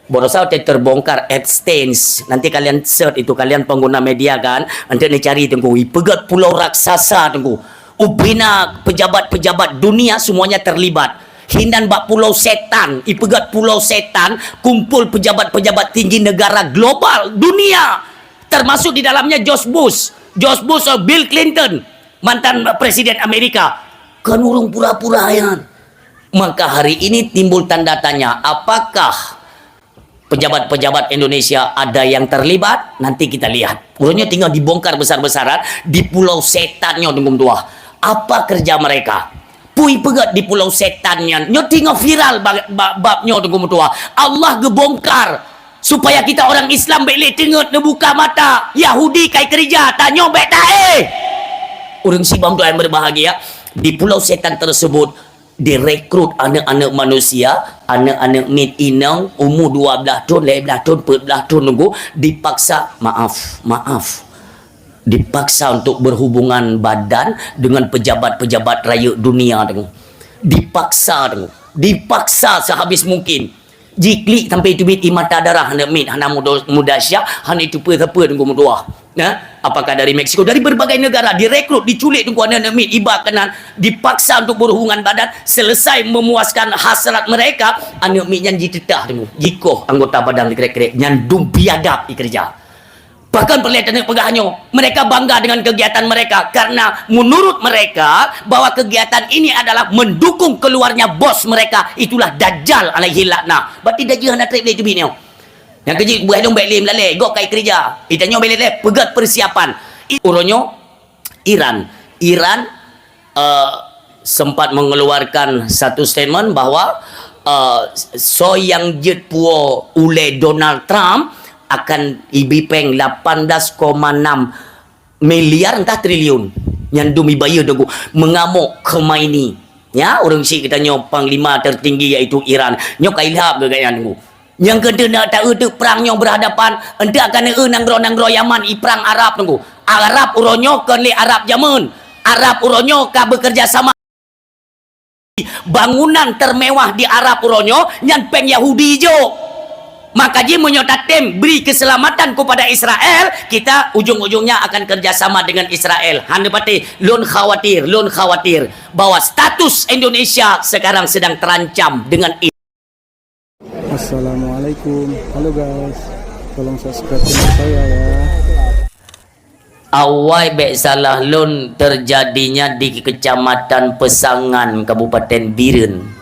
Borosau terbongkar Epstein's. Nanti kalian search itu, kalian pengguna media kan, nanti cari tunggu pegat pulau raksasa tunggu. Ubina pejabat-pejabat dunia semuanya terlibat. Hindan bak pulau setan, ipegat pulau setan, kumpul pejabat-pejabat tinggi negara global dunia. Termasuk di dalamnya George Bush, Bill Clinton, mantan presiden Amerika. Kan urung pura-pura yan. Maka hari ini timbul tanda tanya, apakah pejabat-pejabat Indonesia ada yang terlibat? Nanti kita lihat. Urungnya tinggal dibongkar besar-besaran di pulau setannya dengan dua. Apa kerja mereka? Pui pegat di pulau setannya. Nyo tinggal viral babnya dengan dua. Allah gebongkar supaya kita orang Islam beli tengok buka mata. Yahudi kai kerja tanyo bek tae. Urang sibam doa yang berbahagia di pulau setan tersebut direkrut anak-anak manusia, anak-anak mit inang umur 12 tahun, 11 tahun, 14 tahun nunggu dipaksa, dipaksa untuk berhubungan badan dengan pejabat-pejabat raya dunia dipaksa sehabis mungkin. Jiklik sampai itu bit mata darah anak mit, anak muda Syah, anak itu apa nunggu muda. Nah, apakah dari Meksiko, dari berbagai negara direkrut, diculik tunggu anak mit, iba kenan dipaksa untuk berhubungan badan. Selesai memuaskan hasrat mereka, anak mit yang ditetah tunggu jikoh anggota badan kerek-kerek yang biadab dikerja. Bahkan perlihatannya pegahnya mereka bangga dengan kegiatan mereka karena menurut mereka bahwa kegiatan ini adalah mendukung keluarnya bos mereka, itulah Dajjal alaihi laknah. Berarti Dajjal nak trip itu binyo. Yang kerja buat dong belim lale, gok kai kerja. Itanya belim pegat persiapan. Uronyo Iran sempat mengeluarkan satu statement bahwa so yang jet puo oleh Donald Trump akan ibipeng 18,6 miliar entah triliun yang dumi bayar dogo mengamuk Khomeini. Ya, orang si kita nyo panglima tertinggi iaitu Iran. Nyo kailhab ke gaya nunggu. Yang kedua nak tahu tu perang yang berhadapan hendak akan nanggro Yaman perang Arab nunggu. Arab uronyo kan le Arab Yaman. Arab uronyo ka bekerja sama bangunan termewah di Arab uronyo yang peng Yahudi jo. Maka dia menyotatem beri keselamatan kepada Israel, kita ujung-ujungnya akan kerjasama dengan Israel. Hanya pati lun khawatir bahwa status Indonesia sekarang sedang terancam dengan Assalamualaikum, halo guys, tolong subscribe channel saya ya. Awai bek salah lun terjadinya di Kecamatan Pesangan, Kabupaten Biren.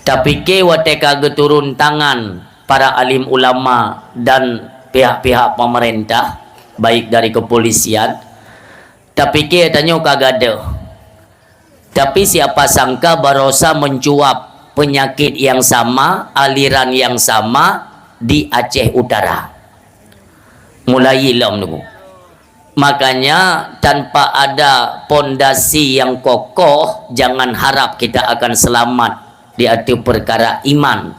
Tapi ke wateka geturun tangan para alim ulama dan pihak-pihak pemerintah baik dari kepolisian. Tapi ke tanya kagada. Tapi siapa sangka barosa mencuap penyakit yang sama, aliran yang sama di Aceh Utara. Mulai ilam nunggu. Makanya tanpa ada pondasi yang kokoh, jangan harap kita akan selamat di atas perkara iman.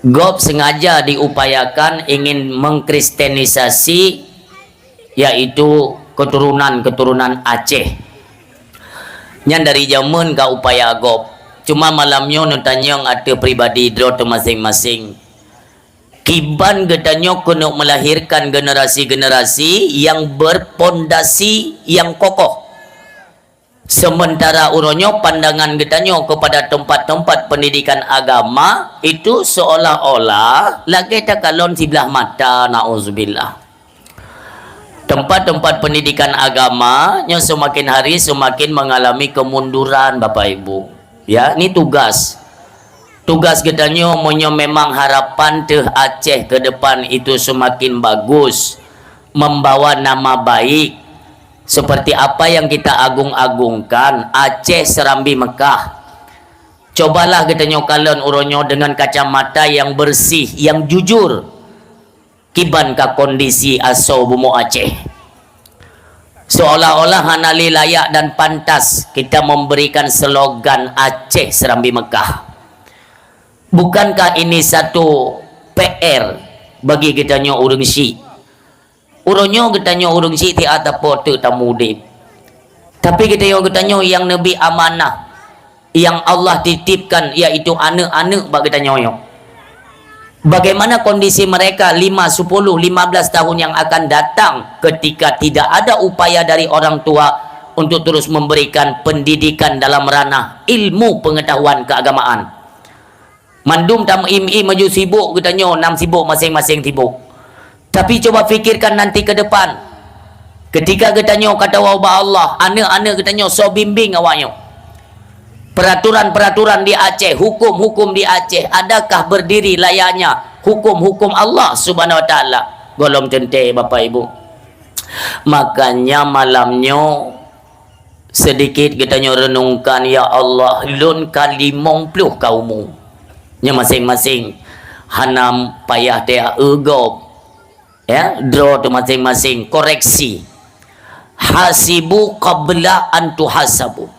Gop sengaja diupayakan ingin mengkristenisasi yaitu keturunan Aceh. Yang dari zaman ka upaya Gop. Cuma malamnya nutanyong ada pribadi drot masing-masing. Kiban gedanya kena melahirkan generasi-generasi yang berpondasi yang kokoh. Sementara uronyo pandangan gedanya kepada tempat-tempat pendidikan agama itu seolah-olah lagi takalon sebelah mata, na'udzubillah. Tempat-tempat pendidikan agama yang semakin hari semakin mengalami kemunduran Bapak Ibu. Ya, ini tugas gedanya memang harapan teh Aceh ke depan itu semakin bagus, membawa nama baik seperti apa yang kita agung-agungkan Aceh Serambi Mekah. Cobalah gedanya kalian uronyo dengan kacamata yang bersih, yang jujur. Kiban ka kondisi aso bumo Aceh. Seolah-olah hanali layak dan pantas kita memberikan slogan Aceh Serambi Mekah. Bukankah ini satu PR bagi kita nyo urang si? Uronyo kita nyo urang si ti atapo tu tamudip. Tapi kita nyo yang Nabi amanah, yang Allah titipkan yaitu anak-anak bagi kita nyo. Bagaimana kondisi mereka 5, 10, 15 tahun yang akan datang ketika tidak ada upaya dari orang tua untuk terus memberikan pendidikan dalam ranah ilmu pengetahuan keagamaan. Mandum tam imi maju sibuk katanya, nam sibuk masing-masing sibuk. Tapi coba fikirkan nanti ke depan. Ketika katanya kata wabah Allah, anak-anak katanya so bimbing awaknya. Peraturan-peraturan di Aceh, hukum-hukum di Aceh, adakah berdiri layaknya hukum-hukum Allah Subhanahu wa taala? Golong tente Bapak Ibu. Makanya malamnya sedikit katanya renungkan, ya Allah, lun kali 50 kaummu. Nya masing-masing hanam payah dia egop. Ya, draw tu masing-masing, koreksi. Hasibu qabla an tuhasabu.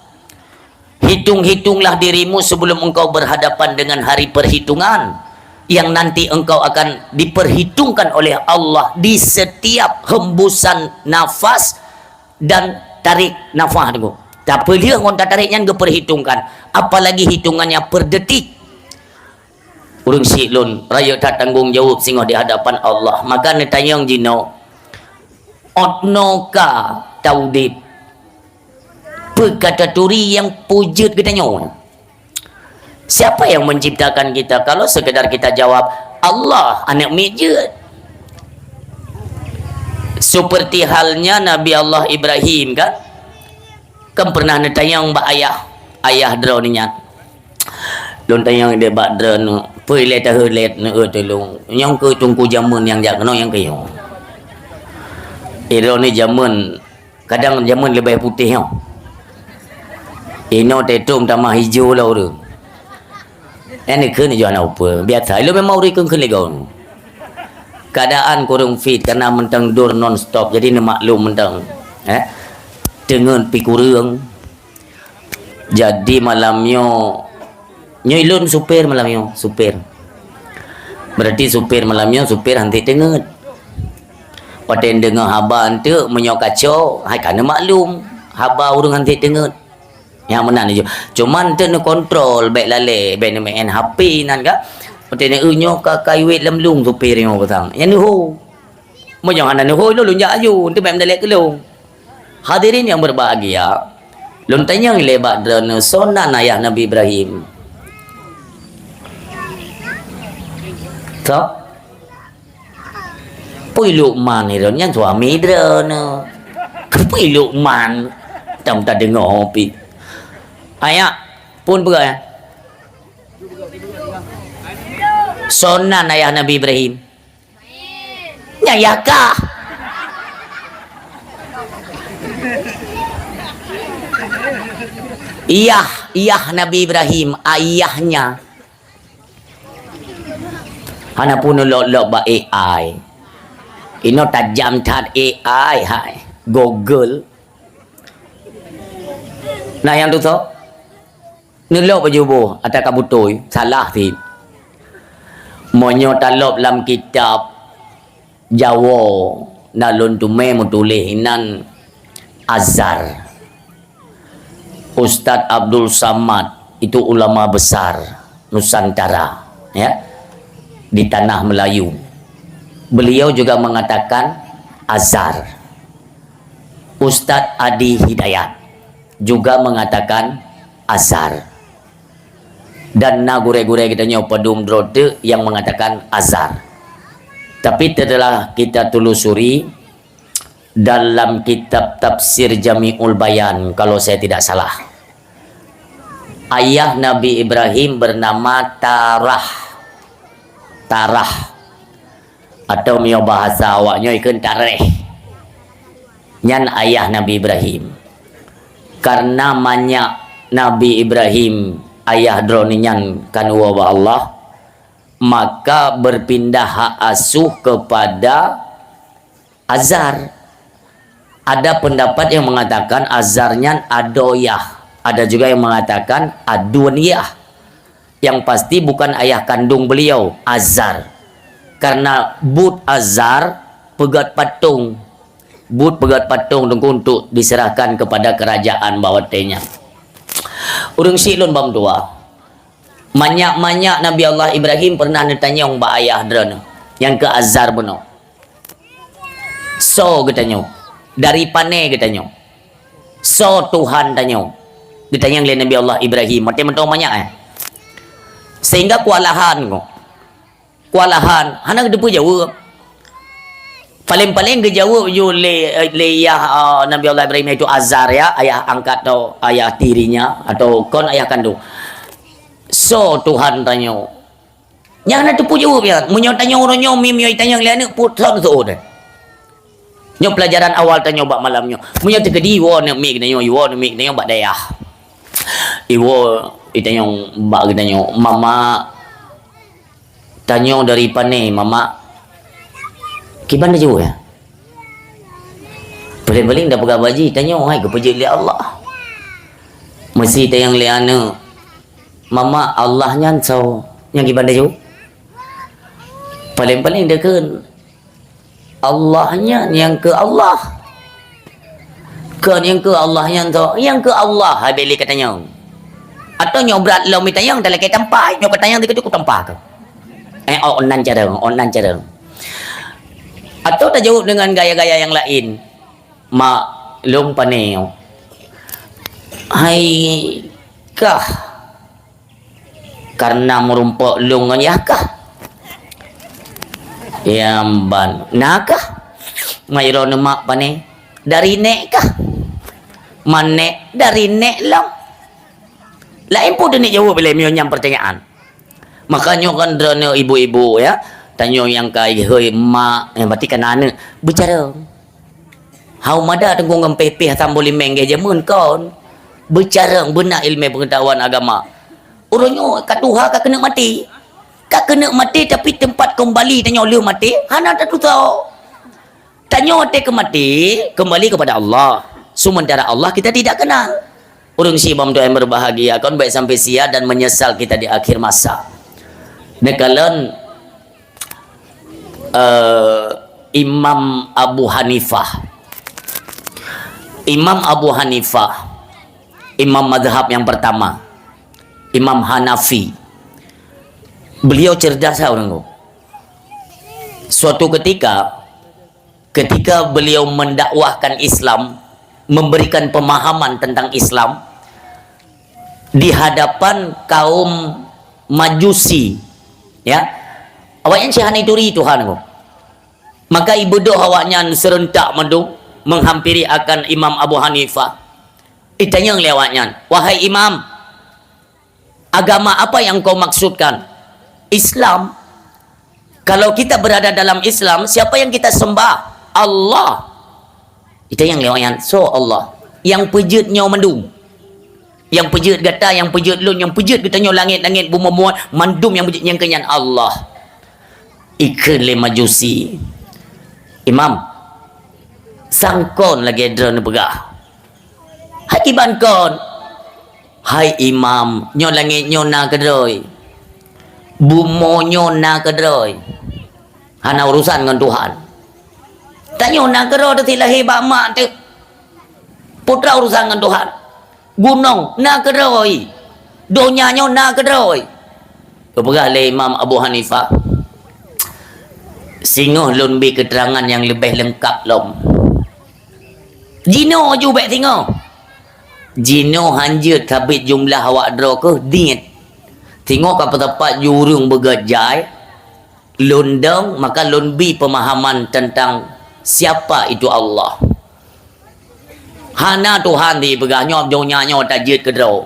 Hitung-hitunglah dirimu sebelum engkau berhadapan dengan hari perhitungan yang nanti engkau akan diperhitungkan oleh Allah di setiap hembusan nafas dan tarik nafas tu. Tak apa dia ngon tariknya diperhitungkan, apalagi hitungannya per detik. Urang silun raya tak tanggung jawab singoh di hadapan Allah. Maka netanyang jino otnoka taudib kata turi yang pujud katanya. Siapa yang menciptakan kita? Kalau sekedar kita jawab Allah, anak mijut. Seperti halnya Nabi Allah Ibrahim kan? Kan pernah netanyang mbak ayah draw ninya. Lon tanyang dia bak draw nu, pui ta helet nu tolong. Yang ke tungku jamun yang jak no yang kayo. Ni jamun kadang jamun lebih putih yo. Ino tetum tamah hijau lah tu. Ini kena jual apa? Biasa. Lu memang uri kena legau. Keadaan kurang fit karena mentang dur non stop. Jadi ni maklum mentang. Dengan pikurang. Jadi malamnya nyilun supir malamnya. Supir. Berarti supir malamnya supir hanti tenget. Paten dengar haba tu menyok kacau. Hai kena maklum. Haba urang hanti tenget. Yang mana ni je. Cuman tu nak kontrol baik lale, baik nak main HP nan ka. Paten unyo ka kaiwet lemlung supir yang petang. Yang ni ho. Mo jangan ana ho lu lunjak aju, tu baik mendalek kelung. Hadirin yang berbahagia. Lun tanyang lebat drone sonan ayah Nabi Ibrahim. So. Pui Luqman ni drone yang suami drone. Pui Luqman. Tam tak dengar pi. Ayah pun berat ya. Sonan ayah Nabi Ibrahim. Nyayakah? Iyah Nabi Ibrahim, ayahnya. Hana pun lok ba AI. Ino tajam tat AI hai. Google. Nah yang tu so. Nilok baju bu atau kabutoi salah ti. Monyo talop dalam kitab Jawa nalun tu mem tulis inan Azhar. Ustaz Abdul Samad itu ulama besar Nusantara ya di tanah Melayu. Beliau juga mengatakan Azhar. Ustaz Adi Hidayat juga mengatakan Azhar. Dan na gure-gure kita nyoba dumdrote yang mengatakan Azhar. Tapi setelah kita telusuri dalam kitab tafsir Jami'ul Bayan, kalau saya tidak salah, ayah Nabi Ibrahim bernama Tarah atau mio bahasa awaknya ikan Tareh. Nyan ayah Nabi Ibrahim. Karena banyak Nabi Ibrahim ayah droninyan kan wa Allah, maka berpindah hak asuh kepada Azhar. Ada pendapat yang mengatakan Azharnya adoyah, ada juga yang mengatakan aduniyah. Yang pasti bukan ayah kandung beliau Azhar, karena but Azhar pegat patung, but pegat patung untuk diserahkan kepada kerajaan bawatenya. Urang silun bam tua. Manyak-manyak Nabi Allah Ibrahim pernah ditanya mbak ayah drone yang ke Azhar beno. So katanya dari pane katanya. So Tuhan tanya. Ditanya oleh Nabi Allah Ibrahim. Mati-mati banyak sehingga kualahan ko. Kualahan hana depu jawab. Paling-paling dia jawab yo le ayah Nabi Allah Ibrahim itu Azhar ya, ayah angkat atau ayah tirinya atau kon ayah kandung. So Tuhan tanya. Yang nak depu jawab ya. Munyo tanya orangnya mimio tanya liane putra tu ode. Nyo pelajaran awal tanya bak malamnya. Munyo tegedi wo ne mik tanya wo ne mik tanya bak dayah. Iwo itanya bak tanya mama tanya dari pane mama kiban dah jauh ya paling-paling dah pegang baji tanya hai kepuji oleh Allah mesti tayang liana mama Allahnya so yang kiban dah jauh paling-paling dah kan Allahnya yang ke Allah kan yang ke Allahnya so yang ke Allah hai beli katanya atau nyobrat lo mi tayang dalam kaitan tempat nyob tayang dekat tu tempat ke onan cara atau tak jawab dengan gaya-gaya yang lain mak long paneo hai kah karena merumpok lungan ya kah yang ban nakah mayro mak pane dari nek kah manek dari nek long lain pun dia jawab bila yang pertanyaan makanya kan drone ibu-ibu ya tanya yang kai hei mak yang berarti kan anak bicara hau mada tenggung ngempepeh tamboli mengge jamun kon bicara benar ilmu pengetahuan agama orangnya kat Tuhan kak kena mati tapi tempat kembali tanya lu mati hana tak tahu tanya mati kembali kepada Allah sementara Allah kita tidak kenal orang sibam tu yang berbahagia kon baik sampai sia dan menyesal kita di akhir masa nekalan Imam Abu Hanifah Imam madhab yang pertama Imam Hanafi beliau cerdas orang tu suatu ketika beliau mendakwahkan Islam memberikan pemahaman tentang Islam di hadapan kaum Majusi ya awaknya cihani turi Tuhan ko maka ibadah awaknya serentak mendung menghampiri akan Imam Abu Hanifah ditanya oleh awaknya wahai imam agama apa yang kau maksudkan Islam kalau kita berada dalam Islam siapa yang kita sembah Allah ditanya oleh awaknya so Allah yang pejutnya mendung yang pejut gata yang pejut lun yang pejut katanya langit-langit bumi mandum yang pejut yang kenyan Allah ikut le Majusi imam sangkon lagi drone pegah hai kiban kon hai imam nyo langit nyo na kedroi bumo nyo na kedroi hana urusan dengan Tuhan tanya na kedroi tu lahir bak mak tu putra urusan dengan Tuhan gunung na kedroi donya nyo na kedroi pegah le Imam Abu Hanifah singoh lun bi keterangan yang lebih lengkap lom jino ju bek singoh jino hanjut habis jumlah awak dro ke diet tengok apa tempat jurung bergajai lundang maka lun bi pemahaman tentang siapa itu Allah hana Tuhan di pegahnya jonya nyo tajid ke dro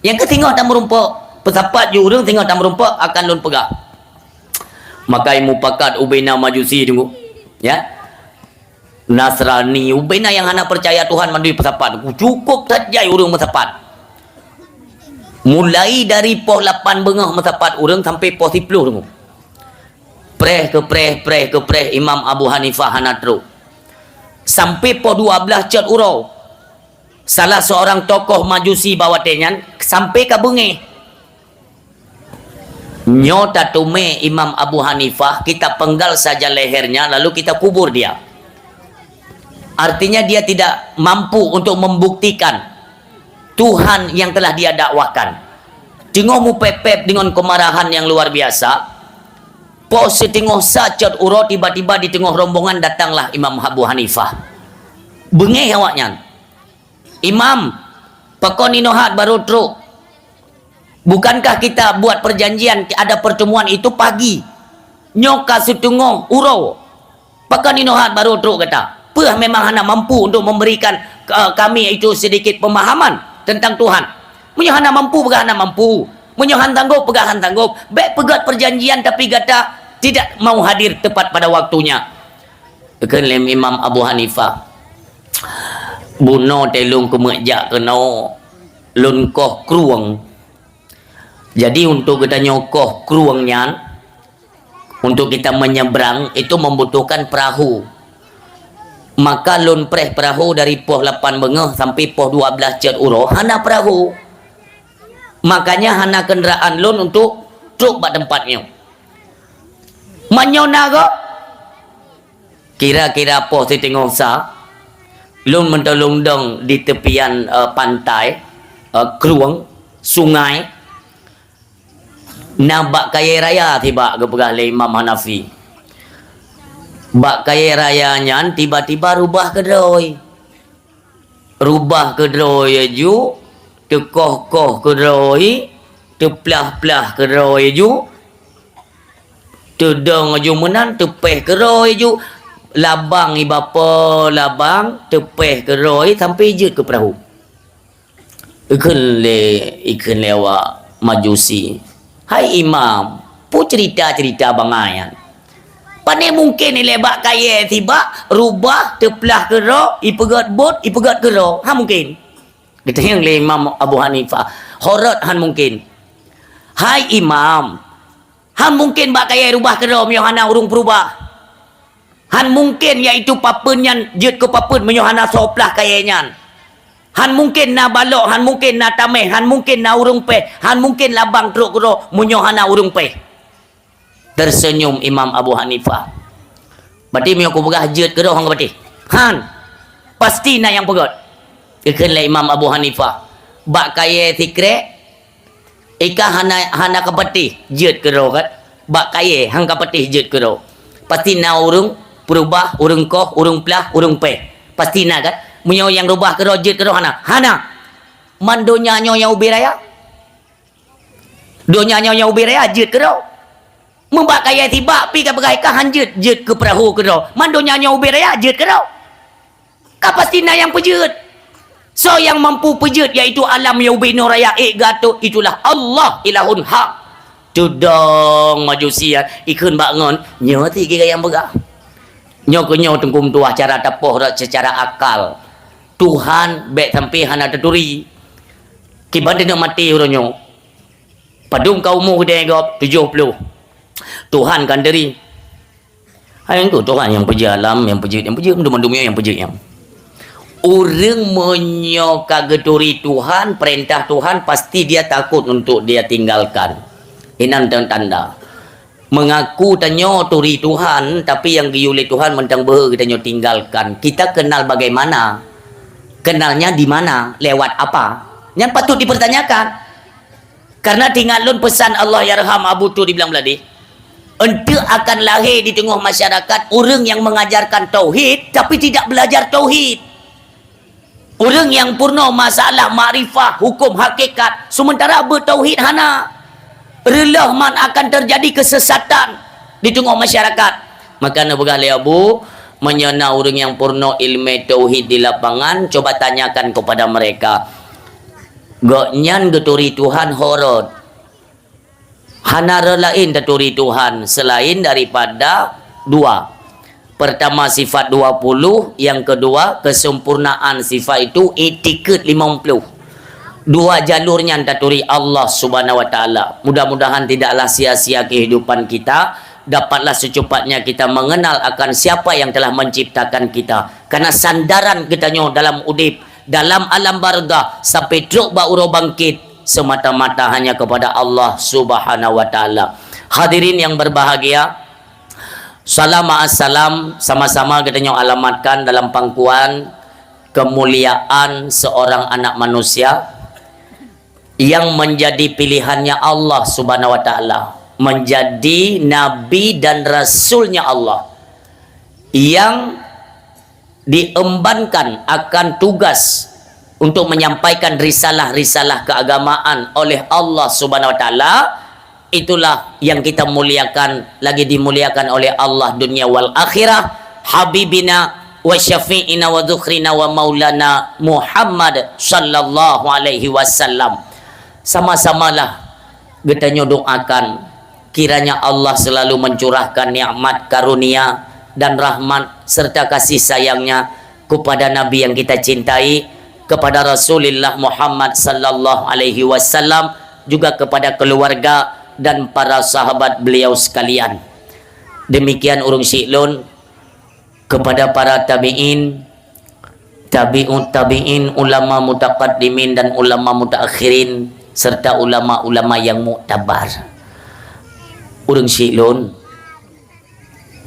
yang ke tengok tak merumpak pesapat jurung tengok tak merumpak akan lun pegah maka mupakat ubena Majusi tunggu ya Nasrani ubena yang hana percaya Tuhan mandui pesapat cukup saja urang pesapat mulai dari poh 8 bengah pesapat urang sampai poh 10 tunggu preh ke preh Imam Abu Hanifah hana teruk sampai poh 12 cat urau salah seorang tokoh Majusi bawa tenyan sampai ke bengeh nyota tume Imam Abu Hanifah kita penggal saja lehernya lalu kita kubur dia artinya dia tidak mampu untuk membuktikan Tuhan yang telah dia dakwakan Tengok mu pepep dengan kemarahan yang luar biasa. Po setengah sacat uro tiba-tiba di tengah rombongan datanglah Imam Abu Hanifah. Bengih awaknya. Imam, pakon inohat baru truk. Bukankah kita buat perjanjian ada pertemuan itu pagi? Nyoka setengah uro. Pakon inohat baru truk kata. Pah memang hana mampu untuk memberikan kami itu sedikit pemahaman tentang Tuhan. Menyohan mampu pegahan mampu, menyohan tanggup pegahan tanggup. Baik pegat perjanjian tapi kata tidak mau hadir tepat pada waktunya. Kelim Imam Abu Hanifah. Buno telung kemejak kena lunkoh kruang. Jadi untuk kita nyokoh kruangnya, untuk kita menyeberang itu membutuhkan perahu. Maka lun preh perahu dari poh 8 bengah sampai poh 12 cet uro hana perahu. Makanya hana kenderaan lun untuk truk buat tempatnya. Manyona go kira-kira poh setengah sa lun mentolong dong di tepian pantai kruang sungai nabak kaya raya tiba ke pegah Imam Hanafi. Bak kaya rayanya tiba-tiba rubah kedoi. Rubah kedoi ju tekoh-koh kedoi, teplah-plah kedoi ju, tedang ju menan, tepeh kedoi ju, labang ibapa labang, tepeh kedoi sampai jut ke perahu. Ikan lewat majusi. Hai Imam, pu cerita-cerita bangayan. Pane mungkin ni lebak kaya tiba, rubah, teplah kedoi, ipegat bot, ipegat kedoi. Ha mungkin. Kita yang Imam Abu Hanifah horat han mungkin. Hai Imam, han mungkin bak kaya rubah kero miohana urung perubah. Han mungkin iaitu papenyan jet ke papen miohana soplah kayanyan. Han mungkin na balok, han mungkin na tameh, han mungkin na urung pe, han mungkin labang truk kero miohana urung pe. Tersenyum Imam Abu Hanifah. Berarti mio ku begah jet kero hang berarti. Han pasti na yang pegot. Ikanlah Imam Abu Hanifah. Bak kaya tikre ika hana kapatih jet kero kat. Bak kaya hang kapatih jet kero. Pasti na urung perubah, urung koh, urung plah, urung pe. Pasti na kat. Munyo yang rubah kero jet kero hana. Hana. Mandonya nyonya ubi raya. Donya nyonya ubi raya jet kero. Membak kaya tiba pi ka bagai ka hanjet jet ke perahu kero. Mandonya nyonya ubi raya jet kero. Ka pasti na yang pejet. So yang mampu pejut iaitu alam yaubinu raya gato itulah Allah ilahun hak. Tudong majusian ikun bangun nyo ti kira yang begah. Nyo ke nyo tengkum tuah cara tapoh secara akal. Tuhan baik sampai hana teturi. Kiban dia mati uronyo. Padung kau mu gede gop 70. Tuhan kan diri. Hai itu Tuhan yang peji alam, yang peji mendum-mendumnya yang peji yang. Orang menyoka geturi Tuhan, perintah Tuhan, pasti dia takut untuk dia tinggalkan. Ini tanda. Mengaku tanyo turi Tuhan, tapi yang giuli Tuhan mentang bah kita nyo tinggalkan. Kita kenal bagaimana? Kenalnya di mana? Lewat apa? Yang patut dipertanyakan. Karena tinggalun pesan Allah yarham Abu Tu dibilang beladi. Ente akan lahir di tengah masyarakat orang yang mengajarkan tauhid tapi tidak belajar tauhid. Orang yang purna masalah makrifah, hukum hakikat, sementara bertauhid hana. Relahman akan terjadi kesesatan di tengah masyarakat. Maka nak bergali Abu menyana orang yang purna ilmu tauhid di lapangan, coba tanyakan kepada mereka. Goknyan geturi Tuhan horot. Hana relain geturi Tuhan selain daripada dua. Pertama sifat 20, yang kedua kesempurnaan sifat itu etiket 50. Dua jalurnya taturi Allah Subhanahu wa taala. Mudah-mudahan tidaklah sia-sia kehidupan kita, dapatlah secepatnya kita mengenal akan siapa yang telah menciptakan kita. Karena sandaran kita nyo dalam udip, dalam alam barzah sampai truk bauro bangkit semata-mata hanya kepada Allah Subhanahu wa taala. Hadirin yang berbahagia, salam assalam sama-sama kita nyo alamatkan dalam pangkuan kemuliaan seorang anak manusia yang menjadi pilihannya Allah Subhanahu wa taala, menjadi nabi dan rasulnya Allah, yang diembankan akan tugas untuk menyampaikan risalah-risalah keagamaan oleh Allah Subhanahu wa taala. Itulah yang kita muliakan, lagi dimuliakan oleh Allah dunia wal akhirah, habibina wa syafi'ina wa dzukhrina wa maulana Muhammad sallallahu alaihi wasallam. Sama-samalah kita doakan kiranya Allah selalu mencurahkan nikmat karunia dan rahmat serta kasih sayangnya kepada nabi yang kita cintai, kepada Rasulullah Muhammad sallallahu alaihi wasallam, juga kepada keluarga dan para sahabat beliau sekalian. Demikian urung siklun, kepada para tabi'in, tabi'ut tabi'in, ulama mutaqaddimin dan ulama mutaakhirin, serta ulama-ulama yang muktabar. Urung siklun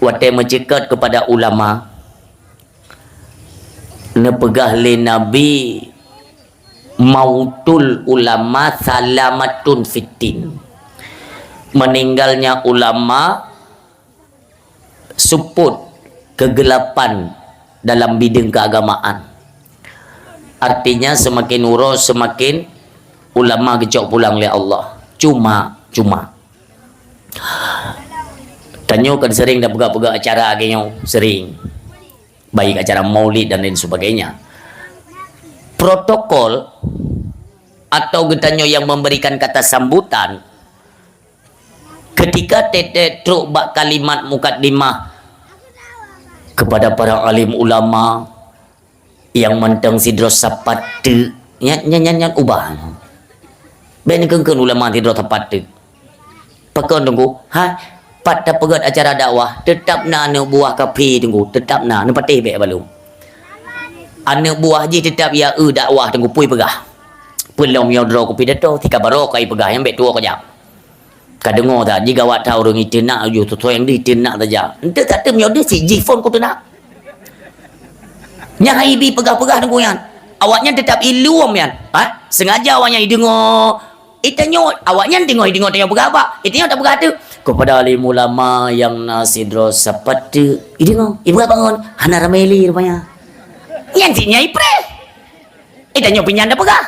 wate mencekat kepada ulama nepegah le nabi mautul ulama salamatun fitin. Meninggalnya ulama suput kegelapan dalam bidang keagamaan. Artinya semakin urus semakin ulama gecok pulang oleh Allah. Cuma Tanyo kan sering dah pegak-pegak acara agenyo, sering. Baik acara maulid dan lain sebagainya. Protokol atau getanyo yang memberikan kata sambutan ketika tete truk bak kalimat mukaddimah kepada para alim ulama yang mentang sidros sapate nyanyian ubah. Ben kengken ulama tidros sapate. Pakon tunggu, pada pegat acara dakwah tetap na anak buah kapi tunggu, tetap na patih baik balu. Anak buah je tetap ya dakwah tunggu pui pegah. Pelom yo dro kopi dato tika barok kai pegah yang baik tua kejap. Kadengo tak jika awak tahu orang itu nak you tu yang di nak saja. Ente tak tem yo de si jifon ko tu nak. Nya haibi pegah-pegah tunggu yan. Awaknya tetap ilum yan. Sengaja awaknya dengar. Itanyo awaknya dengar tengok pegah apa? Itanyo tak pegah tu. Kepada alim ulama yang nasidros sapatu idingo ibu bangun hana rameli rupanya nyantinya ipre itanyo pinyan dah pegah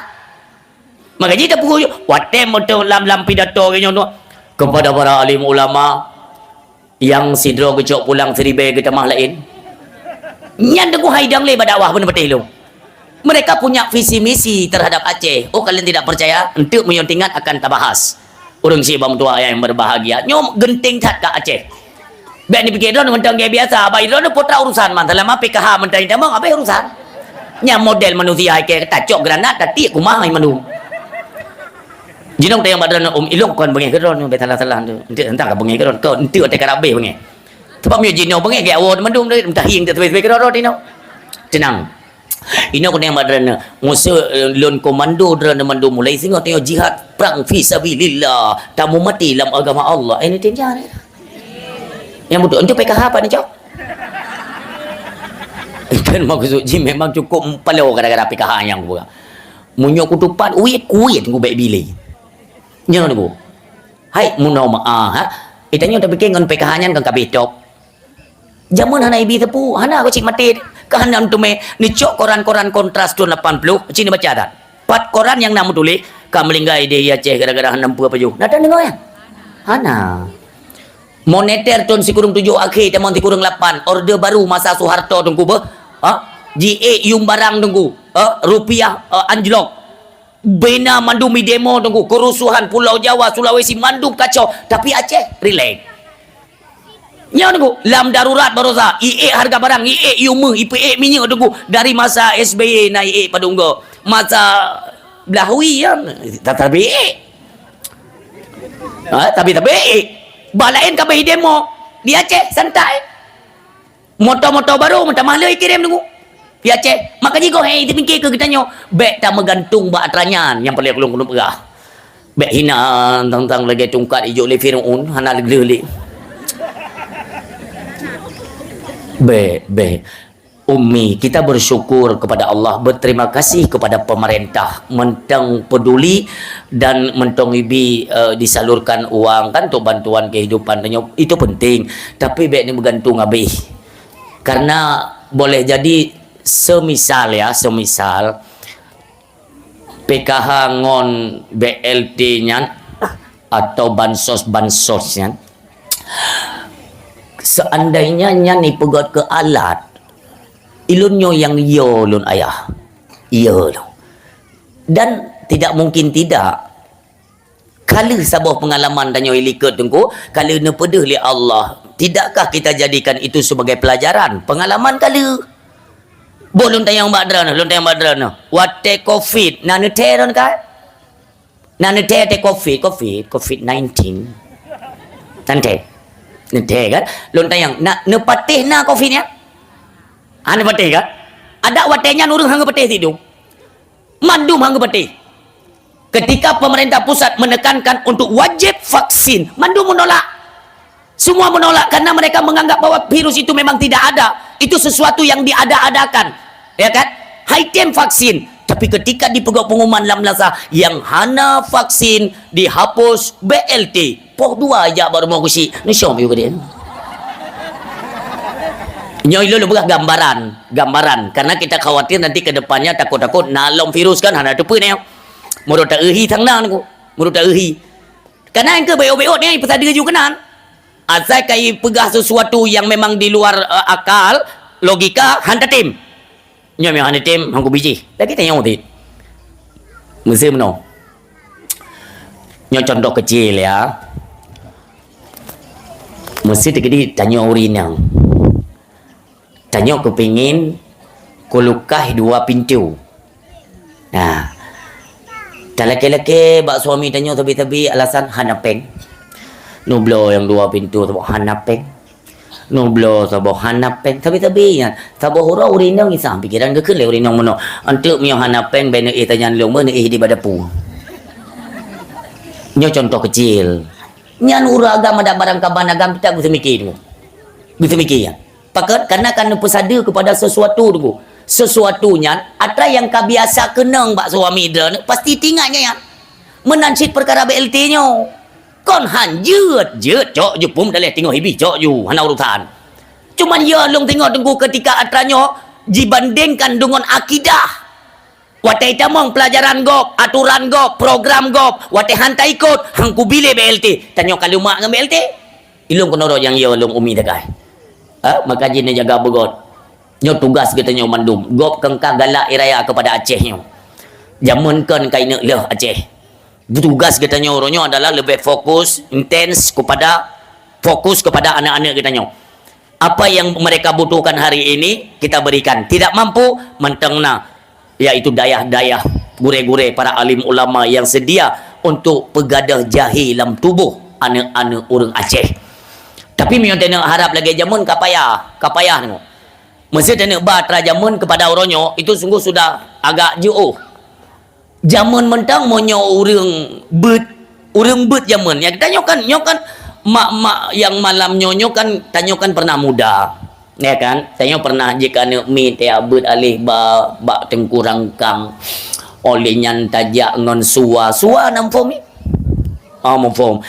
maka kita pukul wate moto lam pidato kenyo no kepada para alim ulama yang sidro gecok pulang seribe kita mah lain nyan deku haidang le badakwah bener betul lu. Mereka punya visi misi terhadap Aceh. Oh, kalian tidak percaya? Untuk menyuntingan akan tabahas. Urang si bang tua yang berbahagia. Nyom genting tat ke Aceh. Baik ni pikir don mentang gaya biasa. Baik don putra urusan man. Selama PKH mentang tambang apa urusan? Nya model manusia ke tacok granat tadi kumah ai manu. Jinong tayang badan ilong kon bengi keron betalah-talah tu. Entah ka bengi keron ko entu te karabe bengi. Sebab mi jinong bengi ke awon mandum de entah hing te keron dino. Tenang. Ino ko yang badan musuh lon komando drone mandu mulai singo tengok jihad perang fi sabilillah tamu mati dalam agama Allah ini tinja ni yang betul untuk PKH apa ni cok kan maksud ji memang cukup palau gara-gara PKH yang gua munyok kutupan kuit tunggu baik bilai nyo tu hai muno ha itanya udah bikin ngan PKH nya kan kabetop jamun hana ibi tepu hana aku cik mati kehanam tu me ni cok koran-koran kontras tu 80 sini baca tak 4 koran yang namu tulis kamlinggai dia Aceh gara-gara hanam pu apa ju nak dengar ya hana moneter tahun si kurung 7 akhir tamon si kurung 8 orde baru masa Soeharto tunggu be GA yung barang tunggu rupiah anjlok bena mandumi demo tunggu kerusuhan Pulau Jawa Sulawesi mandum kacau tapi Aceh relax. Nya tunggu lam darurat baroza IE harga barang IE yumu IPE minyak tunggu dari masa SBY naik padunggo masa Blahui ya tapi tapi balain kabeh demo di Aceh santai motor-motor baru mentah mahal kirim tunggu di Aceh maka jika itu mikir ke kita nyo bek tak menggantung ba atranyan yang paling kulung pegah bek hina tentang lagi tungkat ijo le Firaun hana le be Umi, kita bersyukur kepada Allah, berterima kasih kepada pemerintah mentang peduli dan mentang ibi disalurkan uang kan untuk bantuan kehidupan itu penting, tapi baik ni bergantung habis. Karena boleh jadi semisal PKH ngon BLT nya atau bansos-bansosnya, seandainya nyan ni pegot ke alat ilunyo yang yo lun ayah iya lo, dan tidak mungkin tidak kalau sebuah pengalaman danyo ilikut tengku kalau nepedeh li Allah, tidakkah kita jadikan itu sebagai pelajaran pengalaman kalau bolon tayang badrana wate covid nanu teron ka nanu te covid 19 tante nete kan lon tayang na nepatih na covid nya ane patih kan? Ada watenya nurung hangga patih tidu. Mandum hangga patih. Ketika pemerintah pusat menekankan untuk wajib vaksin, mandum menolak. Semua menolak karena mereka menganggap bahwa virus itu memang tidak ada. Itu sesuatu yang diada-adakan. Ya kan? Haitem vaksin. Tapi ketika dipegok pengumuman dalam lasa yang hana vaksin dihapus BLT. Poh dua aja baru mau kusi. Ni syom juga dia. Nyoy lu bukan gambaran karena kita khawatir nanti ke depannya takut nalom virus kan hana depan ni murut tak ehi thang nang ku murut tak ehi karena yang ke beot ni pasal dia juga nan asal kai pegah sesuatu yang memang di luar akal logika hanta tim nyoy hanta tim hangku biji lagi tanya utit mesti meno nyoy contoh kecil ya mesti tadi tanya urin yang tanya kepingin kulukah 2 pintu. Nah, tak laki-laki bak suami tanya tapi alasan hanapeng. Nublo yang 2 pintu sebab hanapeng. Nublo sebab hanapeng. Tapi ya, sebab hura urinang isam pikiran ke kele urinang mono. Antuk mio hanapeng bena tanya long mana di badapu. Nyo contoh kecil. Nyan ura agama ada barang kaban agam kita bisa mikir tu. Bisa mikir ya. Pakat karena pesada kepada sesuatu tu. Sesuatunya ada yang kabiasa kenang bak suami dia pasti tinggalnya ya. Menancit perkara BLT nyo. Kon han jeut cok je pum daleh tengok hibi cok ju hana urusan. Cuman ya long tengok tunggu ketika atranyo dibandingkan dengan akidah. Watai tamong pelajaran gop, aturan gop, program gop, watai hantai ikut hangku bile BLT. Tanyo kalau mak dengan BLT. Ilung kenoro yang ya long umi dekai. Maka jin jaga begot. Nyo tugas kita nyo mandum. Gop kengkang galak iraya kepada Aceh nyo. Jamunkan kaina leh Aceh. Tugas kita nyo adalah lebih fokus, intens kepada anak-anak kita nyo. Apa yang mereka butuhkan hari ini kita berikan. Tidak mampu mentengna yaitu dayah-dayah gure-gure para alim ulama yang sedia untuk pegadah jahi dalam tubuh anak-anak orang Aceh. Tapi mion tena harap lagi jamun kapayah tengok. Mesti tena batra jamun kepada orangnya itu sungguh sudah agak jauh. Jamun mentang monyo urang bet jamun. Yang tanyakan mak yang malam nyonyo kan tanyakan pernah muda. Ya kan? Saya pernah jika nak mi teh abet alih ba tengkurang kang oleh nyan tajak ngon suwa nam form ni. Mau form.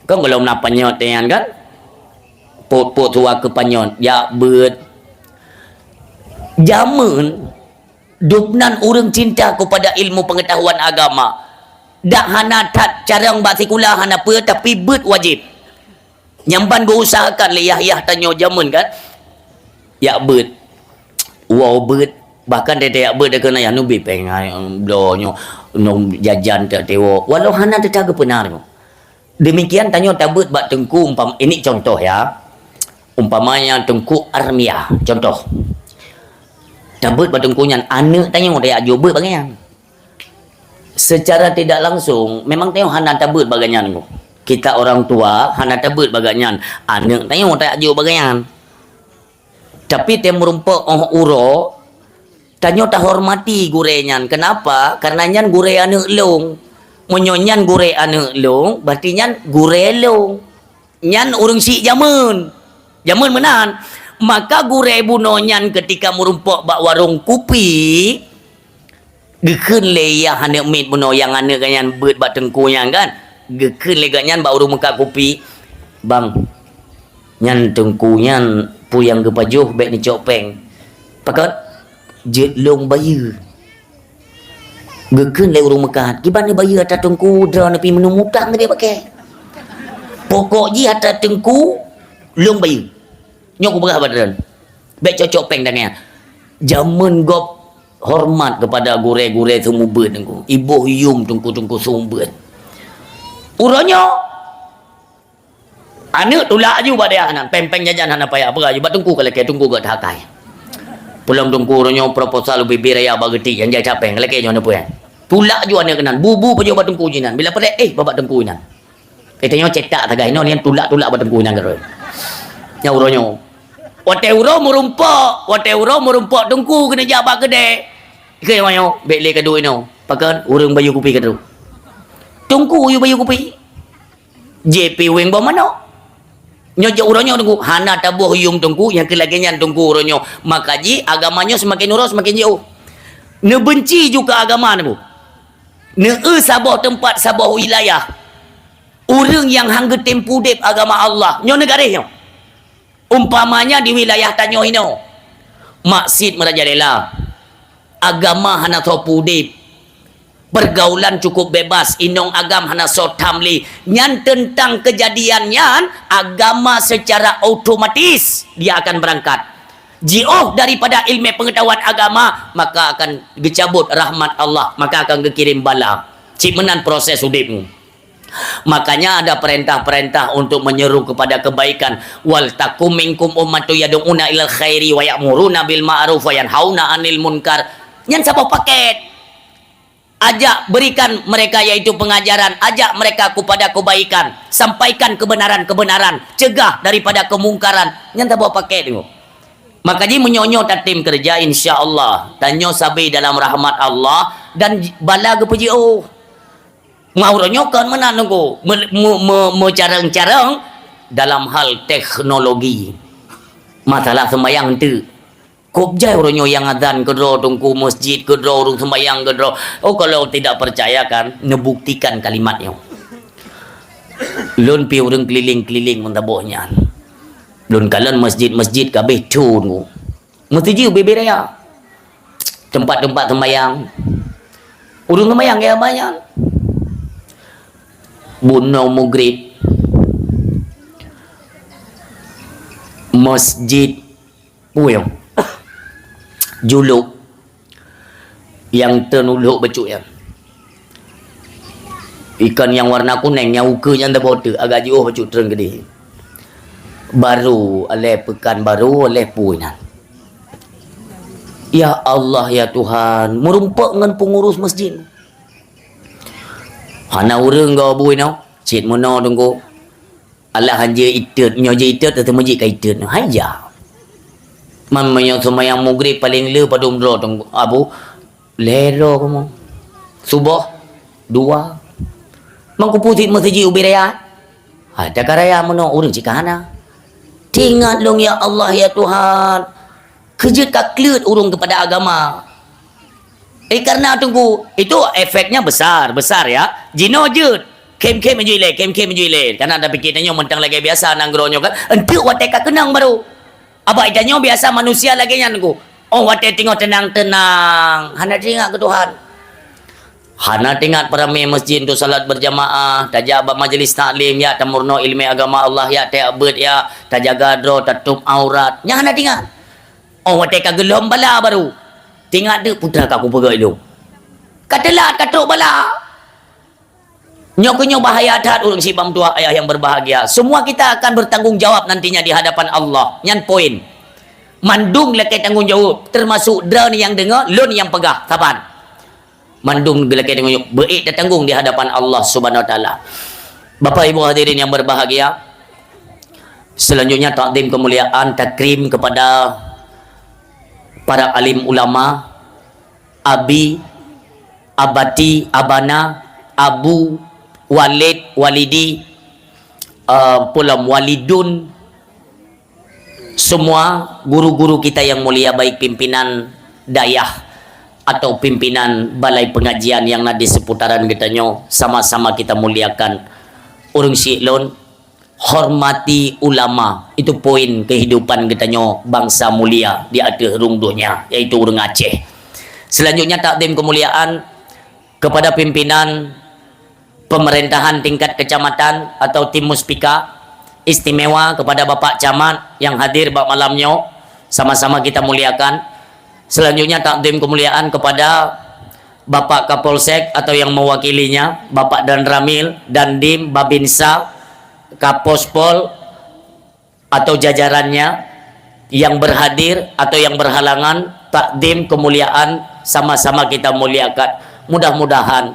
Kan kalau nak panyot kan? Pot tua ke panyon ya ber jamun dupnan orang cinta kepada ilmu pengetahuan agama dak hana tat carang bak sekula hana apa tapi ber wajib nyamban berusahakan liyah tanyo jamun kan ya ber wow ber bahkan dia ber dia kena yang nubi pengai blonyo nom jajan tak tewo walau hana tetaga benar demikian tanyo tabut bak tengku ini contoh ya. Umpamanya tengku armia contoh tabut batengkunya anak tanya dia ajobe bagian secara tidak langsung memang tengok hana tabut bagian kita orang tua hana tabut bagian anak tanya dia ajobe bagian tapi dia merumpak uro tanya tak hormati gurenya kenapa karena nyan gure anak long menyonyan gure anak long berarti nyan gure long nyan urang si jamun menan maka gure bunonyan ketika merumpok bak warung kopi gekun le ya hane mit buno yang ane ganyan beut bak tengkunya kan gekun le ganyan bak warung muka kopi bang nyan tengkunyan puyang gepajuh bek ni copeng pakot jet long bayu gekun le warung mekat kiban ni bayu atas tengku dra nepi menung utang dia pakai pokok ji atas tengku long bayu nyok berah badan bek cocok peng dannya jamun gop hormat kepada gure-gure semua beut tengku ibu yum tengku sumbeut uronyo anak tulak ju pada anak pempeng jajan anak payah apa ju bat tengku kaleke tengku gat hakai pulang tengku uronyo proposal bibir raya bageti yang jai capeng kaleke nyo apa ya tulak ju anak kenan bubu pejo bat tengku jinan bila pada babat tengku jinan katanya cetak tagai no ni tulak-tulak bat tengku jinan garo nya uronyo wate uro merumpok tengku kena jabak gede ke yo bek le kedua no pakan urang bayu kopi kedua tengku yu bayu kopi JP weng ba mano nyo je uronyo tengku hana tabuh yung tengku yang kelagian tengku uronyo makaji agamanya semakin urus semakin jauh ne benci juga agama ne bu ne sabah tempat sabah wilayah urang yang hangge tempu dep agama Allah nyo negara nyo umpamanya di wilayah Tanyo Hino maksud merajalela agama hana topu dip pergaulan cukup bebas inong agam hana so tamli nyan tentang kejadian nyan agama secara otomatis dia akan berangkat jauh daripada ilmu pengetahuan agama maka akan dicabut rahmat Allah maka akan dikirim bala cimenan proses hidupmu. Makanya ada perintah-perintah untuk menyeru kepada kebaikan wal takum minkum ummatu yad'una ilal khairi wa ya'muruna bil ma'ruf wa yanhauna 'anil munkar nyan siapa paket ajak berikan mereka yaitu pengajaran ajak mereka kepada kebaikan sampaikan kebenaran-kebenaran cegah daripada kemungkaran nyan siapa paket tu makanya menyonyo tim kerja insyaallah tanyo sabi dalam rahmat Allah dan bala gepuji ngauronyo kan mana nunggu carang-carang dalam hal teknologi masalah sembayang tu kopjai uronyo yang adzan kedro tungku masjid kedro urung sembayang kedro kalau tidak percaya kan nebuktikan kalimatnya lun pi urang keliling-keliling mentabohnya lun kalan masjid-masjid kabeh tun mesti jiu beberaya tempat-tempat sembayang urung sembayang ya banyak Buno Mugrib masjid puyong juluk yang tenuluk becuk ya ikan yang warna kuning yang ukanya anda bote agak jauh becuk terang gede baru oleh pekan baru oleh puinan ya Allah ya Tuhan merumpak dengan pengurus masjid hana urang go bui no cit mono tunggu Allah hanje itet nyo je itet tetep majik ka itet no haja man mayo sembayang maghrib paling le padum dro tunggu abu lero kamu subuh 2 mangku putit masjid ubiraya ada karaya mono urang cikana tingat long ya Allah ya Tuhan kejut kaklut urung kepada agama karena tunggu itu efeknya besar ya jino jut kem menjuile karena ada pikirannya mentang lagi biasa nanggronyo kan entuk wate ka kenang baru apa idanyo biasa manusia lagi nya tunggu wate tengok tenang hana tengok ke Tuhan hana tengok para masjid untuk salat berjamaah tajaba majlis taklim ya tamurno ilmu agama Allah ya ta'bud ya tajaga dro tatup aurat nya hana tengok wate ka gelom bala baru tinggal dia putra aku pegai lu katalah katuk bala nyok bahaya dah urang sibam tua ayah yang berbahagia semua kita akan bertanggung jawab nantinya di hadapan Allah nyan poin mandung leke tanggung jawab termasuk drone yang dengar lun yang pegah kapan mandung leke tanggung jawab beik dan tanggung di hadapan Allah Subhanahu wa taala Bapak Ibu hadirin yang berbahagia selanjutnya takdim kemuliaan takrim kepada para alim ulama, abi, abati, abana, abu, walid, walidi, pulam walidun, semua guru-guru kita yang mulia, baik pimpinan dayah atau pimpinan balai pengajian yang ada di seputaran kita nyo, sama-sama kita muliakan urang siklon, hormati ulama. Itu poin kehidupan kita nyo bangsa mulia di atas rung dunia, yaitu urang Aceh. Selanjutnya takdim kemuliaan kepada pimpinan pemerintahan tingkat kecamatan atau tim muspika. Istimewa kepada Bapak Camat yang hadir malamnya, sama-sama kita muliakan. Selanjutnya takdim kemuliaan kepada Bapak Kapolsek atau yang mewakilinya, Bapak Dan Ramil, Dandim, Babinsa, Kapospol atau jajarannya yang berhadir atau yang berhalangan. Takdim kemuliaan sama-sama kita muliakan. Mudah-mudahan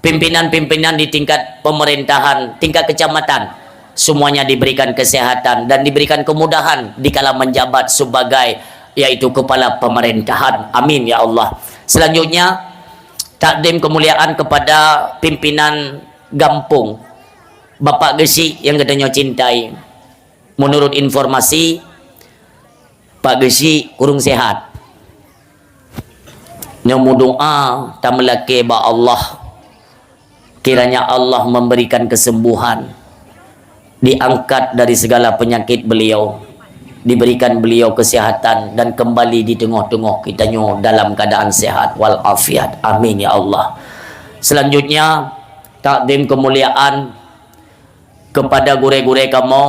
pimpinan-pimpinan di tingkat pemerintahan, tingkat kecamatan, semuanya diberikan kesehatan dan diberikan kemudahan dikala menjabat sebagai yaitu kepala pemerintahan. Amin ya Allah. Selanjutnya takdim kemuliaan kepada pimpinan Gampung, Bapak Gesi yang katanya cintai. Menurut informasi Pak Gesi kurung sehat. Nyamu doa tamelake ba Allah, kiranya Allah memberikan kesembuhan, diangkat dari segala penyakit beliau, diberikan beliau kesehatan dan kembali di tengah-tengah kita nyo dalam keadaan sehat walafiat. Amin ya Allah. Selanjutnya takdim kemuliaan kepada gure-gure kamu,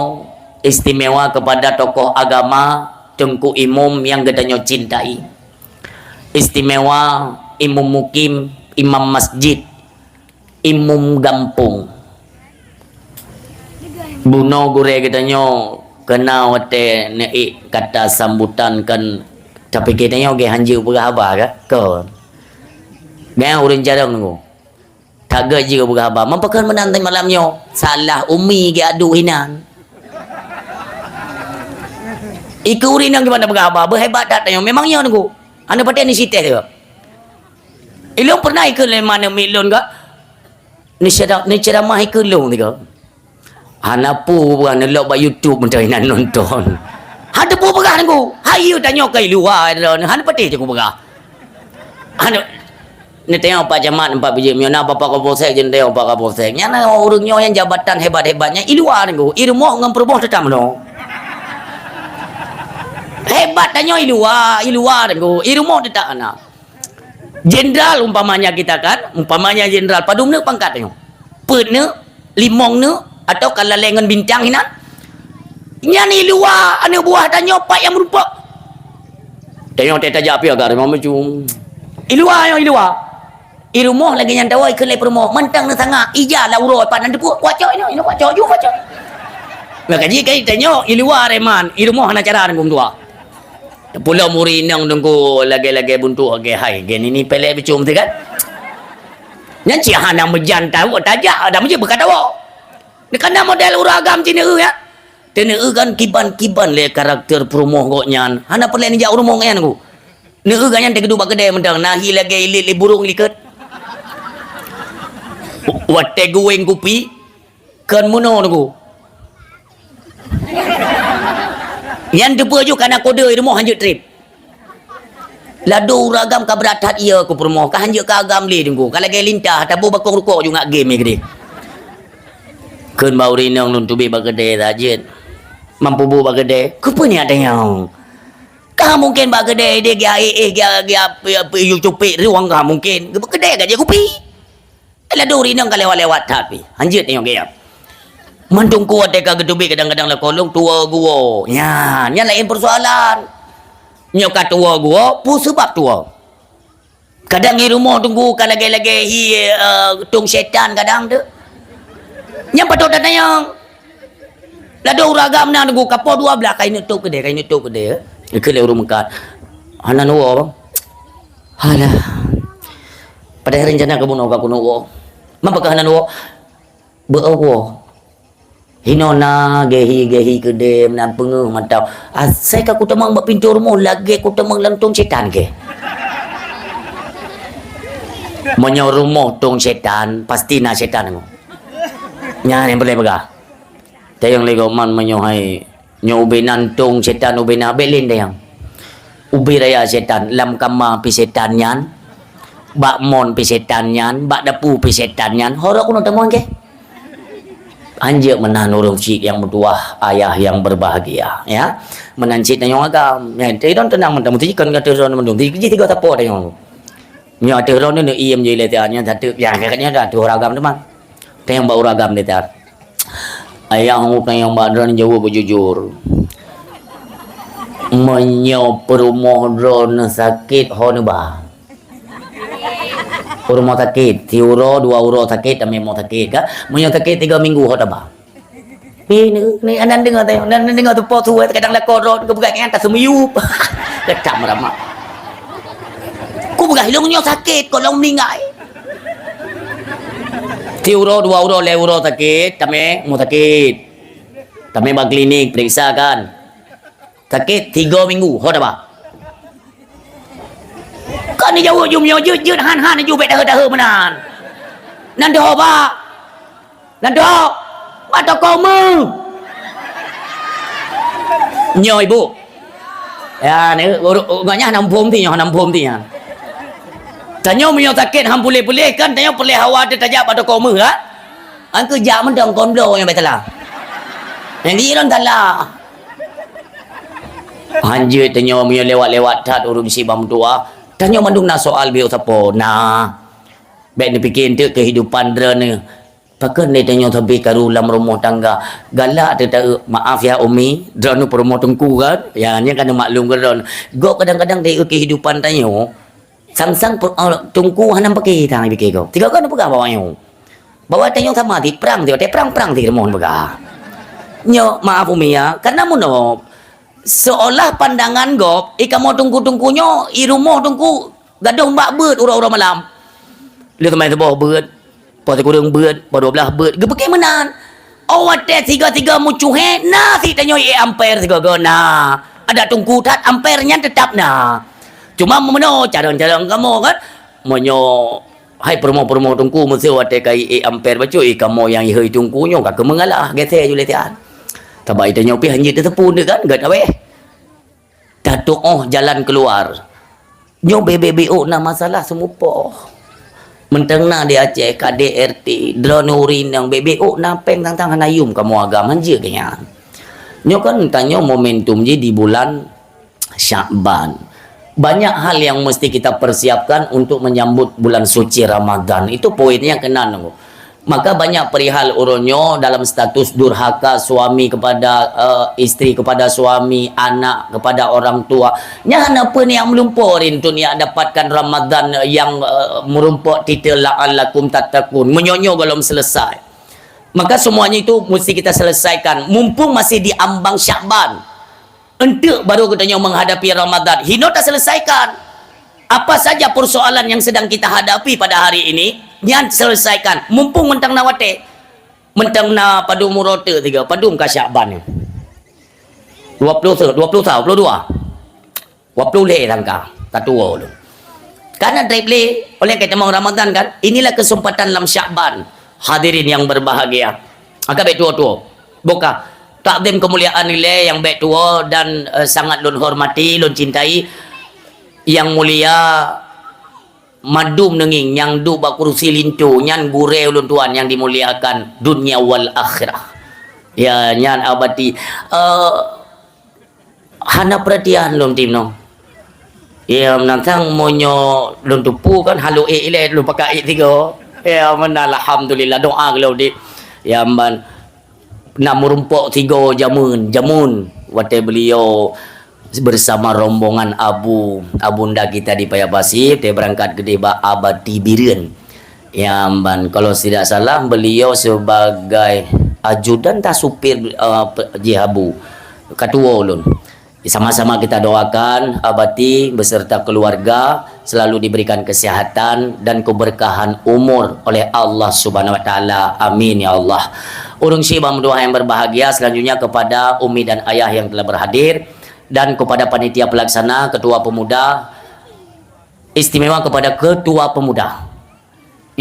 istimewa kepada tokoh agama Tengku Imam yang katanya cintai. Istimewa imam mukim, imam masjid, imam Gampung. Buno gure katanya kena wate neik kata sambutan kan, tapi katanya ge hanji berhaba ke gan urang jarang nunggu tak gaji ke berhaba mampakan menantai malamnya salah umi ge adu hinan iku urinang gimana berhaba berhebat datanya memangnya nunggu anda pada ni sites ke ilong pernah ikut le mana milon ke ni ceramah ikut long ke hanapu bukan nelok ba YouTube macam nak nonton. Hada pu begah aku. Hayu tanya ke luar hana patih je aku begah. Hana ni tengok Pak Camat 4 biji miona Bapak Kapolsek je tengok Pak Kapolsek. Nyana orangnya yang jabatan hebat-hebatnya i luar aku. I rumah ngam perumoh tetam no. Hebat tanya i luar aku. I rumah tetam ana. Jenderal umpamanya kita kan, umpamanya jenderal padum ne pangkatnya. Peut ne, limong ne atau kalau lengan bintang hinan nyani luar ane buah tanya pak yang merupa tengok teta japi agar mama cum iluar i rumah lagi yang tawai ke le rumah mentang na sanga ija la uro pan nanti pu wacok ini wacok ju wacok maka ji kai tengok iluar reman i rumah na cara ngum tua pulau murinang tunggu lagi-lagi buntu age hai gen ini pele becum tu kan nyan cihana menjantai wa tajak ada mesti berkata wa kerana model uragam Cina ya. Tena kan kiban-kiban le karakter promoh goknyan. Hana perlu ni jauh rumong kan aku. Ne kan yang tegedu bak kedai mendang nahi lagi ilit burung liket. Wate gueng kupi kan muno aku. Yang depa ju kana kode rumah hanjut trip. Ladu uragam ka beratat ia ku promoh ka hanjut ka agam le tunggu. Kalau lagi lintah tabu bakong rukuk juga game gede. Kun bau rinang nun tubi bagede rajin mampu bu bagede kupu ni ada yang kah mungkin bagede dia dia YouTube ruang kah mungkin bagede gaje kupi ala do rinang ka lewat tapi anjit tengok dia mandung kuat deka gedubi kadang-kadang la kolong tua gua nya lain persoalan nyo ka tua gua pu sebab tua kadang di rumah tunggu kalau lagi tung setan kadang tu yang patut datang lado uragam na nunggu kapo dua belah kain itu ke dia ke le urung mekat hana nuwo bang hala pada rencana ke buno ka kuno mampa hana nuwo beowo hinona gehi ke dia nan penguh mantau asai ka ku temang bak pintu rumah lagi ku temang lantung setan ke monyo rumah tung setan pasti na setan ngo nya yang boleh begah tayang lego man menyohai Nyo ubi nantung setan ubi na belin dah yang. Ubi raya setan lam kama pi setan nyan. Bak mon pi setan nyan, bak dapu pi setan nyan. Horok kuno temuan ke? Anjir menahan orang cik yang bertuah, ayah yang berbahagia, ya. Menancit na yung agam. Ya, tidak tenang mentang mesti kan kata ron mendung. Tiga tapo dah yang. Nya ada ron ni iem je le tian nya satu yang katanya dah tu ragam teman. Tayang bau ragam le tian. Ayah yang badan jauh berjujur. Menyo perumah ron sakit hon ba. Rumah sakit, 3 euro, 2 euro sakit, kami mau sakit ka. Menyo sakit 3 minggu hot ba. Ni anan dengar tayang, anan dengar tu po tu kadang lakon ron ke bukan kan tak semiyup. Kecam ramak. Ku bukan hilangnya sakit kalau meninggal. 3 euro, 2 euro, 5 euro sakit, kami mau sakit. Kami bak klinik periksa kan. Sakit 3 minggu, hot apa? Kan ni jauh jumnya jut han ju bet dah menan. Nan dah ba. Nan dah. Ba to ko mu. Nyo ibu. Ya ni nganya 60 ti nyo 60 ti ya. Tanya punya sakit ham boleh kan tanya boleh hawa ada tajak pada kau ha? Angku jak mendong kondo yang betul lah. Yang dia orang talah. Anjir tanya punya lewat-lewat tat urung si bam tua. Tanya mandung nak soal biar siapa. Nah. Baik ni fikir untuk kehidupan dia ni. Pakai ni tanya tapi karu dalam rumah tangga. Galak dia tak maaf ya Umi. Dia ni perumah tengku kan. Ya ni kan maklum kan. Go kadang-kadang dia kehidupan tanya. Sang-sang tungku hanam pakai tang fikir kau. Tiga kan pegang bawahnya. Bawa tanya sama di perang dia perang di mohon pegang. Nyo maaf Umi ya. Karena mono seolah pandangan gop ikamu tungku-tungkunya i rumah tungku gaduh mbak beut urang-urang malam. Dia teman tu bawa beut. Pa kurang beut, pa 12 beut. Ge pakai menan. Awat teh 3 mucuhe nah si tanyo ampere segala nah. Ada tungku tat amperenya tetap nah. Cuma meno cara-cara kamu kan menyo hai promo tungku mesti wate kai ampere bacu kamu yang hai tungkunya ka kemengalah gete ju letian. Tabai tanya pi hanya tertepun dia kan gad awe. Datuk jalan keluar. Nyo BBBO na masalah semupo. Mentang na di Aceh KDRT drone urin yang BBO na peng tantang hanayum kamu agam hanje kaya. Nyo kan tanya momentum je di bulan Syakban. Banyak hal yang mesti kita persiapkan untuk menyambut bulan suci Ramadan. Itu poinnya kena nunggu. Maka banyak perihal uronyo dalam status durhaka suami kepada isteri kepada suami, anak kepada orang tua. Nyahan apa ni yang melumpurin tu ni yang dapatkan Ramadan yang merumpuk titel la'allakum tattaqun. Menyonyo belum selesai. Maka semuanya itu mesti kita selesaikan. Mumpung masih di ambang Syakban. Untuk baru katanya menghadapi Ramadan. Hino tak selesaikan. Apa saja persoalan yang sedang kita hadapi pada hari ini, yang selesaikan. Mumpung mentang nawate. Mentang na padu murote 3. Padum ka Syakban ni. 20 tahun, 22. 20 le tangka. Tatua tu. Karena drive oleh kita mau Ramadan kan. Inilah kesempatan dalam Syakban. Hadirin yang berbahagia. Agak baik tua-tua. Buka. Takdim kemuliaan nilai yang baik tua dan sangat lun hormati, lun cintai. Yang mulia madum nenging yang du bak kursi lintu nyan gure ulun tuan yang dimuliakan dunia wal akhirah. Ya nyan abadi hana perhatian lun tim no. Ya menantang monyo lun tupu kan halu ile lun pakai 3. Ya mana alhamdulillah doa kalau di ya man nak merumpuk 3 jamun wate beliau bersama rombongan abunda kita di Payapasir dia berangkat ke Deba Abadi Biren ya ban kalau tidak salah beliau sebagai ajudan tak supir jihabu ketua ulun. Sama-sama kita doakan Abati beserta keluarga selalu diberikan kesehatan dan keberkahan umur oleh Allah Subhanahu wa taala. Amin ya Allah. Urung syibam doa yang berbahagia selanjutnya kepada umi dan ayah yang telah berhadir dan kepada panitia pelaksana, ketua pemuda, istimewa kepada ketua pemuda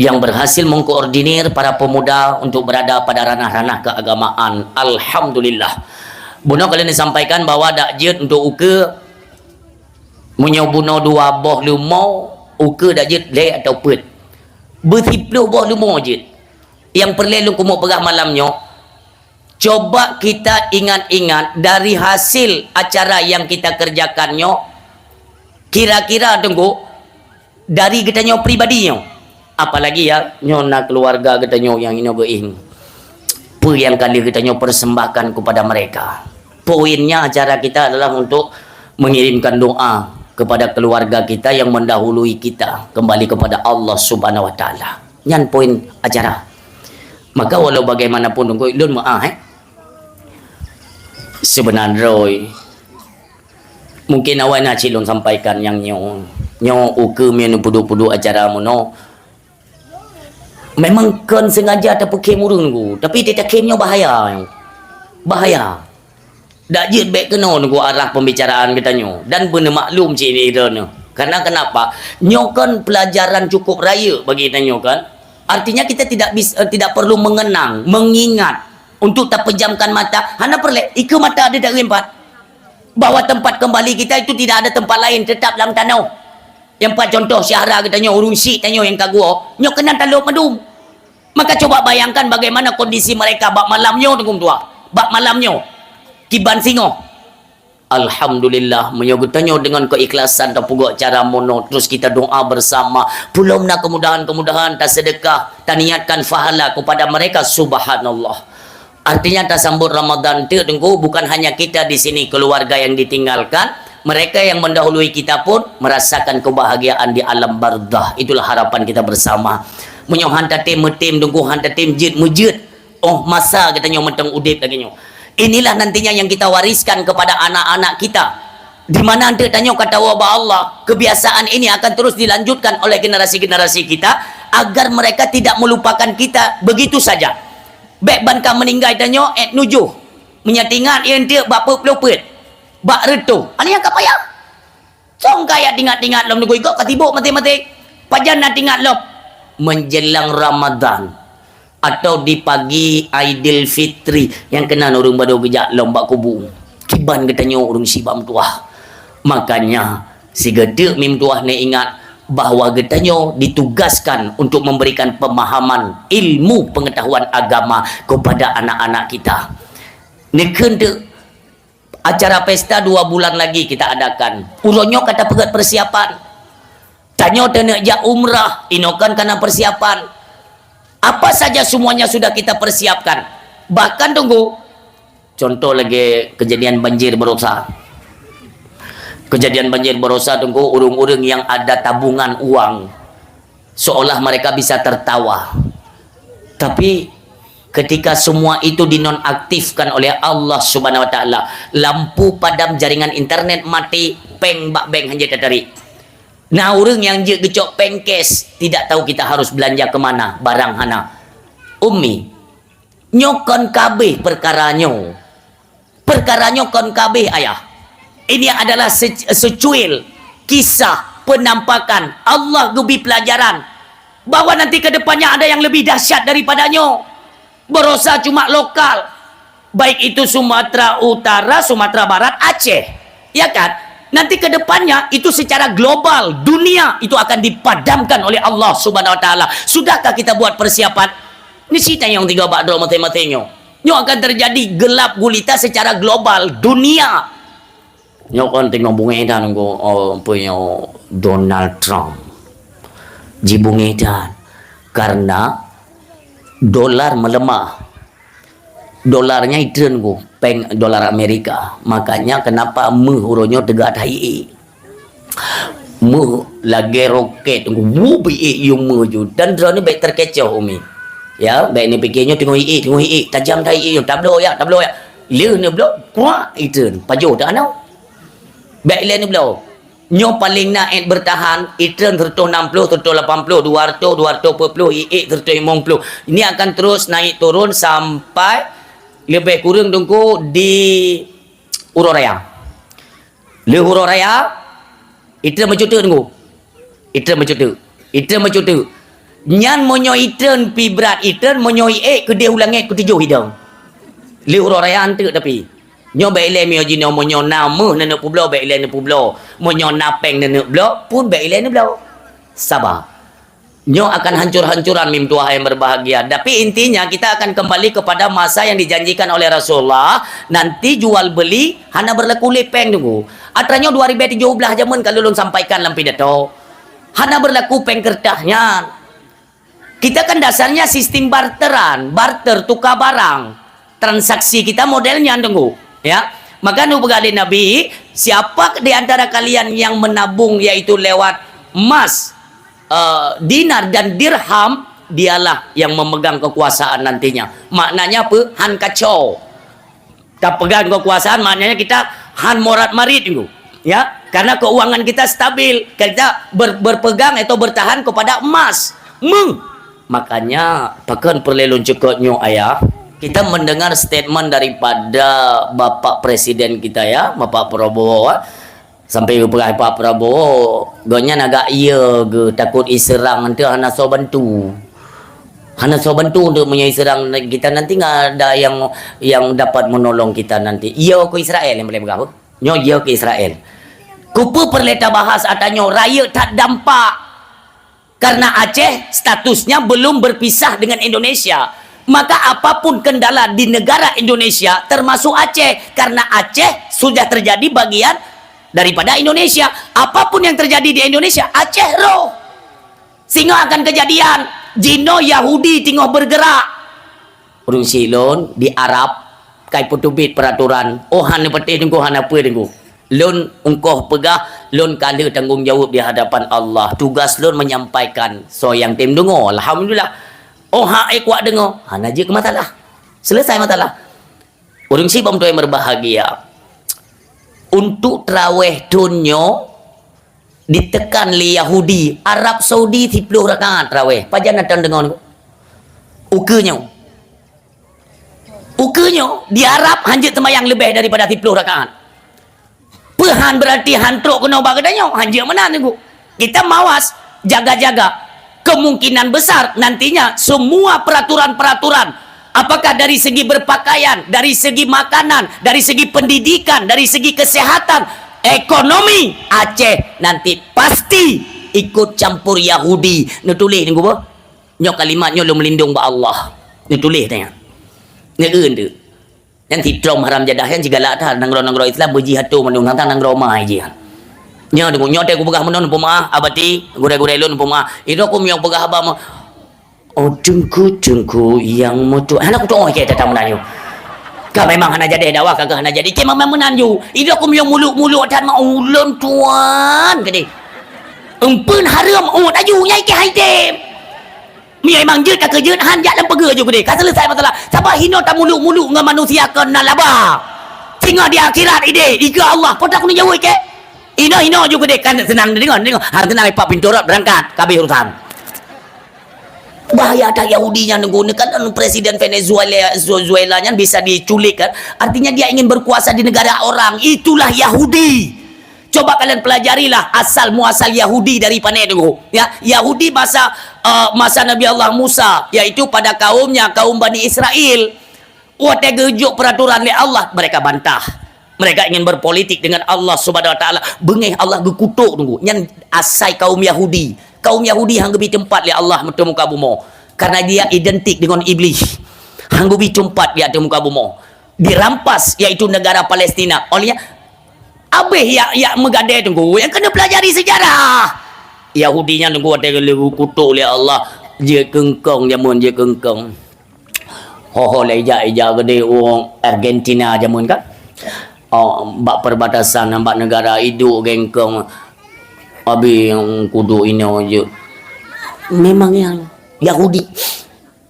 yang berhasil mengkoordinir para pemuda untuk berada pada ranah-ranah keagamaan. Alhamdulillah. Bunuh kalian disampaikan bahwa dak jid untuk uka munyo bunuh 2 boh lumau uka dak jid le atau pet. Bertipluh boh lumau jid. Yang perlu kumuk perah malamnya. Coba kita ingat-ingat dari hasil acara yang kita kerjakannya, kira-kira tunggu dari kitanya pribadinya, apalagi ya nyona keluarga kitanya yang ini bein, apa yang kali kitanya persembahkan kepada mereka. Poinnya acara kita adalah untuk mengirimkan doa kepada keluarga kita yang mendahului kita kembali kepada Allah Subhanahu Wa Taala. Nyan poin acara. Maka walau bagaimanapun tunggu ilun sebenarnya mungkin awak nak cilon sampaikan yang nyo uke menu pudu-pudu acara mono memang kan sengaja tak pakai murung ku tapi dia taknya bahaya dak jid baik kena nunggu arah pembicaraan kita nyo dan benar maklum cik ni karena kenapa nyo kan pelajaran cukup raya bagi kita nyo kan. Artinya kita tidak perlu mengingat untuk tak pejamkan mata. Hana perlek, iku mata ada dari 4. Bahwa tempat kembali kita itu tidak ada tempat lain, tetap dalam tanah. Yang 4 contoh syahra kita nyo, urung si tanyo yang kagua, nyo kena taluk medum. Maka coba bayangkan bagaimana kondisi mereka bak malamnya tengkum tua. Bak malamnya kiban singo. Alhamdulillah menyogutannya dengan keikhlasan dan pugak cara mono terus kita doa bersama belum nak kemudahan-kemudahan tak sedekah tak niatkan fahala kepada mereka subhanallah. Artinya tak sambut Ramadan tu tengku bukan hanya kita di sini keluarga yang ditinggalkan, mereka yang mendahului kita pun merasakan kebahagiaan di alam barzah. Itulah harapan kita bersama. Menyo hanta tim tengku hanta tim jid mujid. Oh masa katanya menteng udip lagi nyo. Inilah nantinya yang kita wariskan kepada anak-anak kita. Di mana anda tanya kata wabah Allah, kebiasaan ini akan terus dilanjutkan oleh generasi-generasi kita agar mereka tidak melupakan kita begitu saja. Baik banka meninggal tanya nujuh menyatingan ente bapa pelopet. Bak retu. Ani yang kapaya. Song kaya tingat-tingat lom nunggu ikut katibuk mati-mati. Pajan nak tingat lom menjelang Ramadan. Atau di pagi Aidilfitri yang kena urung badu gejak lomba kubu kiban katanya urung sibam tuah. Makanya si gede mim tuah ni ingat bahawa getanya ditugaskan untuk memberikan pemahaman ilmu pengetahuan agama kepada anak-anak kita. Ni kende acara pesta 2 bulan lagi kita adakan. Uronyo kata pegat persiapan. Tanya tenek jak umrah inokan karena persiapan. Apa saja semuanya sudah kita persiapkan. Bahkan tunggu. Contoh lagi kejadian banjir Berosa. Kejadian banjir Berosa tunggu urung-urung yang ada tabungan uang. Seolah mereka bisa tertawa. Tapi ketika semua itu dinonaktifkan oleh Allah Subhanahu Wa Taala, lampu padam, jaringan internet mati, peng bak beng hanya tertarik. Nah orang yang je gecok pengkes tidak tahu kita harus belanja kemana barang hana. Umi nyokon kabeh perkaranya kon kabeh ayah. Ini adalah secuil kisah penampakan Allah gubi pelajaran bahwa nanti ke depannya ada yang lebih dahsyat daripadanya. Berosa cuma lokal, baik itu Sumatera Utara, Sumatera Barat, Aceh, ya kan? Nanti ke depannya itu secara global dunia itu akan dipadamkan oleh Allah Subhanahu Wa Taala. Sudahkah kita buat persiapan? Ini cerita yang 3 bakdo mati-matinya. Ini akan terjadi gelap gulita secara global dunia. Nyo kan tengok bunga edan ko punya Donald Trump. Jibung edan karena dolar melemah. Dolarnya itu ku peng dolar Amerika. Makanya kenapa huronyo tegak hai lagi roket wubi yung ju dan drone baik terkecoh umi. Ya, baik ni pikirnya tengok tajam tai tablo ya. Liu ni blok kuat itu pajo dak anau. Baik le ni blok. Nyo paling naik bertahan itren 160 180 200 240 150. Ini akan terus naik turun sampai lebih kurang tunggu di Uroraya. Le Uroraya itren mencutu tunggu. Itren mencutu. Nyan monyo itren pi berat itren monyo ke dia ulangi ke 7 hidang. Le Uroraya antek tapi Nyo baik le mio jino mo nyo nama nenek publo baik le nenek publo. Mo nyo napeng nenek publo pun baik le nenek publo. Sabar. Nyo akan hancur-hancuran mim tua yang berbahagia. Tapi intinya kita akan kembali kepada masa yang dijanjikan oleh Rasulullah. Nanti jual beli hana berlaku lepeng tunggu. Atranya 2017 jaman kalau ulun sampaikan dalam pidato. Hana berlaku peng kertahnya. Kita kan dasarnya sistem barteran, barter tukar barang. Transaksi kita modelnya tunggu, ya. Maka nu begali Nabi, siapa di antara kalian yang menabung yaitu lewat emas, dinar dan dirham, dialah yang memegang kekuasaan nantinya. Maknanya apa? Han kacau. Kita pegang kekuasaan, maknanya kita han morat marit itu, ya. Karena keuangan kita stabil, kita berpegang atau bertahan kepada emas. Makanya bahkan perlu cekotnya ayah. Kita mendengar statement daripada Bapak Presiden kita ya, Bapak Prabowo. Sampai ke Pak Prabowo, gonya agak iya ke takut iserang nanti hana so bantu. Hana so bantu untuk menyai serang kita nanti nggak ada yang dapat menolong kita nanti. Iya ke Israel yang boleh berapa? Nyo iya ke Israel. Kupu perleta bahas atanya raya tak dampak. Karena Aceh statusnya belum berpisah dengan Indonesia. Maka apapun kendala di negara Indonesia termasuk Aceh. Karena Aceh sudah terjadi bagian daripada Indonesia. Apapun yang terjadi di Indonesia, Aceh roh. Sehingga akan kejadian Jino Yahudi tinggal bergerak. Urung silon di Arab kai putubit peraturan. Oh hana peti tengku hana apa tengku. Lun ungkoh pegah, lun kala tanggungjawab di hadapan Allah. Tugas lun menyampaikan. So yang tim dengar, alhamdulillah. Oh hak kuat dengar. Hana je ke masalah. Selesai masalah. Urung si bam tu yang berbahagia. Untuk terawih dunyo ditekan li Yahudi, Arab Saudi 10 rakaat terawih. Pajan datang dengar ni. Ukenya. Ukenya di Arab hanjit temayang lebih daripada 10 rakaat. Pehan berarti hantruk kena ubah kedanya. Hanjir mana ni bu? Kita mawas, jaga-jaga. Kemungkinan besar nantinya semua peraturan-peraturan. Apakah dari segi berpakaian, dari segi makanan, dari segi pendidikan, dari segi kesehatan, ekonomi. Aceh nanti pasti ikut campur Yahudi. Ni tulis ni bu? Nyok kalimatnya lu melindung ba Allah. Ni tulis tanya. Ni tu. Yang titrom haram jadah yang jika lah dah nanggro Islam berjihad tu menung hang nanggro mai je. Nya dengu nyote ku pegah menon puma abati gure-gure lun puma. Itu aku yang pegah abang. Oh jengku yang mutu. Hana ku tong ke datang menanyu. Ka memang hana jadi dakwah kagak hana jadi. Ke memang menanyu. Itu aku yang muluk-muluk dan mau ulun tuan gede. Empun haram oh aju nyai ke haitem. Mi memang jeut ka jeut han jak lam pege je gede. Ka selesai masalah. Siapa hino tak muluk-muluk dengan manusia kena laba. Tinggal di akhirat ide ika Allah. Podak ni jauh ke. Hino je gede kan senang dengar. Har tenang Pak Pinturut berangkat kabeh urusan. Bahaya ada Yahudinya menggunakan presiden Venezuela nya bisa diculik kan. Artinya dia ingin berkuasa di negara orang. Itulah Yahudi. Coba kalian pelajarilah asal muasal Yahudi dari mana dulu. Ya, Yahudi masa Nabi Allah Musa, yaitu pada kaumnya, kaum Bani Israel. Wate gejuk peraturan oleh Allah, mereka bantah. Mereka ingin berpolitik dengan Allah Subhanahu wa taala. Bengih Allah gekutuk tunggu. Nyan asai kaum Yahudi. Kaum Yahudi hang gebi tempat oleh Allah muka muka bumo. Karena dia identik dengan iblis. Hang gebi tempat di atas muka bumo. Dirampas yaitu negara Palestina. Olehnya abeh ya megade tunggu yang kena pelajari sejarah. Yahudinya tunggu ada kutuk oleh Allah. Dia kengkong jamun dia kengkong. Ho leja gede wong Argentina jamun kan. Oh bak perbatasan nampak negara hidup gengkong. Abi yang kudu ini aja. Memang yang Yahudi.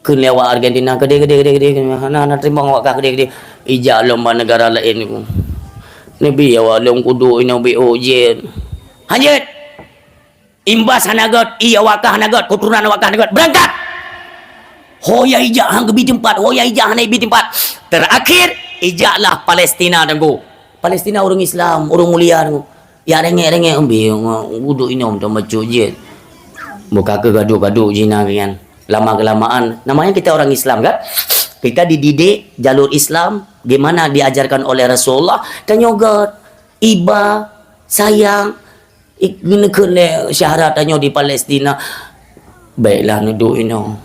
Kelewat Argentina gede. Hana terima awak gede. Ijak lomba negara lain ni. Nabi awak long kudu ina BOJ. Hanjat. Imbas hanagot iya wakah hanagot keturunan wakah hanagot berangkat. Hoya ijak hang gebi tempat, hoya ijak hanai bi tempat. Terakhir ijaklah Palestina tanggu. Palestina orang Islam, orang mulia tanggu. Ya renge ambi kudu ina untuk macu je. Buka ke gaduh-gaduh jina kan. Lama kelamaan namanya kita orang Islam kan? Kita dididik jalur Islam. Gimana diajarkan oleh Rasulullah dan juga iba sayang kena syaharat tanyo di Palestina. Baiklah nudu ino.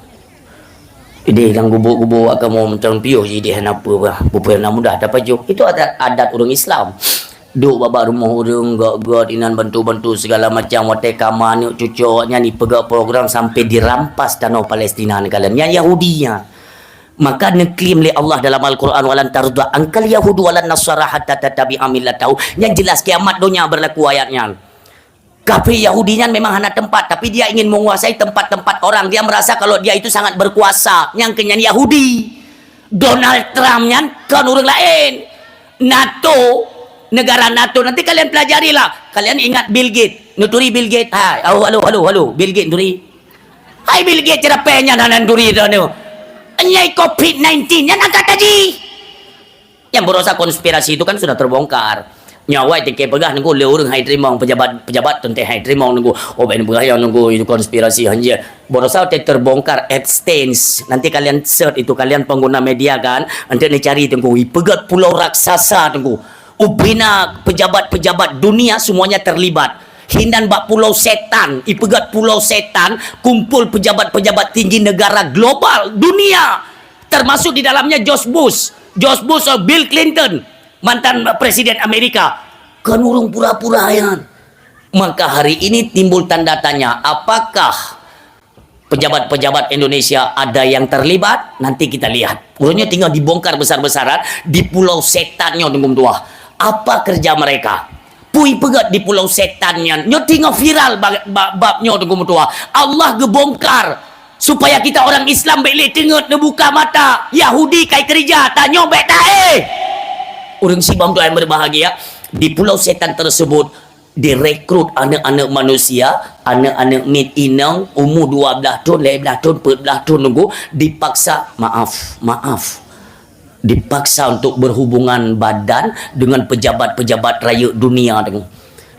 Ide lang gubo-gubo kamu macam piyo jadi apa bah. Pupena mudah dapat jo. Itu adat orang Islam. Duk baba rumah orang gak inan bantu-bantu segala macam wate kaman cucuknya ni pegak program sampai dirampas tanah Palestina kalian. Yang Yahudinya. Maka neklaim oleh Allah dalam Al-Quran walan tarda angkal yahudu walan nasara hatta tattabi'a millatahu. Yang jelas kiamat dunia berlaku ayatnya. Kafir Yahudinya memang hanya tempat, tapi dia ingin menguasai tempat-tempat orang. Dia merasa kalau dia itu sangat berkuasa. Yang kenyan Yahudi. Donald Trump-nya kan orang lain. NATO, negara NATO. Nanti kalian pelajarilah. Kalian ingat Bill Gates. Nuturi Bill Gates. Hai, halo. Bill Gates nuturi. Hai Bill Gates cerapenya dan nuturi itu. Nyai COVID-19 yang agak tadi. Yang berusaha konspirasi itu kan sudah terbongkar. Nyawa itu kayak pegah nunggu le orang hai terima pejabat tentang hai terima nunggu ben pegah yang nunggu itu konspirasi hanya berusaha terbongkar extends. Nanti kalian search itu kalian pengguna media kan nanti cari tunggu pegat pulau raksasa tunggu ubina pejabat-pejabat dunia semuanya terlibat. Hindan bak pulau setan, ipegat pulau setan, kumpul pejabat-pejabat tinggi negara global dunia, termasuk di dalamnya George Bush atau Bill Clinton, mantan presiden Amerika. Kan urung pura-pura yan. Maka hari ini timbul tanda tanya, apakah pejabat-pejabat Indonesia ada yang terlibat? Nanti kita lihat. Urungnya tinggal dibongkar besar-besaran di pulau setannya dengan tua. Apa kerja mereka? Pui pegat di pulau setannya. Nyo tinggal viral babnya dengan tua. Allah gebongkar supaya kita orang Islam boleh tengok buka mata. Yahudi kai kerja tanyo beta Orang sibam tu yang berbahagia di pulau setan tersebut direkrut anak-anak manusia, anak-anak mit inang umur 12 tahun, 11 tahun, 14 tahun nunggu dipaksa dipaksa untuk berhubungan badan dengan pejabat-pejabat raya dunia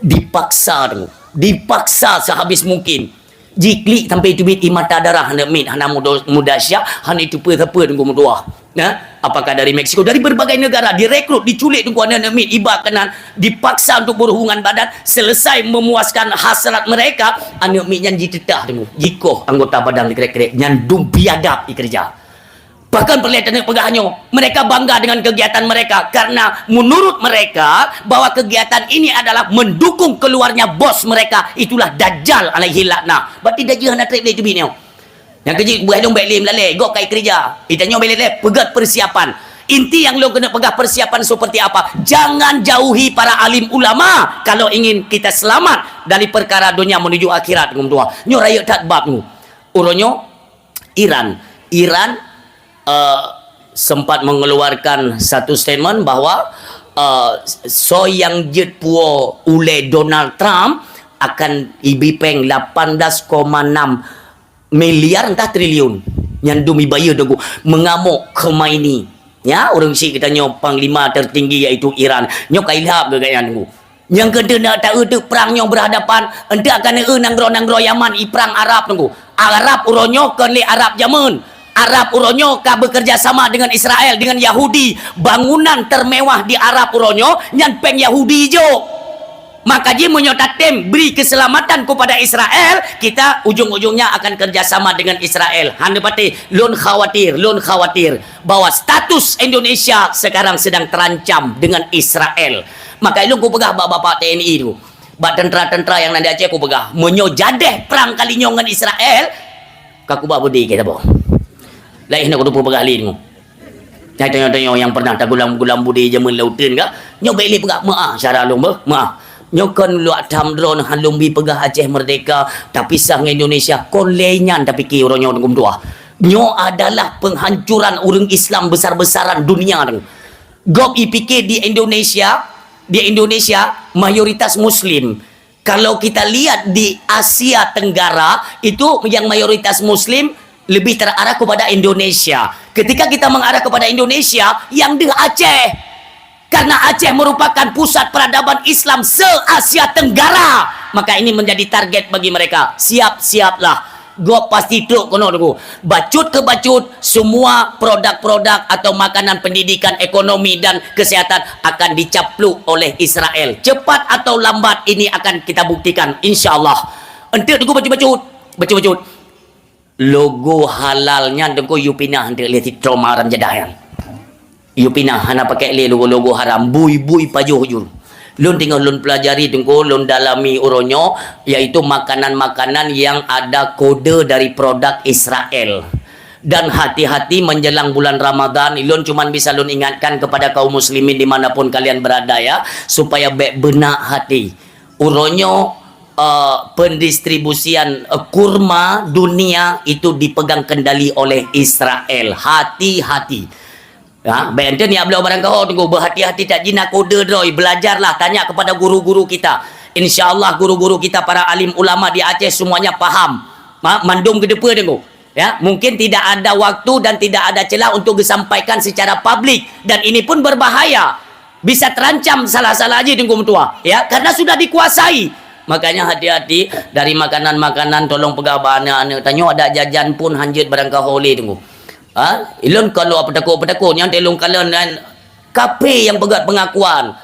dipaksa sehabis mungkin. Jiklik sampai itu bit mata darah hana mit hana muda syah hana itu apa dengan doa. Nah, apakah dari Meksiko, dari berbagai negara direkrut, diculik dengan anak mit iba kanan dipaksa untuk berhubungan badan. Selesai memuaskan hasrat mereka, anak mit yang ditedah dengan jikoh anggota badan dikrek-krek nyandung biadab dikerja. Bahkan perlihatannya pegahnya, mereka bangga dengan kegiatan mereka karena menurut mereka bahwa kegiatan ini adalah mendukung keluarnya bos mereka, itulah Dajjal alaihi laknah. Berarti Dajjal nak trip itu bini. Yang kerja buah dong belim lale, gok kai kerja. Itanya belele pegat persiapan. Inti yang lo kena pegah persiapan seperti apa? Jangan jauhi para alim ulama kalau ingin kita selamat dari perkara dunia menuju akhirat ngum tua. Nyo raya tak bab nu. Uronyo Iran sempat mengeluarkan satu statement bahwa so yang jet puo oleh Donald Trump akan ibipeng 18,6 miliar entah triliun yang dumi bayar dogo mengamuk Khomeini ya orang si kita nyo panglima tertinggi iaitu Iran nyo kailhab gagayan ngu yang kena tak ada perang nyo berhadapan entah akan nanggro Yaman perang Arab nunggu Arab uronyo kan le Arab Yaman Arab uronyo ka bekerja sama dengan Israel, dengan Yahudi. Bangunan termewah di Arab uronyo yang peng Yahudi jo. Maka dia menyotatem beri keselamatan kepada Israel, kita ujung-ujungnya akan kerjasama dengan Israel. Hanya pati lon khawatir bahwa status Indonesia sekarang sedang terancam dengan Israel. Maka ilung ku pegah bapak-bapak TNI itu, bak tentera-tentera yang nanti Aceh ku pegah menyojadeh perang kali dengan Israel. Kaku bak budi kita boh. Lain nak kudu pegah lin. Tanya-tanya yang pernah tak gulam budi jaman lautan ka. Nyo beli pegah maah cara long bah. Maah. Nyo kon lu atam drone halung bi pegah Aceh merdeka tapi sang Indonesia kon lenyan tapi ki uronyo ngum tua. Nyo adalah penghancuran orang Islam besar-besaran dunia deng. Gop IPK di Indonesia mayoritas Muslim. Kalau kita lihat di Asia Tenggara itu yang mayoritas Muslim lebih terarah kepada Indonesia. Ketika kita mengarah kepada Indonesia, yang di Aceh. Karena Aceh merupakan pusat peradaban Islam se-Asia Tenggara. Maka ini menjadi target bagi mereka. Siap-siaplah. Gua pasti truk kono tunggu. Bacut ke bacut, semua produk-produk atau makanan pendidikan, ekonomi dan kesehatan akan dicapluk oleh Israel. Cepat atau lambat ini akan kita buktikan, insya-Allah. Ente tunggu bacut. Logo halalnya tunggu you pinah ente lihat trauma haram jadayan. You pinah hana pakai logo haram, bui pajuh jur. Lun tinggal lun pelajari tunggu, lun dalami uronyo, yaitu makanan-makanan yang ada kode dari produk Israel. Dan hati-hati menjelang bulan Ramadan, lun cuman bisa lun ingatkan kepada kaum muslimin dimanapun kalian berada ya, supaya benak hati. Uronyo pendistribusian kurma dunia itu dipegang kendali oleh Israel. Hati-hati. Ya, benten ni ablau barang kau tunggu berhati-hati tak jina kode droi, belajarlah, tanya kepada guru-guru kita. Insyaallah guru-guru kita para alim ulama di Aceh semuanya faham. Mandum ke depan tunggu. Ya, mungkin tidak ada waktu dan tidak ada celah untuk disampaikan secara publik dan ini pun berbahaya. Bisa terancam salah-salah aja tunggu mentua, ya, karena sudah dikuasai. Makanya hati-hati dari makanan-makanan, tolong pegang anak-anak tanya ada jajan pun hanjut barang kau boleh tunggu. Ilun kalau petakut yang telung kalian dan KP yang pegat pengakuan.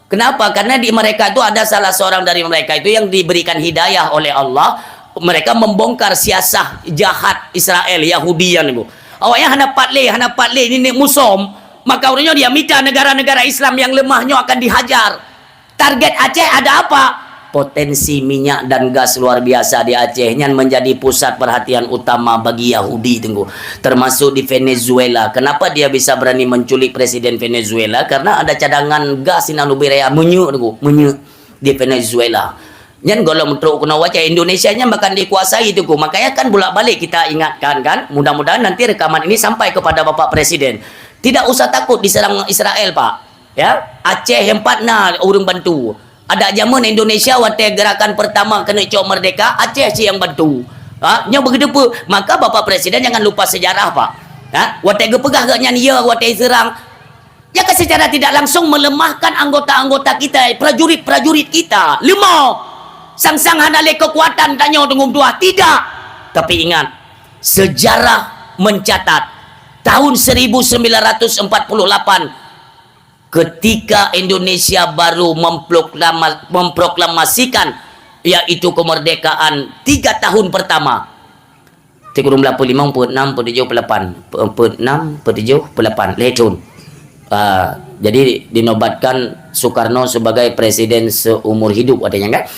Kenapa? Karena di mereka itu ada salah seorang dari mereka itu yang diberikan hidayah oleh Allah. Mereka membongkar siasah jahat Israel, Yahudian itu. Awaknya hana patle ini musom, maka orangnya dia minta negara-negara Islam yang lemahnya akan dihajar. Target Aceh ada apa? Potensi minyak dan gas luar biasa di Aceh yang menjadi pusat perhatian utama bagi Yahudi tunggu, termasuk di Venezuela. Kenapa dia bisa berani menculik presiden Venezuela? Karena ada cadangan gas yang berea menyu di Venezuela. Yang kalau menurut kuna wajah Indonesia nya bahkan dikuasai itu. Makanya kan bolak-balik kita ingatkan kan, mudah-mudahan nanti rekaman ini sampai kepada Bapak Presiden. Tidak usah takut diserang Israel, Pak. Ya, Aceh hempatna urang bantu. Ada zaman Indonesia waktu gerakan pertama kena cok merdeka, Aceh sih yang bantu. Nya begitu pun. Maka Bapak Presiden jangan lupa sejarah, Pak. Waktu pegah gaknya dia waktu serang. Ya kan secara tidak langsung melemahkan anggota-anggota kita, prajurit-prajurit kita. Lemah. Sang-sang hanale kekuatan tanya tunggu tua. Tidak. Tapi ingat, sejarah mencatat tahun 1948 ketika Indonesia baru memproklamasikan yaitu kemerdekaan 3 tahun pertama. 35, 46, 47, 46, 47, Lehun. Jadi dinobatkan Soekarno sebagai presiden seumur hidup adanya kan?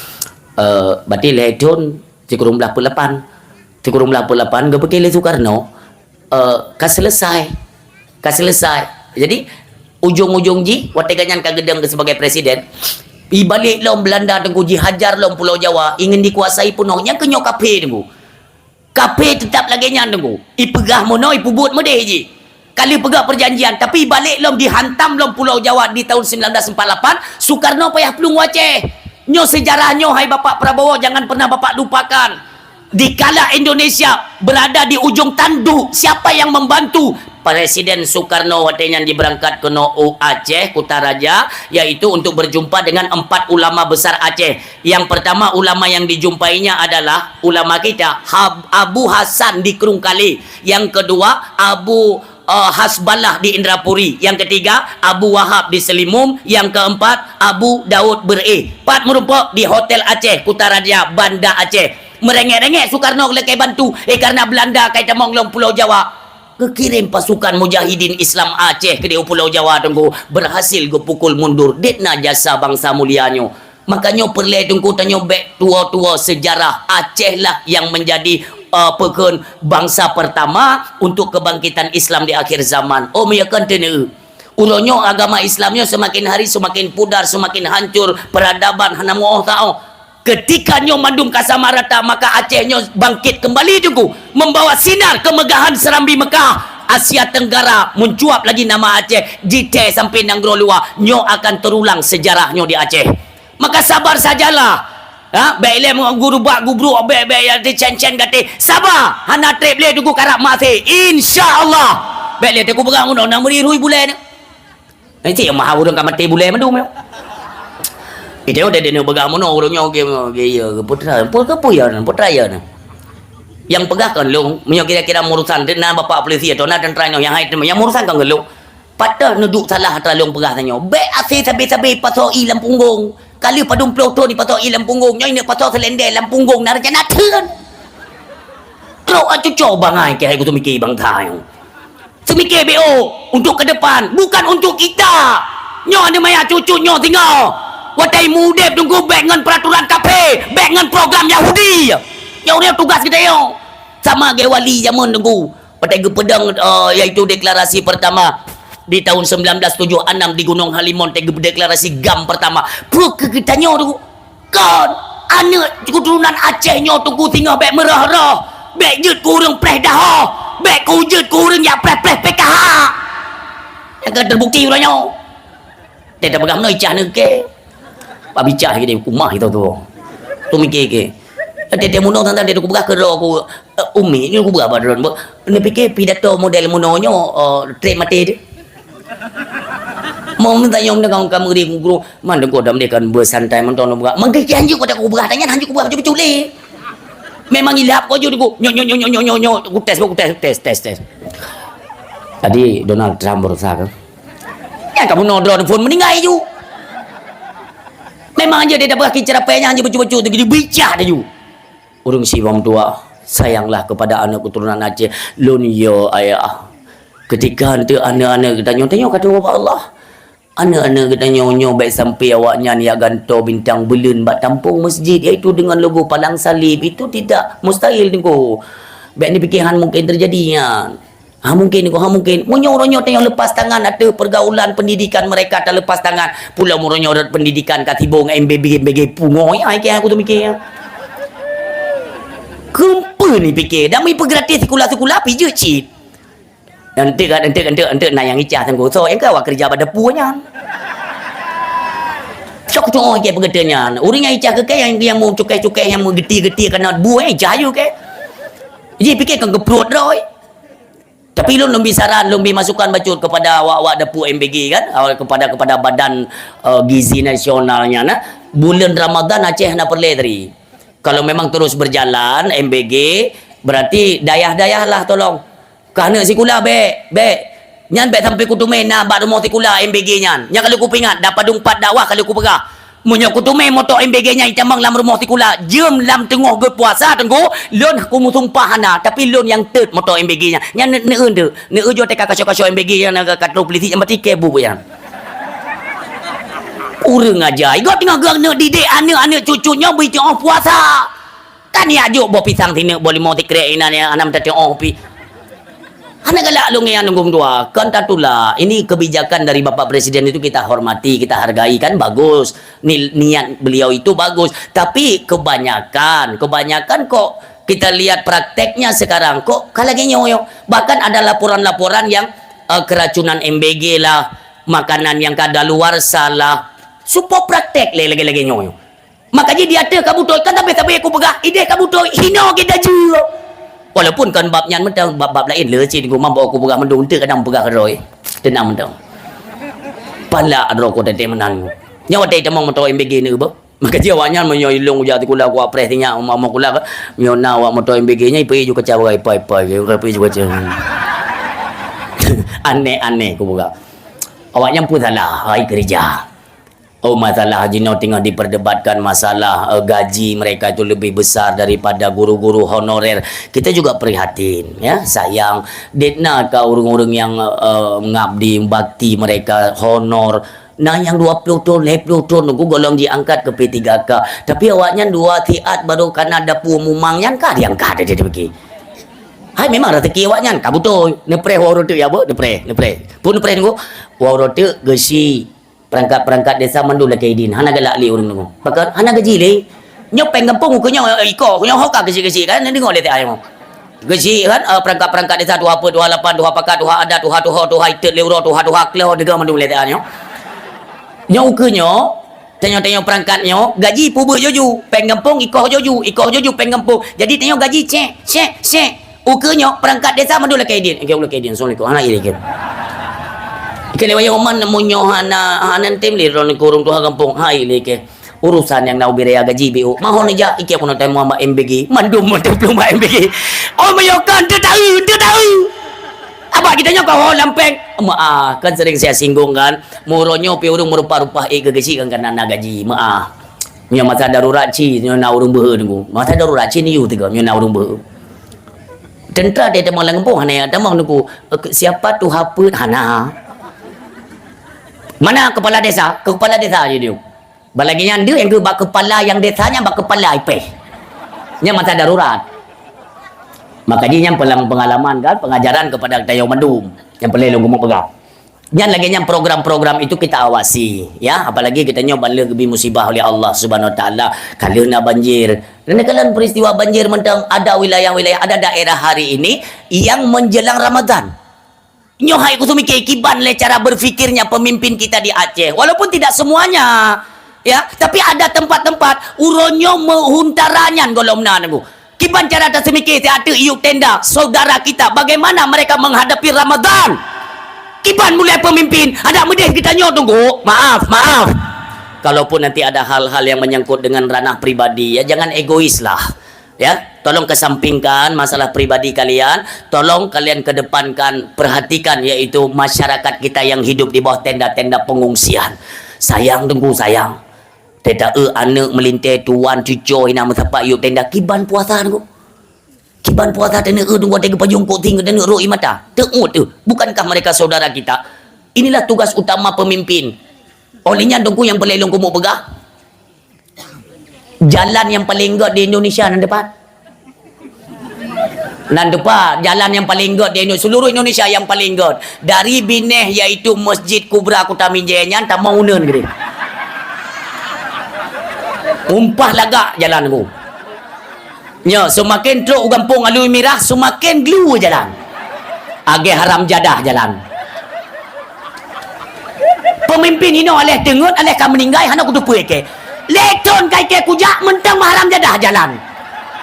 Berarti Lehun 38 gak pakai Soekarno selesai. Jadi ujung-ujung ji wateganyan kagedang sebagai presiden ibalik lom Belanda tengku ji hajar lom Pulau Jawa ingin dikuasai penuhnya kenyo KP tengku KP tetap lagi nyan tengku ipegah mono ipubut modeh ji kali pegah perjanjian tapi balik lom dihantam lom Pulau Jawa di tahun 1948 Soekarno payah pelung Aceh nyo sejarahnya hai Bapak Prabowo jangan pernah Bapak lupakan dikala Indonesia berada di ujung tanduk siapa yang membantu Presiden Soekarno waktunya diberangkat ke Aceh Kutaraja yaitu untuk berjumpa dengan 4 ulama besar Aceh. Yang pertama ulama yang dijumpainya adalah ulama kita Abu Hasan di Kerungkali. Yang kedua Abu Hasbalah di Indrapuri. Yang ketiga Abu Wahab di Selimum. Yang keempat Abu Daud Bere. 4 merupakan di Hotel Aceh Kutaraja Banda Aceh. Merengek-rengek Soekarno lekai bantu karena Belanda kaitan monglong Pulau Jawa. Kekirim pasukan mujahidin Islam Aceh ke Pulau Jawa tunggu berhasil gue pukul mundur detna jasa bangsa mulianyo. Makanya perlu tunggu tanya back tua-tua sejarah Aceh lah yang menjadi pekan bangsa pertama untuk kebangkitan Islam di akhir zaman. Oh meyakan tena ulonyo agama Islamnya semakin hari semakin pudar semakin hancur peradaban hana moh tao. Ketika nyo mandum kasamarata maka Aceh nyo bangkit kembali tunggu membawa sinar kemegahan Serambi Mekah Asia Tenggara mencuap lagi nama Aceh jite sampai nanggro luar nyo akan terulang sejarah nyo di Aceh maka sabar sajalah baiklah guru bak gubru baik yang dicen-cen kata sabar hana trip le tunggu karak mati insyaallah baiklah aku pegang undang nak merui bulan nanti yang maha urang mati bulan mandum itu udah dia begamono orangnya oke ya putra ya na Yang pegah kan lu, punya kira-kira urusan dengan bapak polisi atau nak tentera yang hai yang urusan kan lu. Pada neduk salah terlalu pegah tanya. Baik asyik sabi-sabi pasal ilam punggung. Kali padung pelotor ni pasal ilam punggung. Yang ini pasal selendel lam punggung nak rencana turun. Teruk aja coba ngai ke aku tu mikir bang tayo. Semikir BO untuk ke depan, bukan untuk kita. Nyo ada maya cucu nyo tinggal. Watai mudep tunggu baik dengan peraturan KP, baik dengan program Yahudi. Yang dia tugas kita yo. Sama ke wali zaman tunggu. Watai ke pedang iaitu deklarasi pertama di tahun 1976 di Gunung Halimun tega deklarasi GAM pertama. Pro ke kita nyo tunggu. Kan anak keturunan Aceh nyo tunggu tinggal baik merah-merah. Baik jut kurang preh dah. Baik ku jut kurang ya preh PKH. Yang kan terbukti ulahnya. Dia dah pegang noi cah ni ke. Pak bicah ke dia kumah itu tu. Tu mikir ke. Dia muno tentang dia aku buka ke aku umi ni aku buka badan. Ni fikir pidato model munonyo trade mati dia. Mau minta yang dengan kamu di guru mana kau dah mereka bersantai menton buka. Mangke janji kau dah aku buka tanya hanju aku buka cuci. Memang ilap kau juga aku nyo aku tes. Tadi Donald Trump berusaha kan. Ya kamu nodron phone meninggal ju. Memang aja dia dah berakhir cerapainya hanya baju-baju tu dia bicah dia ju. Urung si wong tua, sayanglah kepada anak keturunan Aceh. Lun yo ayah. Ketika nanti anak-anak kita tanya kata Allah. Anak-anak kita nyo baik sampai awaknya ni ganto bintang belun bak tampung masjid iaitu dengan logo palang salib itu tidak mustahil tengku. Baik ni fikiran mungkin terjadinya. Mungkin munyo-ronyo tengok lepas tangan ada pergaulan pendidikan mereka tak lepas tangan. Pula muronyo pendidikan katibong MBG pungoy ai ke aku tu mikir. Kempa ni fikir dah mai gratis sekolah-sekolah pi je cip. Nanti nak yang icah tengku so yang kau kerja pada punya. Sok tu ke pegetanya. Urang yang icah ke yang mau cukai-cukai yang mau geti-geti kena buah jayu ke. Jadi fikir kan geprot roy. Tapi lu lebih saran, lebih masukan bacut kepada awak-awak depu MBG kan, kepada Badan Gizi Nasionalnya nah. Bulan Ramadan Aceh nak perle tadi. Kalau memang terus berjalan MBG berarti dayah-dayah lah tolong. Kerana sekolah be. Nyan baik sampai kutume na bak rumah sekolah MBG nyan. Nya kalau ku pingat dapat dumpat dakwah kalau ku pegah. Munyo kutume motor MBG nya camang lam rumah sekolah. Jem lam tengah berpuasa tengku. Lon aku musumpah hana tapi lon yang third motor MBG nya. Nya ne ende. Ne ujo teka kasyo-kasyo MBG yang nak katro polisi yang mati kebu yang. Urang aja. Igot tengah gang nak didik anak-anak cucunya bertengah puasa. Kan ya juk bawa pisang sini boleh mau tikrek ina ni anak tengok pi. Anak galak lu yang nunggu dua. Kan tatulah. Ini kebijakan dari Bapak Presiden itu kita hormati, kita hargai kan bagus. Niat beliau itu bagus. Tapi kebanyakan kok kita lihat prakteknya sekarang kok kalagi nyoyo. Bahkan ada laporan-laporan yang keracunan MBG lah, makanan yang kadaluarsa lah. Supaya praktek lagi nyoyo. Makanya dia ada kabutoi kan tapi aku pegah ide kabutoi hino kita juga. Walaupun kan babnya mentang bab lain le cik aku mampu aku pegah mendung te kadang pegah roy. Tenang mentang. Pala adro ko tete menan. Nyawa tete mong motor MBG ni ba. Maka dia awaknya menyo ilung uja ti kula ku apres nya mau kula mio na awak motor MBG nya ipe ju kaca bagai pai ke pi ju kaca. Aneh-aneh ku pegah. Awaknya pun salah hai kerja. Oh masalah Haji Noh tengah diperdebatkan masalah gaji mereka itu lebih besar daripada guru-guru honorer. Kita juga prihatin ya, sayang detna ka urang-urang yang mengabdi bakti mereka honor. Nah yang 20 tahun, 50 tahun aku golong diangkat ke P3K. Tapi awaknya 2 tiat baru karena ada pumumang yang ka diangkat dia pergi. Hai memang rezeki awaknya kabuto nepre worote ya bo nepre. Pun nepre ngo worote gesi perangkat desa mandul kaidin hana galak li urang nunggu pakat hana gaji le nyop peng kampung ko nyo iko nyo hoka gesi kan nanti ngol lete ayo gesi kan perangkat desa 28 28 pakat 2 adat 2 itet leuro 2 klo dega mandul lete ayo nyo ke nyo tanyo perangkat nyo gaji pubu joju peng kampung iko joju peng kampung jadi tanyo gaji cek ukenyo perangkat desa mandul kaidin ke ulah kaidin assalamualaikum hana ile ke kelewa yang man munyo hana tim li ron kurung tuha kampung hai leke urusan yang nau biaya gaji BO mahon aja iki aku nak temu sama MBG mandum belum MBG oh mayokan dia tahu apa kita kau lampeng maaf kan sering saya singgung kan muronyo pi urung merupa-rupa gaji kan kana gaji maaf nya masa darurat ci nya na urung beuh nunggu masa darurat ci ni yu tiga nya na urung beuh tentara dia temang lengpong hana temang nunggu siapa tu haput hana mana kepala desa je dia balagi yang dia yang bak kepala yang desanya bak kepala IP nya masa darurat makanya yang pelang pengalaman kan pengajaran kepada Tayau Mendum yang pelelong gemuk pegang yang lagi yang program-program itu kita awasi ya apalagi kita nyoba lebih musibah oleh Allah Subhanahu Wa Taala kalena banjir dan kalian peristiwa banjir mentang ada wilayah-wilayah ada daerah hari ini yang menjelang Ramadan nyohai kusumi kiban le cara berfikirnya pemimpin kita di Aceh walaupun tidak semuanya ya tapi ada tempat-tempat uronyo mehuntaranyan golomna nunggu kiban cara tersemikir ada iuk tenda saudara kita bagaimana mereka menghadapi Ramadan kiban mulai pemimpin ada medeh kita tunggu maaf kalaupun nanti ada hal-hal yang menyangkut dengan ranah pribadi ya jangan egois lah ya tolong kesampingkan masalah pribadi kalian tolong kalian kedepankan perhatikan yaitu masyarakat kita yang hidup di bawah tenda-tenda pengungsian sayang tidak anak melintai tuan cucu ina mesapa yuk tenda kiban puasa tu kiban puasa tena tunggu tega payung kok tinggal tena roi mata teut tu bukankah mereka saudara kita inilah tugas utama pemimpin olehnya tunggu yang pelelong kumuk begah jalan yang paling god di Indonesia nan depan jalan yang paling god di Indonesia seluruh Indonesia yang paling god dari Bineh yaitu Masjid Kubra Kota Minjenyan tamau uneun gede umpah lagak jalan aku nya semakin truk gampung alui mirah semakin gelu jalan age haram jadah jalan pemimpin ini oleh dengut oleh kamu meninggai hana kudu puike leton kai ke kujak mentang haram jadah jalan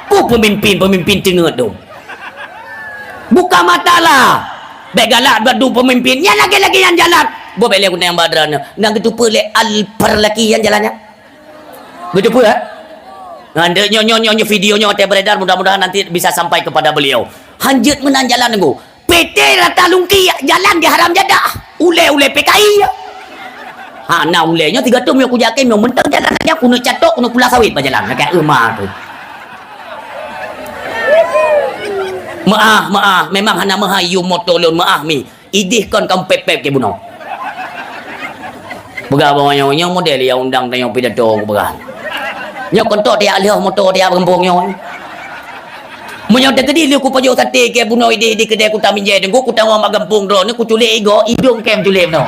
ku pemimpin tengut tu buka mata lah begalak badu pemimpin nya lagi-lagi yang jalan bo bele aku yang badran nang gitu pele al perlaki yang jalannya betul pula anda nyonya videonya otak beredar mudah-mudahan nanti bisa sampai kepada beliau hanjut menan jalan nunggu PT Rata Lungki jalan di haram jadah ule PKI ha na ulenya 3 tahun aku yakin mau mentang jalan aja kuno catok kuno pula sawit berjalan kayak emak tu maaf memang hana mahayu motolon maaf mi idih kon kam pepep ke buno begawa nyonya model yang undang tanya pidato begal nya kontok dia alih motor dia berembung nya munyo de kedi liu ku pajo sate ke buno ide di kedai ku taminje dengku ku tawa magampung ro ni ku culik ego hidung kem culik no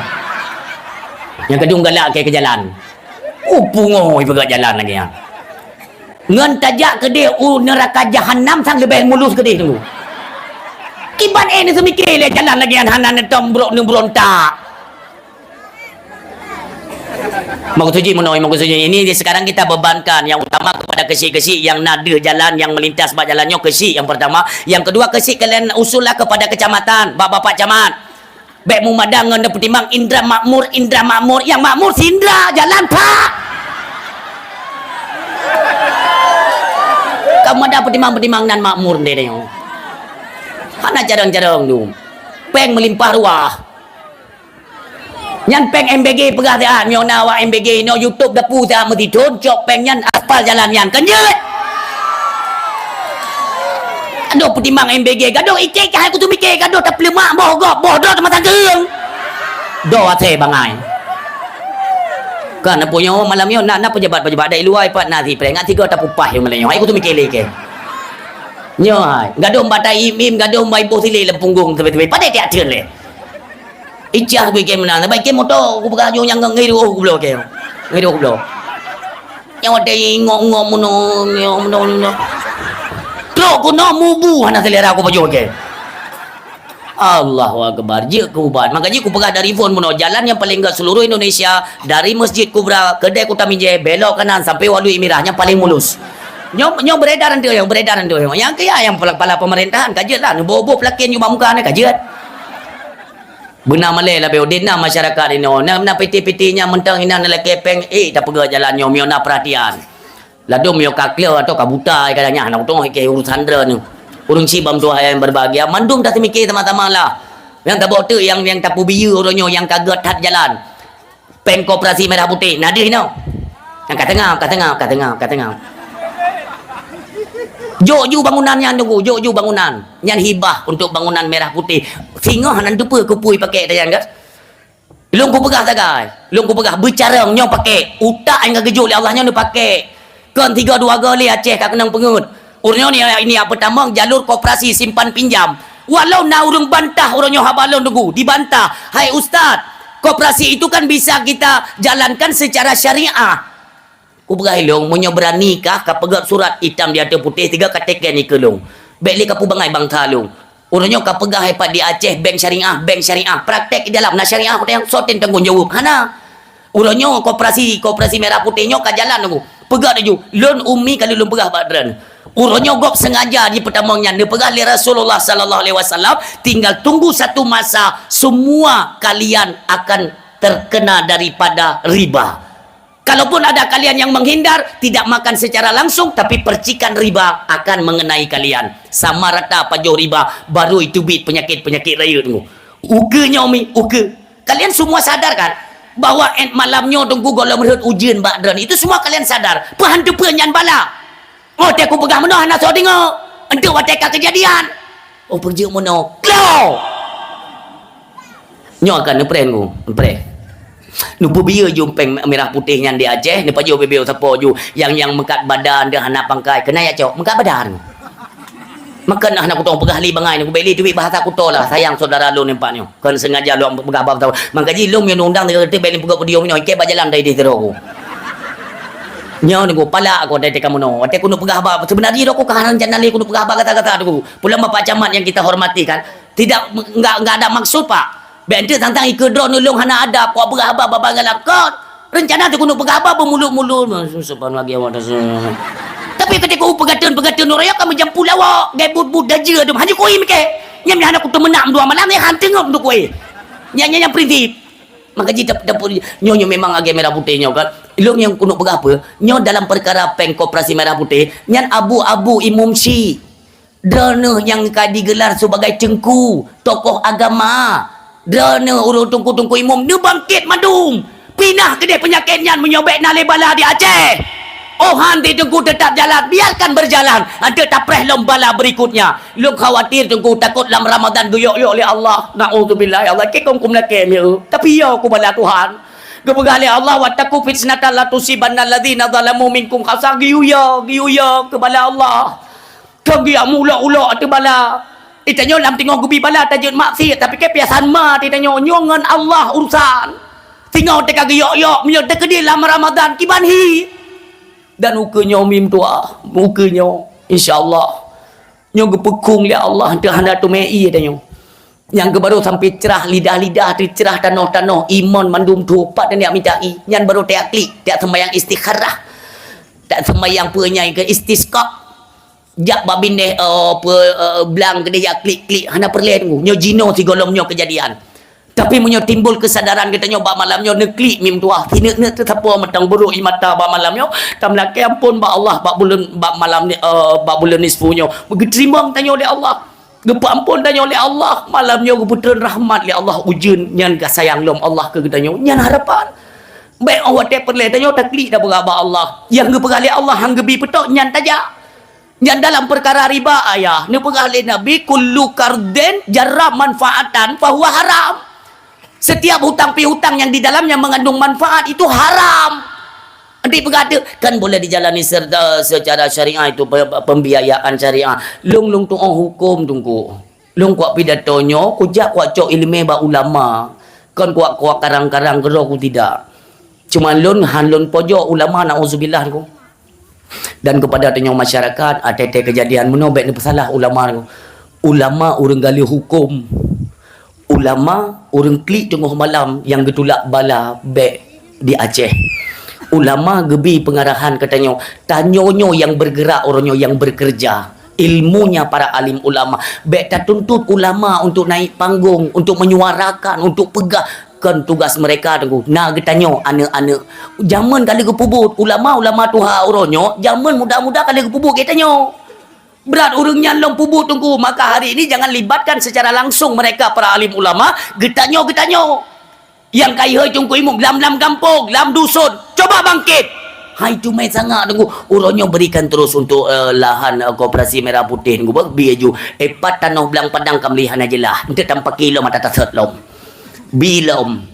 yang kedung galak ke jalan pungoi begat jalan lagi ya ngan tajak kedai neraka jahanam sang lebih mulus kedai tu kiban ni semikir le jalan lagi hanan tombrok ni berontak maksudnya ini sekarang kita bebankan yang utama kepada kesi-kesi yang nadir jalan yang melintas bak jalannya kesi yang pertama yang kedua kesi kalian usullah kepada kecamatan bapak-bapak camat baik mumadang ngene pertimbang Indra Makmur yang makmur Sindra jalan pak kamu ada pertimbang nan makmur deh hana jarang-jarang tu peng melimpah ruah nyan peng MBG pegah dia nyo nawa MBG no YouTube dapu dia mesti doncok peng nyan aspal jalan nyan kenjet aduh pertimbang MBG gaduh ike kah aku tu mikir gaduh tak lemak bodoh teman tanggung do ate bangai kan punya malam yo nak pejabat dari luar pat nanti perengat 3 tak upah yo malam yo aku tu mikir leke nyo gaduh batai imim gaduh mai bo sile lempunggung tebe-tebe pada dia atur le icah gue game mana baik game motor aku pegang yang ngiru aku blok ke ngiru aku blok yang ada ngok muno truk kuno mubu hana selera aku baju ke Allahu akbar je kuban makanya aku pegang dari phone muno jalan yang paling enggak seluruh Indonesia dari Masjid Kubra kedai Kota Minje belok kanan sampai Walu Imirahnya paling mulus nyom beredaran tu yang yang kaya yang kepala pemerintahan kajian lah bobo pelakin nyuma muka ni kajian Benar malai lah beo. Dina masyarakat ini. Nak piti-pitinya mentang ina nak kepeng. Tak pergi jalannya. Mio nak perhatian. Lalu mio kaklia atau kabuta. Katanya. Nak tengok ke urusan dera ni. Urung cibam tu yang berbahagia. Mandum tak semikir teman-teman lah. Yang tak bawa tu. Yang tapu biu orangnya. Yang kaget hat jalan. Peng Koperasi Merah Putih. Nadir ni. Yang kat tengah. Jok bangunan yang tunggu, jok bangunan. Yang hibah untuk bangunan Merah Putih. Singa hanan dupa kupui pakai dah yang gas. Long ku pegah tagai. Long ku pegah bercarang nyo pakai. Utak yang kejut oleh Allah nyo pakai. Kan 3 2 gali Aceh kat kenang pengut. Urang ni ini apa pertama jalur koperasi simpan pinjam. Walau na urang bantah urang nyo habalon tunggu, dibantah. Hai ustaz, koperasi itu kan bisa kita jalankan secara syariah. Ku berahilong, munyo berani kah kapegat surat hitam di atas putih 3 katekan ni kelong. Baiklah kapu bangai bang talung. Orangnya kapegah hepat di Aceh bank syariah. Praktek di dalam na syariah yang sotin tanggungjawab. Hana. Orangnya koperasi Merah Putihnya ka jalan aku. Pegat aju. Lon umi kali lon pegah badran. Orangnya gop sengaja di pertamanya dia pegah li Rasulullah sallallahu alaihi wasallam, tinggal tunggu satu masa semua kalian akan terkena daripada riba. Kalaupun ada kalian yang menghindar, tidak makan secara langsung, tapi percikan riba akan mengenai kalian. Sama rata pajo riba, baru itu bit penyakit-penyakit raya tunggu. Ukenya umi, uke. Kalian semua sadar kan? Bahawa malamnya tunggu kalau melihat ujian bakdran. Itu semua kalian sadar. Pahan depan yang bala. Oh, aku pegang mana, nak saya tengok. Untuk wateka kejadian. Oh, pergi mana? Klau! Nyokan, nepren ku. Nepren. Nupu biar jumpeng Merah Putih yang di Aceh ni paju bebel siapa ju yang mengkat badan dia anak pangkai kena ya cok mengkat badan makan anak aku tong pegah li bangai aku beli duit bahasa aku lah sayang saudara lu nampak ni kan sengaja lu pegah bab tahu mangkaji lu yang undang dia beli pegah video ni ke bajalan dari di teruk nyo ni aku pala aku dari kamu no ate aku pegah bab sebenarnya aku kahanan channel aku pegah bab kata-kata aku pula Bapak Camat yang kita hormati kan tidak enggak ada maksud Pak. Benda tentang ikedron nulung hana ada kuat berabah babang galakot. Rencana tu kuno berabah bermulut-mulut. Subhan lagi awak dah. Tapi ketika pegaten orang kami jam pulawak, gebut-but daja tu. Hanya koi meke. Nyam hana ku temenam 2 malam ni han tengok tu koi. Yang prinsip. Maka jita dapur nyo memang agak Merah Putih nyo kan. Ilung yang kuno berapa? Nyo dalam perkara Peng Koperasi Merah Putih, nyan abu-abu Imam Syi. Dana yang digelar sebagai cengku tokoh agama. Dana urut tungku-tungku imam dia bangkit madum pindah ke dia penyakit yang menyobek nalai bala di Aceh. Oh hanti tungku tetap jalan, biarkan berjalan. Ada tapreh lombala berikutnya. Lu khawatir tungku takut dalam Ramadan guyok-guyok oleh Allah. Na'udzubillah ya Allah kekom kum lakem ya. Tapi ya aku bala Tuhan. Gebegale Allah wattaqu fitnatan la tusibanna alladzina zalamu minkum khassa giuya ke bala Allah. Kagi amula-ula tu bala. Ditanya lam tengok gubi bala tajud maksiat tapi ke piasan ma ditanya nyongan Allah urusan. Tengok teka geyok-yok menyo teka dia lam Ramadan kibanhi. Dan ukenya mim tua, ukenya insyaallah. Nyo gepekung li Allah dah hendak tu mei tanya. Yang baru sampai cerah lidah-lidah tu cerah tanah-tanah iman mandum tu pat dan dia mintai. Yang baru tak klik, tak sembahyang istikharah. Tak sembahyang punya ke istisqa. Jak babin deh belang ke dia klik hana perle tunggu nyo jino si golongnya kejadian tapi munyo timbul kesadaran kita nyo bab malamnya ne klik mim tua hina ne tetap matang buruk mata bab malamnya tam laki ampun ba Allah bab malam ni bab bulan nisfunyo begerimbang tanya oleh Allah gepa ampun tanya oleh Allah malamnya geputeran rahmat li Allah ujun nyan ka sayang lom Allah ke kita nyo nyan harapan baik awak te perle tanya tak klik dah beraba Allah yang geperali Allah hang gebi petok nyan tajak. Yang dalam perkara riba ayah ni pengalih Nabi kullu karden jarra manfaatan fahuwa haram. Setiap hutang piutang yang di dalamnya mengandung manfaat itu haram. Nanti berkata kan boleh dijalani secara syariah itu pembiayaan syariah. Lung tu hukum tunggu. Lung kuat pidatonyo kujak kuat cok ilmu ba ulama. Kan kuat karang-karang gerak ku tidak. Cuma lun pojok ulama nauzubillah ku. Dan kepada tanya masyarakat ada kejadian menobek ni pesalah ulama orang gali hukum ulama orang klik tengah malam yang getulak bala bek di Aceh ulama gebi pengarahan katanya tanyonyo yang bergerak orangnya yang bekerja ilmunya para alim ulama. Baik tak tuntut ulama untuk naik panggung, untuk menyuarakan, untuk pegahkan tugas mereka tengku. Nah getanyo anak-anak. Zaman kali kepubut ulama-ulama tu ha uronyo, zaman muda-muda kali kepubut getanyo. Berat urangnya long pubut tengku. Maka hari ini jangan libatkan secara langsung mereka para alim ulama, getanyo. Yang kaya tengku imum lam kampung, lam dusun. Coba bangkit. Hai tu mai sangat tengku. Uronyo berikan terus untuk lahan Koperasi Merah Putih tengku. Biar ju. Epat tanah belang padang kamlihan aja lah. Nanti tanpa kilo mata tak lom. Bilom.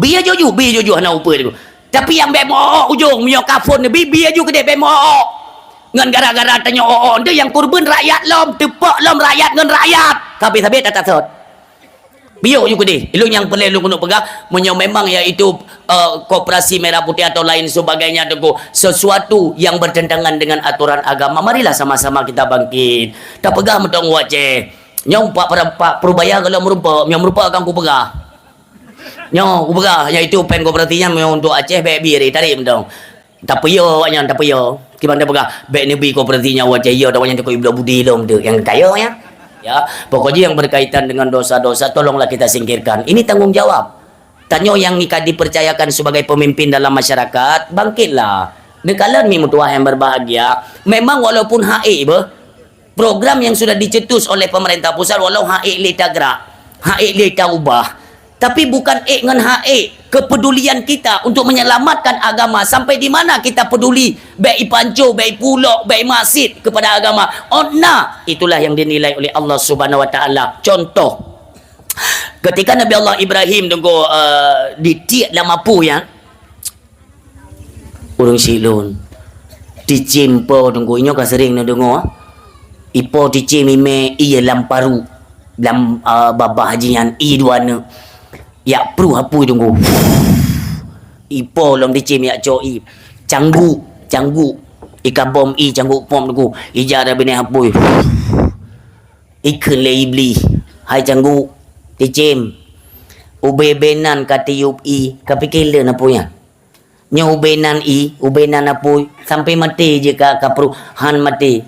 Biar ju hana upah tengku. Tapi yang bemo ujung minyak kafun ni biar ju kedai bemo. Ngan gara-gara tanya dia yang kurban rakyat lom, tepak lom rakyat ngan rakyat. Habis tak tak. Biar ju kedai. Lu yang perlu lu kena pegang memang iaitu Koperasi Merah Putih atau lain sebagainya tengku, sesuatu yang bertentangan dengan aturan agama. Marilah sama-sama kita bangkit. Tak pegang metong waceh. Nyong pak perubaya kalau merupa akan ku pegah. Nyong ku pegah iaitu pen koperatinya untuk Aceh baik biar tarik metong. Tak payah wanya tak payah. Gimana pegah baik nebi koperatinya waceh ya dak wanya tu ibla budi lom tu yang kaya ya. Ya, pokoknya yang berkaitan dengan dosa-dosa tolonglah kita singkirkan. Ini tanggung jawab. Tanyo yang dipercayakan sebagai pemimpin dalam masyarakat, bangkitlah. Nekalan mi mutuah yang berbahagia. Memang walaupun HE program yang sudah dicetus oleh pemerintah pusat, walau HE leta gerak, HE leta ubah, tapi bukan dengan HE kepedulian kita untuk menyelamatkan agama. Sampai di mana kita peduli baik panco, baik pulau, baik masjid kepada agama. Itulah yang dinilai oleh Allah Subhanahu wa taala. Contoh, ketika Nabi Allah Ibrahim tunggu ditiak dalam apu ya. Urang silun. Dicimpo tunggu inyo ka sering na dengo. Ipo dicim ime iya lamparu. Lam babah hajian i duana. Ya pru apu tunggu. Ipo lom dicim ya coi. Canggu. Ikan bom i canggu pom tunggu. Ijara bini apu. Ikan leibli. Hai canggu. Dicim ubebenan katiup i kapikila na po yan nya ubenan ubenan na po sampai mati je ka kapruhan mati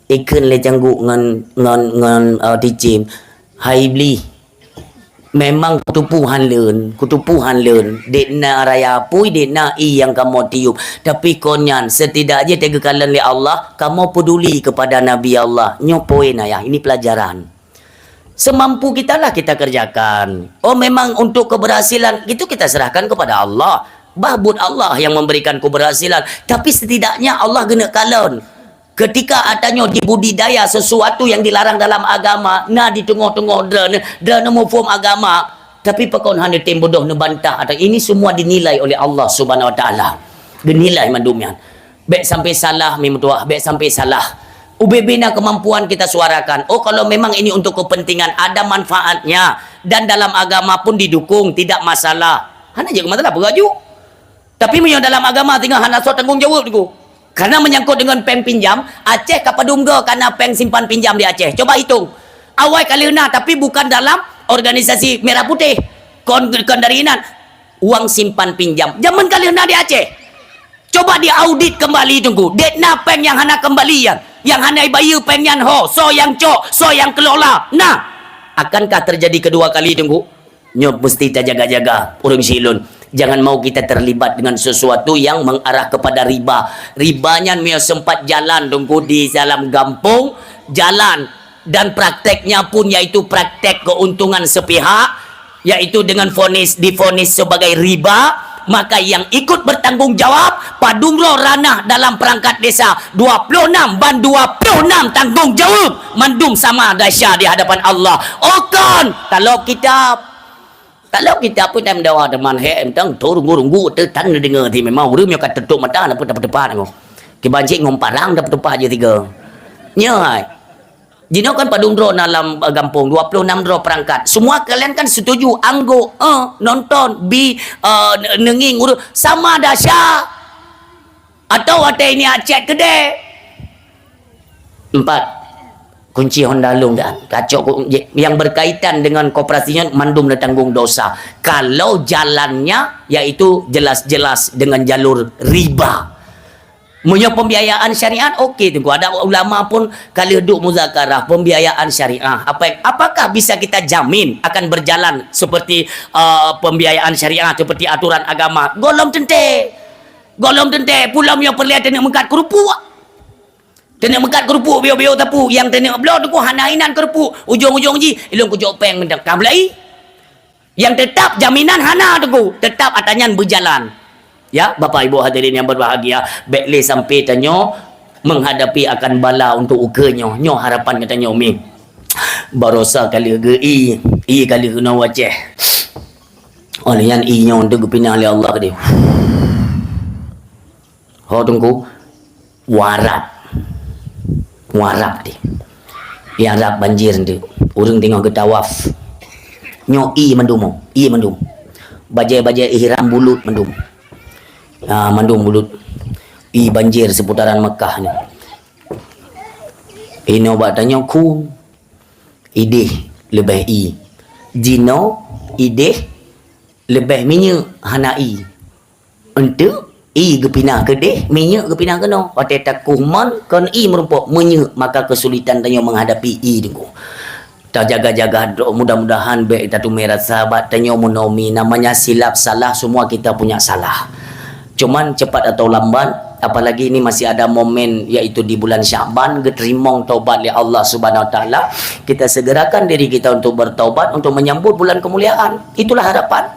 ikan le janggu ngan dicim hai beli memang kutupuhan leun dekna raya pui dekna i yang kamu tiup tapi konyan setidaknya tega kalan le Allah kamu peduli kepada Nabi Allah nyopoin ayah. Ini pelajaran. Semampu kita lah kita kerjakan. Memang untuk keberhasilan itu kita serahkan kepada Allah. Bahbud Allah yang memberikan keberhasilan. Tapi setidaknya Allah gena kalon. Ketika adanya dibudidaya sesuatu yang dilarang dalam agama, di tengah-tengah dra nemu form agama, tapi pekon hanya tim bodoh nebantah. Ini semua dinilai oleh Allah Subhanahu wa taala. Dinilai mandumnya. Baik sampai salah mimutuah, baik sampai salah. Ubebina kemampuan kita suarakan. Kalau memang ini untuk kepentingan, ada manfaatnya. Dan dalam agama pun didukung, tidak masalah. Hana je masalah beraju. Tapi yang dalam agama tinggal hana so tanggung jawab tu. Karena menyangkut dengan peng pinjam, Aceh kapadungga karena peng simpan pinjam di Aceh. Coba hitung. Awal kali tapi bukan dalam organisasi Merah Putih. Kondarinan uang simpan pinjam. Zaman kali di Aceh. Coba diaudit kembali tunggu. Dekna peng yang hana kembalian. Yang hana bayu pengen so yang cok, so yang kelola. Akankah terjadi kedua kali tunggu? Nyop mesti kita jaga-jaga. Urang silun. Jangan mau kita terlibat dengan sesuatu yang mengarah kepada riba. Ribanya mio sempat jalan tunggu di dalam kampung, jalan dan prakteknya pun yaitu praktek keuntungan sepihak, yaitu dengan divonis sebagai riba. Maka yang ikut bertanggung jawab padungro ranah dalam perangkat desa 26 ban 26 tanggung jawab mandum sama dahsyat di hadapan Allah. Kalau kita pun dah mendawa teman tang turung-runggu tetan dengar ti memang urang yo kat tutup mata na pun dapat depan aku. Ki banjik ngomparang dapat depan je tiga. Nya Jino kan padungro dalam kampung 26 dro perangkat. Semua kalian kan setuju anggo nonton nenging urut sama dahsyat. Atau ada ini Aceh gede. 4 kunci Honda Lung dan kacau yang berkaitan dengan koperasinya mandum dan tanggung dosa. Kalau jalannya yaitu jelas-jelas dengan jalur riba. Munyo pembiayaan syariat okey tengku. Ada ulama pun kalau duk muzakarah pembiayaan syariah. Apakah bisa kita jamin akan berjalan seperti pembiayaan syariah seperti aturan agama? Golom tente. Golom tente pulau yang perlihat tenek mengkat kerupuk. Tenek mengkat kerupuk bio-bio tapu yang tenek belau tu hanainan kerupuk. Ujung-ujung ji ilung ku jopeng mendak kabelai. Yang tetap jaminan hana tu tetap atanyan berjalan. Ya, Bapak Ibu hadirin yang berbahagia, baiklah sampai tanyo menghadapi akan bala untuk ukanya. Nyo harapan katanya umi. Barosa kali ge i kali kena wajah. Oleh yang i nyo untuk pinang oleh Allah dia. Ho tunggu warat. Warak dia. Ya rap banjir dia. Urang tengok ke tawaf. Nyo i mendum. Bajai-bajai ihram bulut mendum. Mandung bulut i banjir seputaran Mekah ni. Ino batanya ku ideh lebih i jino ideh lebih minyak hanai untuk i gepina ke deh minyak gepina ke no wate takuman kon i merumpok minyak maka kesulitan tanya menghadapi i dengku. Tak jaga-jaga mudah-mudahan baik tatu merat sahabat tanya monomi namanya silap salah semua kita punya salah. Cuman cepat atau lambat, apalagi ini masih ada momen yaitu di bulan Syaban, geterimong taubat oleh Allah Subhanahu Wa Taala. Kita segerakan diri kita untuk bertaubat untuk menyambut bulan kemuliaan. Itulah harapan.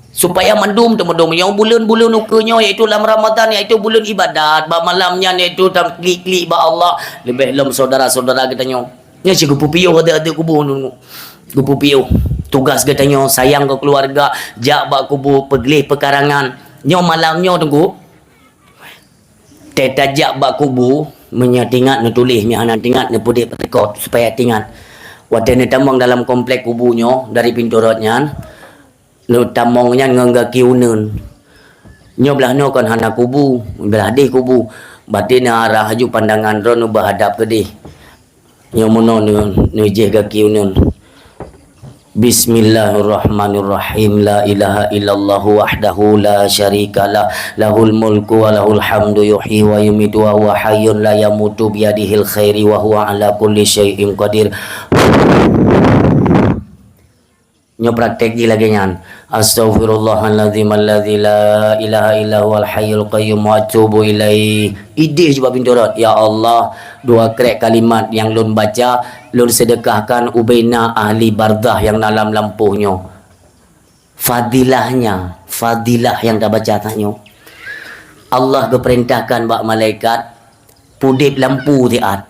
Supaya mendum yang bulan-bulan ukanya iaitu dalam Ramadan iaitu bulan ibadat, ba malamnya iaitu tam klik-klik ba Allah. Lebih lom saudara-saudara kita nyo. Nya si gupu piyo ada kubu nu. Gupu piyo. Tugas kita nyo sayang ke keluarga, jak ba kubu peglih pekarangan. Nyo malamnya tunggu tetajak bak kubu menyatingat nutulis mihanan tingat nepudip rekod supaya tingat wadene tamong dalam komplek kubunya dari pintu rotnya nu tamongnya ngangga kiuneun nyo belah no kon hana kubu belah deh kubu batina arah haju pandangan ro nu bahadap ke deh nyo mono nu je ga kiuneun. Bismillahirrahmanirrahim. La ilaha illallah wahdahu la syarikalah lahul mulku wa lahul hamdu yuhyi wa yumitu wa huwa hayyun la yamutu biyadihil khairi wa huwa ala kulli syai'in qadir. Nyo praktek lagi nyan. Astaghfirullahaladzim alladzi la ilaha illa huwal hayyul qayyum wa atubu ilaihi. Ide coba pinturat. Ya Allah, dua krek kalimat yang lun baca, lun sedekahkan ubaina ahli bardah yang dalam lampuhnya. Fadilahnya, fadilah yang dah baca tanya. Allah keperintahkan bak malaikat pudip lampu tiat.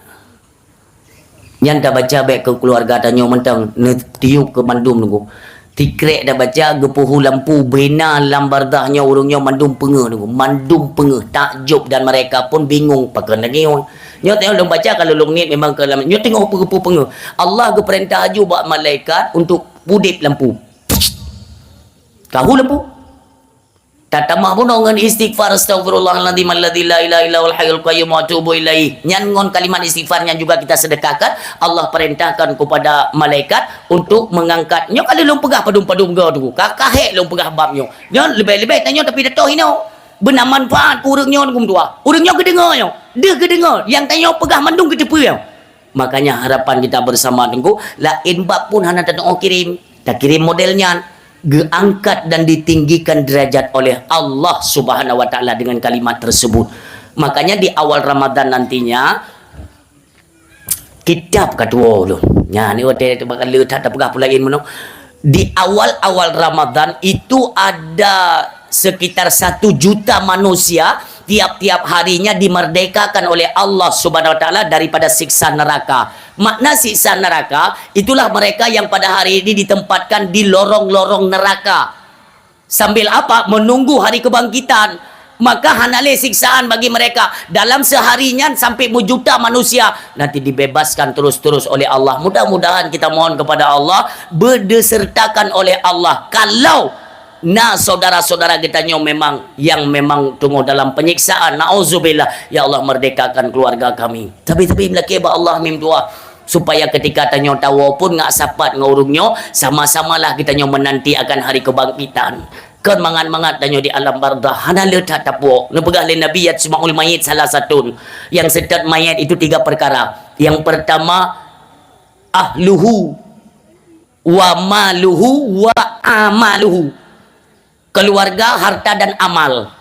Yang dah baca baik ke keluarga tanya mentang tiup ke mandum nunggu. Tikrek dah baca gepuhu lampu bina lambardahnya urungnya mandum pengeh nunggu. Mandum pengeh takjub dan mereka pun bingung pakai lagi. Nyo tengok long baca kalau long ni memang ke nyo tengok gepuhu pengeh. Allah ke perintah aju buat malaikat untuk pudip lampu. Kahu lampu. Tatamah pun dengan istighfar astaghfirullahaladzim alladzi la ilaha illa huwal hayyul qayyum wa atubu ilaih. Nyan ngon kalimat istighfarnya juga kita sedekahkan. Allah perintahkan kepada malaikat untuk mengangkat. Nyo kalau long pegah padum-padum gau tu. Kakahek long pegah bab nyo. Nyo lebih-lebih tanya tapi datoh hino. Benar manfaat urangnya ngum tua. Urangnya kedengar nyo. Dia kedengar yang tanya pegah mandung ke tepi nyo. Makanya harapan kita bersama tengku lain bab pun hana tak kirim. Tak kirim modelnya. Diangkat dan ditinggikan derajat oleh Allah Subhanahu Wa Taala dengan kalimat tersebut. Makanya di awal Ramadan nantinya kitab kedua lu. Ya ni waktu bakal letak tak pegah pulain mano. Di awal-awal Ramadan itu ada sekitar 1 juta manusia tiap-tiap harinya dimerdekakan oleh Allah Subhanahu Wa Taala daripada siksa neraka. Makna siksa neraka itulah mereka yang pada hari ini ditempatkan di lorong-lorong neraka. Sambil apa? Menunggu hari kebangkitan. Maka hanale siksaan bagi mereka dalam seharinya sampai juta manusia nanti dibebaskan terus-terus oleh Allah. Mudah-mudahan kita mohon kepada Allah berdesertakan oleh Allah. Kalau saudara-saudara kita yang memang tunggu dalam penyiksaan, nauzubillah, ya Allah merdekakan keluarga kami. Tapi melaki ba Allah mim doa supaya ketika tanya tahu pun ngak sapat ngaurungnya sama-samalah kita menanti akan hari kebangkitan. kan mangat-mangat danyo di alam barzah hana letak tapuk nu pegah le nabi yasmaul mayit salah satu yang sedap mayat itu 3 perkara. Yang pertama ahluhu wa maluhu wa amaluhu, keluarga, harta dan amal.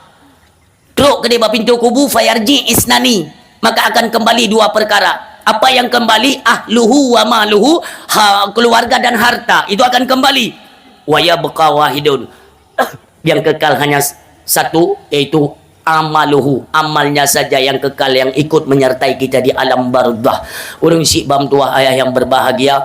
Truk ke di pintu kubu fayarji isnani, maka akan kembali 2 perkara. Apa yang kembali? Ahluhu wa maluhu, keluarga dan harta itu akan kembali. Wa yabqa wahidun, yang kekal hanya satu, yaitu amaluhu, amalnya saja yang kekal, yang ikut menyertai kita di alam barzah. Urang si bam tua ayah yang berbahagia,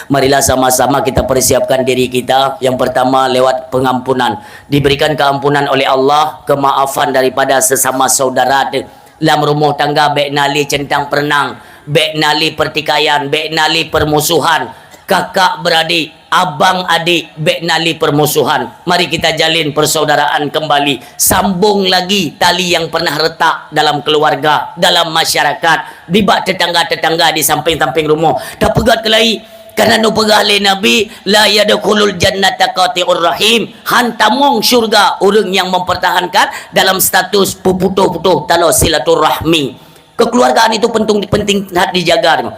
marilah sama-sama kita persiapkan diri kita. Yang pertama lewat pengampunan, diberikan keampunan oleh Allah, kemaafan daripada sesama saudara. Dalam rumah tangga bek nali centang perenang, bek nali pertikaian, bek nali permusuhan, kakak beradik, abang adik, bek nali permusuhan. Mari kita jalin persaudaraan kembali, sambung lagi tali yang pernah retak dalam keluarga, dalam masyarakat, di bak tetangga-tetangga di samping-samping rumah. Tak pegat kelai. Karena nu pegah le Nabi, la yadkhulul jannata qati'ur rahim, hantamong syurga orang yang mempertahankan dalam status puputuh-putuh talo silaturahmi. Kekeluargaan itu penting dijaga.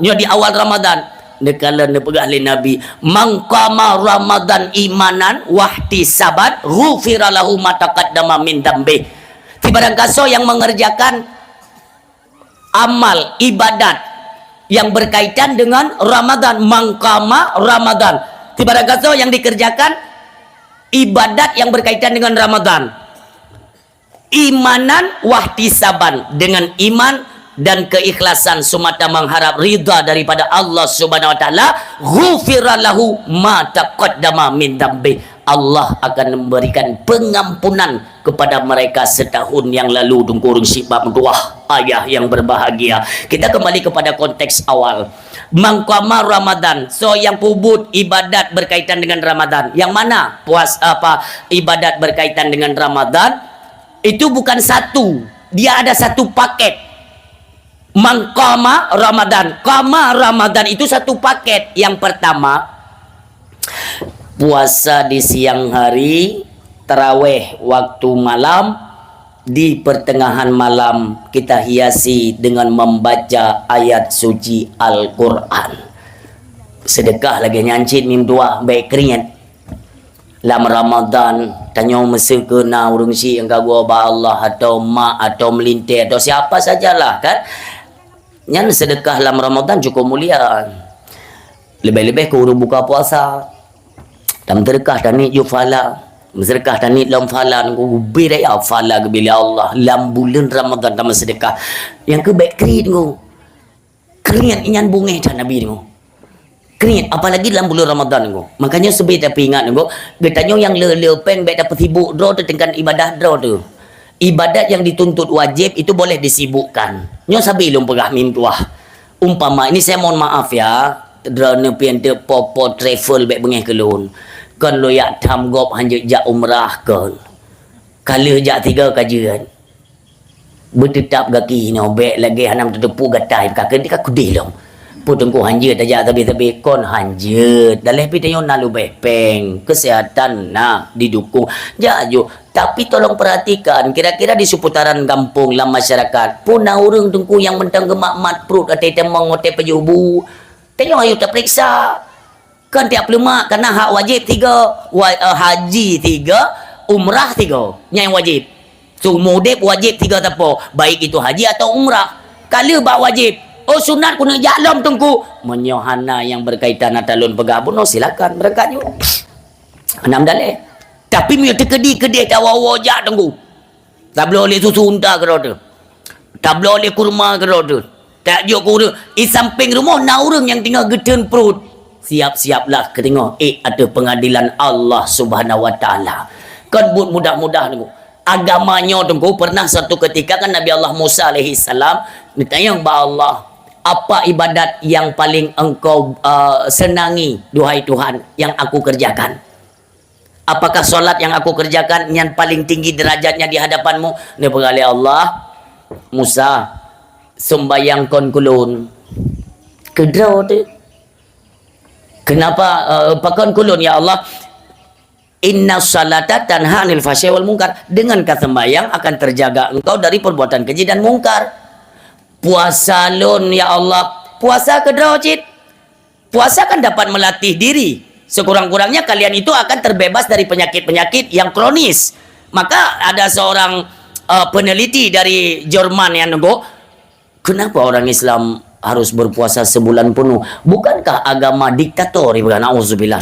Nyo di awal Ramadan nekala ne pegah le Nabi, mangqama Ramadan imanan wahtisaban ghufira lahu ma taqaddama min dambi. Tibarang kaso yang mengerjakan amal ibadat yang berkaitan dengan Ramadan, mangkama Ramadan. Tiba-tiba kaso yang dikerjakan ibadat yang berkaitan dengan Ramadan. Imanan wahtisaban, dengan iman dan keikhlasan semata mengharap ridha daripada Allah Subhanahu wa taala, ghufira lahu ma taqaddama min dambi. Allah akan memberikan pengampunan kepada mereka setahun yang lalu. Dungkurung sibab dua ayah yang berbahagia. Kita kembali kepada konteks awal. Mangkama Ramadan. So yang pubut ibadat berkaitan dengan Ramadan. Yang mana ibadat berkaitan dengan Ramadan? Itu bukan satu. Dia ada satu paket. Mangkama Ramadan. Kama Ramadan itu satu paket. Yang pertama, puasa di siang hari, taraweh waktu malam, di pertengahan malam kita hiasi dengan membaca ayat suci Al-Quran. Sedekah lagi nyancit mim dua baik keringat. Lam Ramadan tanya masa kena urung si engkau gua ba Allah atau mak atau melintir atau siapa sajalah kan. Nyan sedekah lam Ramadan cukup mulia. Lebih-lebih ke urung buka puasa. Dalam terkah tanit yu fala, sedekah tanit lam fala ngku beda ya fala ke bila Allah lam bulan Ramadan dalam sedekah yang ke baik keringat ngku keringat inyan bungeh dah Nabi ngku keringat apalagi dalam bulan Ramadan ngku. Makanya sebab tapi ingat ngku bertanya yang le-pen baik dapat sibuk draw tu dengan ibadah draw tu. Ibadat yang dituntut wajib itu boleh disibukkan. Nyo sabi lum pegah mim tuah. Umpama ini saya mohon maaf ya, drone piante popo travel baik bengeh kelun. Kan lo yak tham gop hanjut jak umrah kan. Kala jak 3 kajian. Bertetap gaki ni obek lagi hanam tetepu gatai kakek dia kudih long. Putungku hanjut aja tapi kon hanjut. Dalam pitayo nalu bepeng. Kesehatan nak didukung. Jaju. Tapi tolong perhatikan kira-kira di seputaran kampung dalam masyarakat pun orang tungku yang mentang gemak mat perut atau temang ngote pejubu. Tengok ayo terperiksa. Kan tiap lemak karena hak wajib 3, haji 3, umrah 3. Yang wajib. So mudib wajib 3 tapo. Baik itu haji atau umrah. Kala bak wajib. Oh sunat kuna jalam tungku. Menyohana yang berkaitan atalun pegabun oh silakan berangkat yuk. Enam dalih. Tapi mio tekedi-kedi tawa wajak tunggu. Tak boleh susu unta ke roda. Tak boleh kurma ke roda. Tak jok kurma. Samping rumah na orang yang tinggal geden perut. Siap-siaplah ke tengok ada pengadilan Allah Subhanahu wa taala. Kan mudah-mudah tunggu. Agamanya tunggu pernah satu ketika kan Nabi Allah Musa alaihi salam ditanya ba Allah, apa ibadat yang paling engkau senangi duhai Tuhan yang aku kerjakan? Apakah solat yang aku kerjakan yang paling tinggi derajatnya di hadapanmu? Dia berkata Allah, Musa, sembayang kon kulun. Kedraw tu. Kenapa pakon kulun ya Allah? Inna salata tanha anil fahsya'i wal munkar. Dengan kata sembahyang akan terjaga engkau dari perbuatan keji dan mungkar. Puasa lun ya Allah. Puasa kedua cit. Puasa kan dapat melatih diri. Sekurang-kurangnya kalian itu akan terbebas dari penyakit-penyakit yang kronis. Maka ada seorang peneliti dari Jerman yang nunggu, kenapa orang Islam harus berpuasa sebulan penuh? Bukankah agama diktator? Na'udzubillah.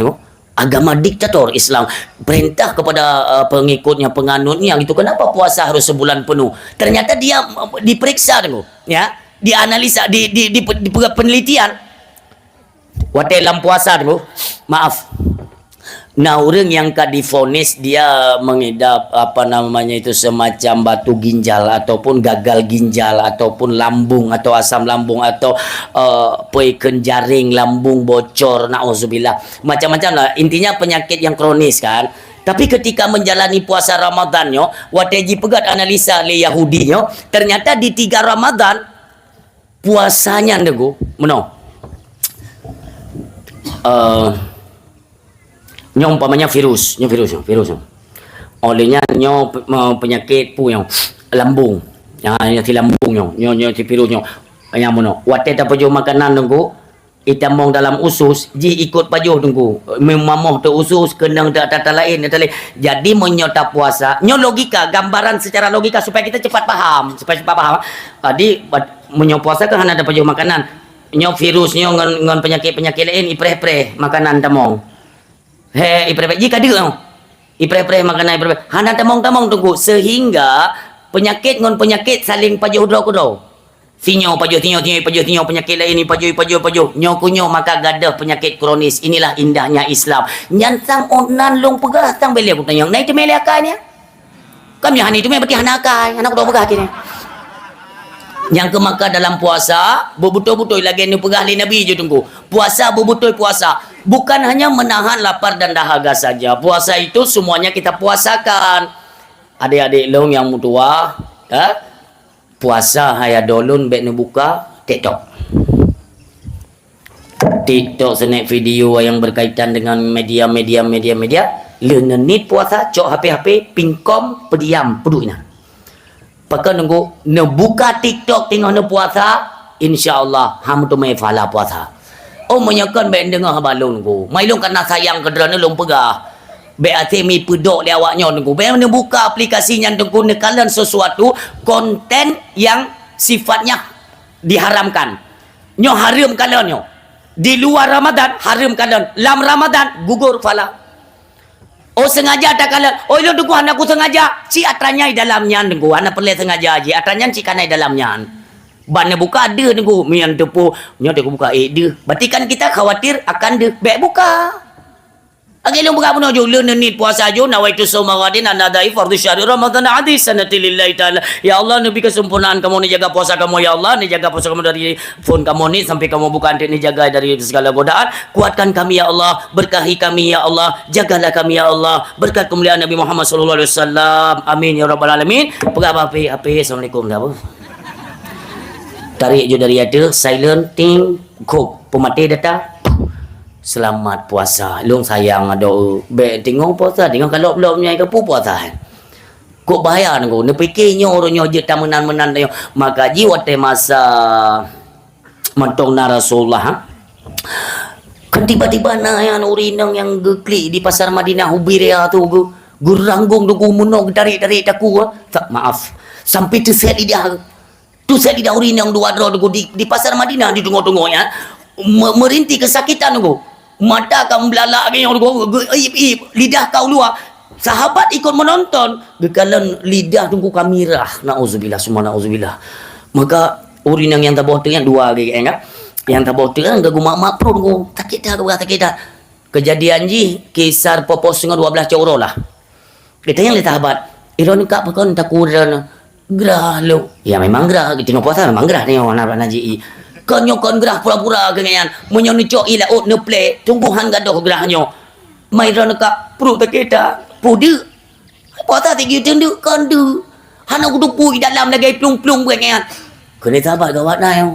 Agama diktator Islam. Perintah kepada pengikutnya, penganutnya gitu. Kenapa puasa harus sebulan penuh? Ternyata dia diperiksa dulu, ya, dianalisa, di penelitian. Waktu dalam puasa dulu, maaf. Nah, orang yang divonis dia mengidap apa namanya itu semacam batu ginjal ataupun gagal ginjal ataupun lambung atau asam lambung atau peken jaring lambung bocor, na'udzubillah. Macam-macam lah. Intinya penyakit yang kronis kan. Tapi ketika menjalani puasa Ramadannya, wateji pegat analisa oleh Yahudinya, ternyata di 3 Ramadan puasanya nego, umpamanya virus. Olehnya penyakit pu yang lambung. Yang lambung nyo virus nyo. Yang mono. Wate ta pajo makanan nunggu itamong dalam usus, ji ikut pajo nunggu. Memoh tu usus kenang data lain. Jadi menyota puasa, nyo logika, gambaran secara logika supaya kita cepat paham, Jadi menyo puasa kan ada pajo makanan. Nyo virus nyo ngon penyakit-penyakit lain ipre-pre makanan tamong. Ipre-pre jika dia ipre-pre makanan ipre-pre hana tamong-tamong tunggu sehingga penyakit ngon penyakit saling pajoh dro sinyo pajoh penyakit lain ini pajoh nyo kunyo maka gadah penyakit kronis. Inilah indahnya Islam. Nyansang onan long pegah tang beli aku tanya nai temele akanya kami hani itu berarti hanakai anak udah pegah kini yang ke maka dalam puasa betul-betul lagi ni pegah li Nabi je tunggu puasa betul puasa bukan hanya menahan lapar dan dahaga saja. Puasa itu semuanya kita puasakan. Adik-adik long yang tua, puasa haya dolun bek nu buka TikTok. TikTok senek video yang berkaitan dengan media. Lenenit puasa cok HP pingkom pediam peduina. Pakai nunggu buka TikTok tengok nu puasa, insya-Allah ham tu mai fala puasa. Oh menyakan baik dengar balon ku. Mai long kena sayang ke derana long pegah. Baik ate mi pedok dia awaknya nunggu. Baik buka aplikasinya nunggu nekalan sesuatu konten yang sifatnya diharamkan. Nyo haram kalonyo. Di luar Ramadan haram kalon. Lam Ramadan gugur fala. Oh sengaja tak kalah. Oh lo nunggu anakku sengaja. Si atranya di dalamnya nunggu. Anak perlu sengaja aja. Atranya si kanai dalamnya. Bana buka ada nunggu. Mian tepu. Nyo dia buka dia. Berarti kan kita khawatir akan dia. Baik buka. Agak long buka pun aja. Lo nenit puasa aja. Nawaitu sawmawadin anadai fardu syahri Ramadan adis sanati lillahi ta'ala. Ya Allah Nabi kesempurnaan kamu ni jaga puasa kamu ya Allah. Ni jaga puasa kamu dari phone kamu ni. Sampai kamu buka ni jaga dari segala godaan. Kuatkan kami ya Allah. Berkahi kami ya Allah. Jagalah kami ya Allah. Berkat kemuliaan Nabi Muhammad sallallahu alaihi wasallam. Amin ya rabbal alamin. Pegang apa? Assalamualaikum dah apa? Tarik je dari ada, silent, ting, kop, pemati datang. Selamat puasa. Long sayang ada baik tengok puasa, tengok kalau belum nyai ke puasa. Kok bahaya nanggo. Ne fikirnya orangnya je tamenan-menan dia. Maka ji wate masa mentong Rasulullah. Kan tiba-tiba na yang urinang yang geklik di pasar Madinah Hubiria tu guranggung tu munok tarik-tarik taku. Maaf. Sampai tu set dia. Tu saya tidak urin yang dua di pasar Madinah di tengok-tengoknya merintih kesakitan tu. Mata kamu belalak yang lidah kau luar. Sahabat ikut menonton. Gekalan lidah tunggu kamera. Na'udzubillah semua na'udzubillah. Maka urin yang tabah tu yang dua kan. Yang tabah tu kan gagu mak pro tunggu. Sakit dah. Kejadian ji kisar popos dengan 12 coro lah. Kita yang lihat sahabat. Iron kak pakon takuran. Gerah lo. Ya memang gerah. Tengok puasa memang gerah ni orang nak naji. Kon gerah pura-pura kenyan. Menyo ni cok ila ne play. Tumbuhan gadoh gerahnya. Mai ron ka perut tak kita. Pude. Puasa tak gitu nduk kon du. Hana kudu pui dalam lagi plung-plung kenyan. Kena sabar gawat nah yo.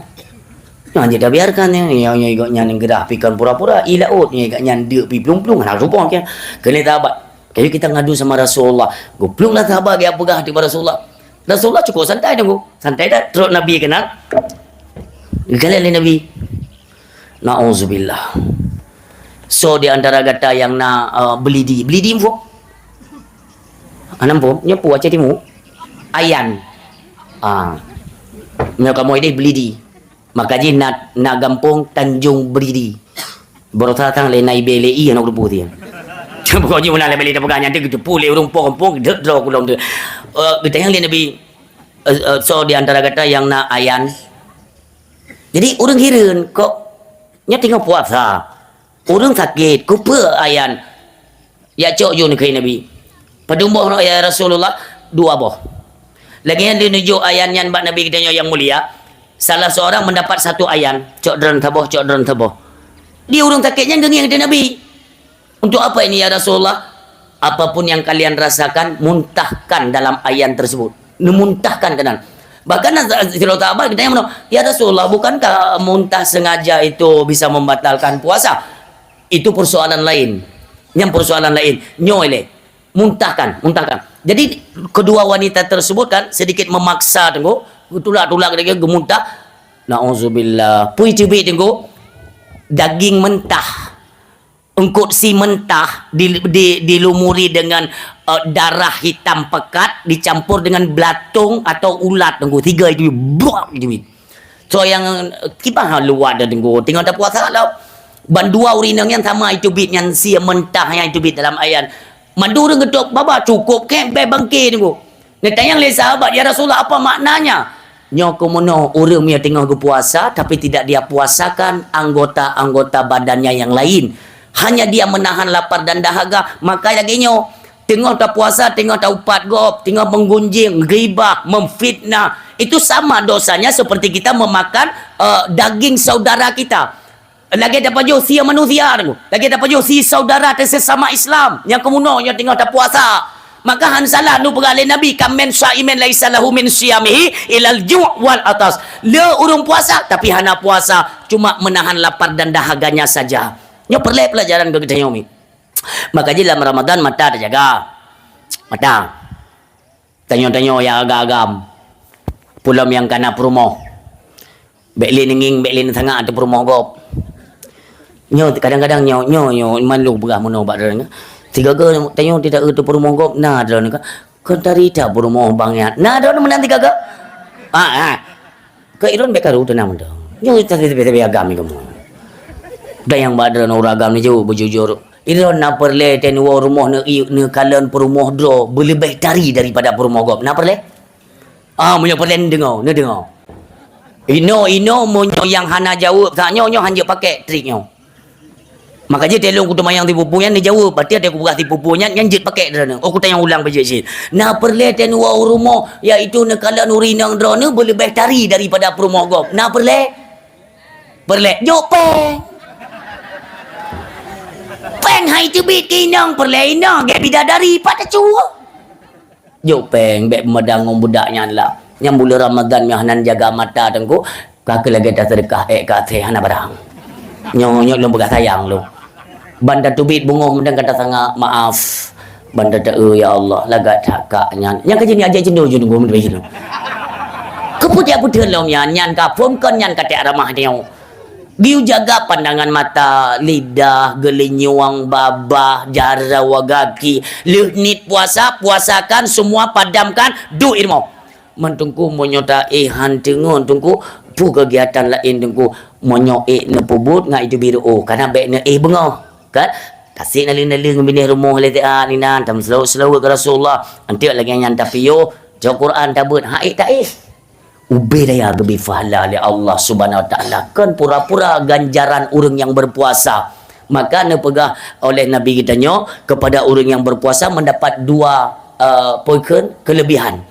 Jangan dia biarkan ya. Yang igak nyan gerah pikan pura-pura ila ot ni igak nyan de pi plung-plung. Hana rupong kan. Kena sabar. Kayak kita ngadu sama Rasulullah. Goblok lah sahabat dia pegah di Rasulullah. Rasulullah cukup santai dah. Santai dah. Terus Nabi kenal. Kalian oleh Nabi. Na'udzubillah. So di antara kata yang nak belidi. Belidi info. Anam pun. Nyapu aja timu. Ayan. Kamu ini belidi. Makanya nak gampung Tanjung Belidi. Baru datang le naik BLI yang nak lupa dia. Pokoknya mana le beli dah pegang nanti kita pulih rumpung draw kulong tu. Kita yang Nabi so di antara kata yang nak ayan. Jadi orang heran kok nya tengah puasa. Orang sakit, kupa ayan. Ya cok yo ni kai Nabi. Padumbuh ya Rasulullah dua boh. Lagi yang dinuju ayan yang bak Nabi kita yang mulia. Salah seorang mendapat satu ayan, cok dran taboh. Dia orang sakitnya dengan dia Nabi. Untuk apa ini ya Rasulullah? Apapun yang kalian rasakan, muntahkan dalam ayan tersebut. Muntahkan kanan. Bahkan kalau tak apa, kita yang ya Rasulullah, bukankah muntah sengaja itu bisa membatalkan puasa? Itu persoalan lain. Yang persoalan lain. Nyoyle. Muntahkan. Jadi kedua wanita tersebut kan sedikit memaksa tengok. Tulak dia gemuntah. Na'udzubillah. Pui cubi tengok. Daging mentah. Engkut si mentah dilumuri dengan darah hitam pekat dicampur dengan belatung atau ulat tengok. Tiga itu buak itu. So yang kibah luar dah tengok. Tengok dah puasa lah. Bandua urinang yang sama itu bit yang si mentah yang itu bit dalam ayan. Mandu orang gedok baba cukup ke bangkit tengok. Ni tayang le sahabat ya Rasulullah apa maknanya? Nyo komono orang yang tengah berpuasa tapi tidak dia puasakan anggota-anggota badannya yang lain. Hanya dia menahan lapar dan dahaga. Maka lagi nyo tengah tak puasa, tengah tak upat gop, tengah menggunjing, ghibah, memfitnah. Itu sama dosanya seperti kita memakan daging saudara kita. Lagi dapat jo si manusia tu. Lagi dapat jo si saudara sesama Islam yang kemuno yang tengah tak puasa. Maka hansalah nu pergalih Nabi kamen syaimen laisa lahu min siyamihi ilal ju' wal atas. Le urung puasa tapi hana puasa cuma menahan lapar dan dahaganya saja. Nyo perlu pelajaran ke kita nyomi. Maka dalam Ramadan mata terjaga. Mata. Tanyo-tanyo yang agak-agam. Pulam yang kana perumoh. Beklin nging beklin tengah tu perumoh gop. Nyo kadang-kadang nyo malu berah mono bak derang. Tiga ke tanyo tidak tu perumoh gop. Nah derang ka. Kontari tak perumoh bangnya. Nah derang menang tiga ke. Ke iron bekaru tenang dong. Nyo tapi agam ni kamu. Dan yang badran uragam ni jauh berjujur. Iron nak perle ten rumah ni kalian perumah dro berlebih dari daripada perumah gop. Nak perle? Munyo perle dengar. Ino munyo yang hana jawab. Tak nyo hanya pakai trik nyo. Maka je telung kutu mayang tipu punya ni jawab. Berarti ada aku beras tipu punya yang jet pakai drone. Aku tanya ulang baju sini. Nak perle ten rumah iaitu nak kalian urinang drone berlebih dari daripada perumah gop. Nak perle? Perle. Jawab peng hai tu bit kinang perlainang gak bidadari pada cua. Jo peng bek medangong budaknya lah. Yang bulan Ramadan yang hanan jaga mata tengku kakek lagi dah sedekah kat hana barang. Nyo lu begas sayang lu. Banda tu bit bungong mendang kata sangat maaf. Banda tak ya Allah lagat hakaknya. Yang kerja ni aja jendul je nunggu mendehi lu. Keputia putih lu nyan ka pun kan nyan kata ramah dia. Dia jaga pandangan mata, lidah, gelinyuang, babah, jara, wagaki. Lehnit puasakan, semua padamkan, do ilmu. Mentungku menyota han tengun, tungku pu kegiatan lain tungku monyo nepubut ngai itu biru karena baik ne bengah kan. Kasih nalin-nalin bini rumah le ni tam slow ke Rasulullah. Nanti lagi yang tapiyo, jauh Quran tabut, tak Ubay daya gebi fahala oleh Allah Subhanahu Wa Taala kan pura-pura ganjaran orang yang berpuasa. Maka nepegah oleh Nabi kita nyo kepada orang yang berpuasa mendapat dua kelebihan.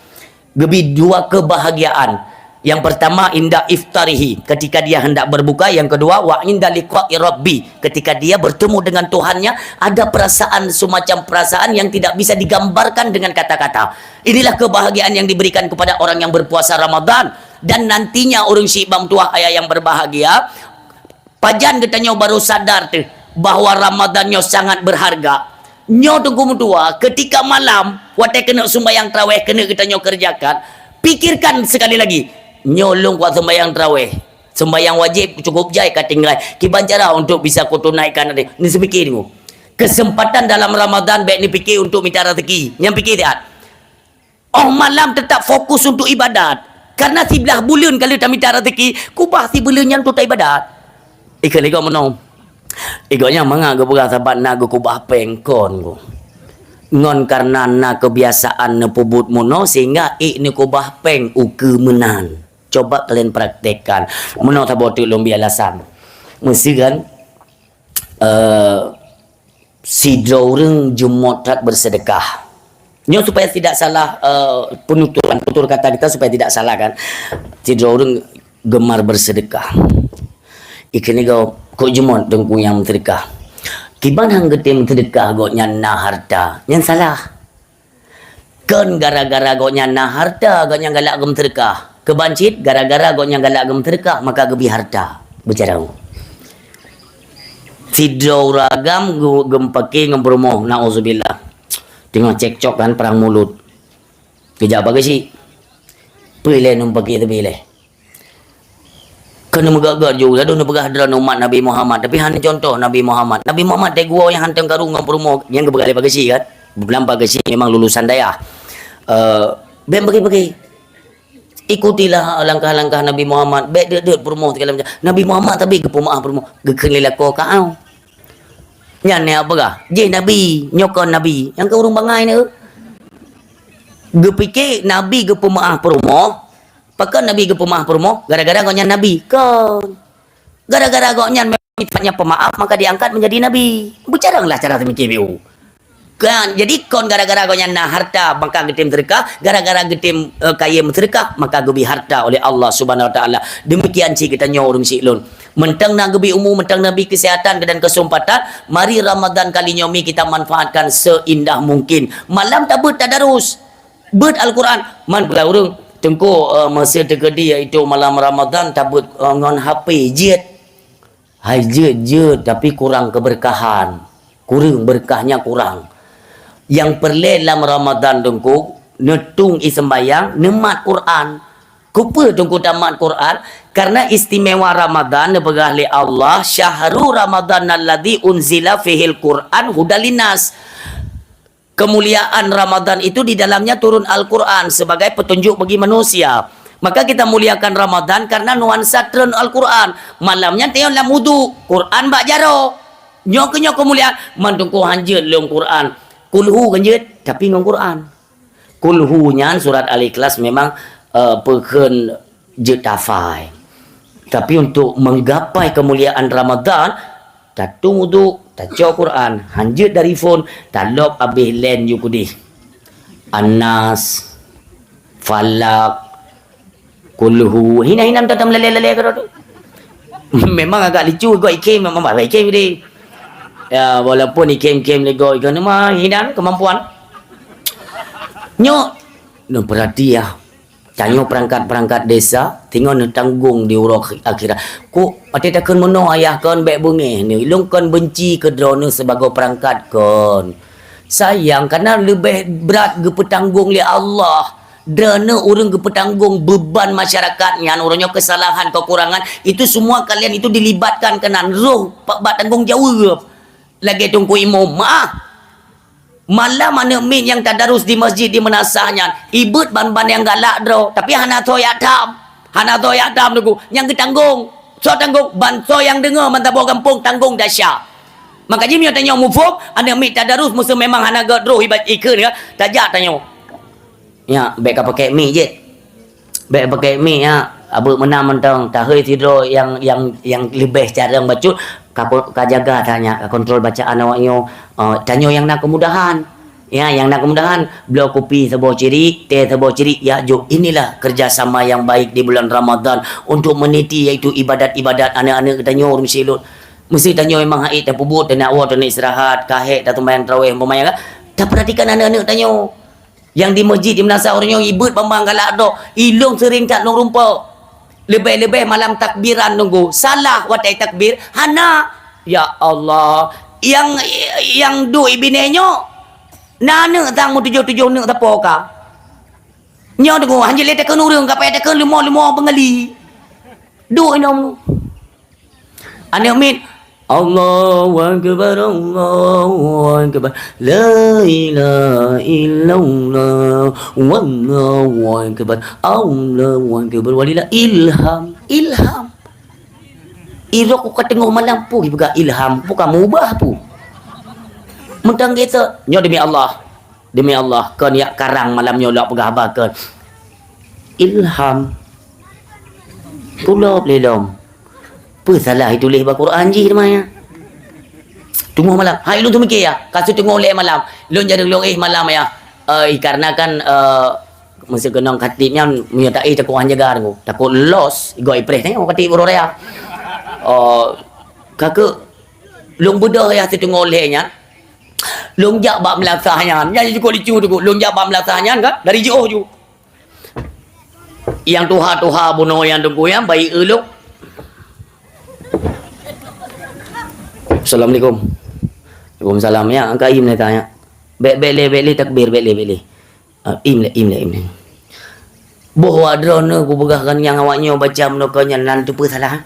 Gebi dua kebahagiaan. Yang pertama inda iftarihi ketika dia hendak berbuka, yang kedua wa inda liqa'i rabbi ketika dia bertemu dengan Tuhannya ada perasaan semacam perasaan yang tidak bisa digambarkan dengan kata-kata. Inilah kebahagiaan yang diberikan kepada orang yang berpuasa Ramadan. Dan nantinya orang syibam tuah ayah yang berbahagia pajan katanya baru sadar tu bahawa Ramadannya sangat berharga. Nyo tunggu mutua ketika malam watai kena sembahyang tarawih kena kita nyo kerjakan. Pikirkan sekali lagi. Nyo long kuat sembahyang tarawih. Sembahyang wajib cukup jai katinggal. Kiban cara untuk bisa kau tunaikan ni. Ni sepikir ni. Kesempatan dalam Ramadan baik ni fikir untuk minta rezeki. Yang fikir tak? Oh malam tetap fokus untuk ibadat. Karena 11 bulan kalau tak minta rezeki, kubah 11 bulan yang tu tak ibadat. Ikan lego menong. Igonya manga go beras sabat na go kubah pengkon go. Ngon karena na kebiasaan ne pubut mono sehingga ni kubah peng uke menan. Coba kalian praktekkan. Mono tabotu lombi alasan. Mesti kan sidro orang Jumat bersedekah. Nyo supaya tidak salah tutur kata kita supaya tidak salah kan. Sidro orang gemar bersedekah. Ikan ni kau Jumat dengku yang bersedekah. Kiban hang getem sedekah go nyana harta. Yang salah. Kan gara-gara go nyana harta go nyang galak gem sedekah. Kebancit gara-gara go nyang galak gem sedekah maka gebi harta. Bicara. Sidro ragam gempake ngempromo nauzubillah. Tengok cekcok kan perang mulut. Kejap bagai sih. Pilih numpaki tu pilih. Kena megagak juga dah nak berhadran umat Nabi Muhammad. Tapi hanya contoh Nabi Muhammad. Nabi Muhammad teh gua yang hantam karung ngempromo yang kebegali bagai sih kan. Belam bagai sih memang lulusan daya. Ben bagi-bagi. Ikutilah langkah-langkah Nabi Muhammad. Baik dia promo segala macam. Nabi Muhammad tapi ke pemaaf promo. Gekenlilah kau. Yang ni apa kah? Je Nabi, nyokon Nabi. Yang kau urung bangai ni. Gepikir Nabi ke pemaaf promo. Pakai Nabi ke pemaaf promo. Gara-gara kau nyan Nabi. Kau. Gara-gara kau nyan sifatnya pemaaf maka diangkat menjadi Nabi. Bercaranglah cara semikir biu. Kan? Jadi kon gara-gara kau nyan harta maka getim sedekah. Gara-gara getim kaya sedekah maka gebi harta oleh Allah Subhanahu Wa Taala. Demikian sih kita nyorong si lun. Mentang nak gebi umum, mentang nabi kesihatan dan kesempatan. Mari Ramadan kali nyomi kita manfaatkan seindah mungkin. Malam tak tadarus. Ber Al-Quran. Man pula urung. Tengku masa terkedi iaitu malam Ramadan tak ngon HP jet. Hai jet tapi kurang keberkahan. Kurang berkahnya kurang. Yang perlu dalam Ramadan tengku netung isembayang nemat Quran. Kupa tengku tamat Quran karena istimewa Ramadan dibegah oleh Allah syahrul Ramadan alladzi unzila fihil Quran hudalinas. Kemuliaan Ramadan itu di dalamnya turun Al-Quran sebagai petunjuk bagi manusia. Maka kita muliakan Ramadan karena nuansa turun Al-Quran. Malamnya tengok dalam wudu. Quran bak jaro. Nyok kemuliaan. Mantungku hanjut dalam Quran. Kulhu kanjut tapi ngong Quran. Kulhu-nya surat Al-Ikhlas memang peken jetafai. Tapi untuk menggapai kemuliaan Ramadan, tak wudu, tak jauh Quran, hanjut dari phone, tak lop habis len you kudi. Anas, Falak, Kulhu, hina-hina tak meleleh-leleh ke tu. Memang agak lucu kau ikem memang baik ikem dia. Ya walaupun ikem-ikem lego ikan mah hinan kemampuan. Nyok, no perhati ya. Tanya perangkat-perangkat desa, tengok ni tanggung di urang akhirat. Ku ati takkan meno ayah kon baik bengeh ni. Long kon benci ke drone sebagai perangkat kon. Sayang karena lebih berat ge petanggung li Allah. Drone urang ge petanggung beban masyarakatnya, urangnya kesalahan kekurangan itu semua kalian itu dilibatkan kenan roh pak tanggung jawab. Lagi tunggu imam mah. Malam mana min yang tadarus di masjid di menasahnya ibut ban-ban yang galak dro tapi hana toyak dam tu yang ketanggung so tanggung ban so yang dengar mantap kampung tanggung dahsyat maka jim tanya mufum ana min tadarus musuh memang hana gadro ibat ikun ya tajak tanya ya baik pakai mi je baik pakai mi ya abu menang mentang tahoi tidur yang lebih cara baca kajaga tanya kontrol bacaan awaknya tanya yang nak kemudahan ya yang nak kemudahan blok kopi sebuah ciri teh sebuah ciri ya jom inilah kerjasama yang baik di bulan Ramadan untuk meniti iaitu ibadat-ibadat anak-anak tanya orang silut mesti tanya memang haid dan pubut dan nak dan istirahat kahek dan sembahyang tarawih umpamanya kan tak perhatikan anak-anak tanya yang di masjid di menasa orangnya ibut bambang galak dok ilung sering tak long rumpau lebih-lebih malam takbiran nunggu salah watai takbir hana ya Allah yang duk ibinenyo nana tang mu tujuh ne tapo ka nyo dengo hanje le tekan urang ka pa tekan limo pengali duk inom ane min Allahu akbar Allahu akbar la ilaha illallah wallahu akbar Allahu akbar walillah ilham iro ko katengok malam pu buka ilham bukan mubah pu mentang kita nyo demi Allah kan ya karang malam nyo lak pegah bakan ilham pulau belom apa salah itu leh Al-Quran je namanya. Tunggu malam. Hai lu tu mikir ya. Kasu tunggu leh malam. Lu jadi lu malam ya. Karena kan masa kena katibnya menyertai takut jaga aku. Takut loss. Goi pres tengok katib urang ya. Kakak lu budak ya tunggu lehnya. Lu jak bab melaksanya. Jadi cukup licu tu. Lu jak bab melaksanya kan dari jauh ju. Yang tuha bunuh yang tunggu yang baik elok. Assalamualaikum. Waalaikumsalam ya. Angka im nak tanya. Bele takbir bele. Im le. Boh adron aku pegahkan yang awaknya baca menokanya nan tu apa salah.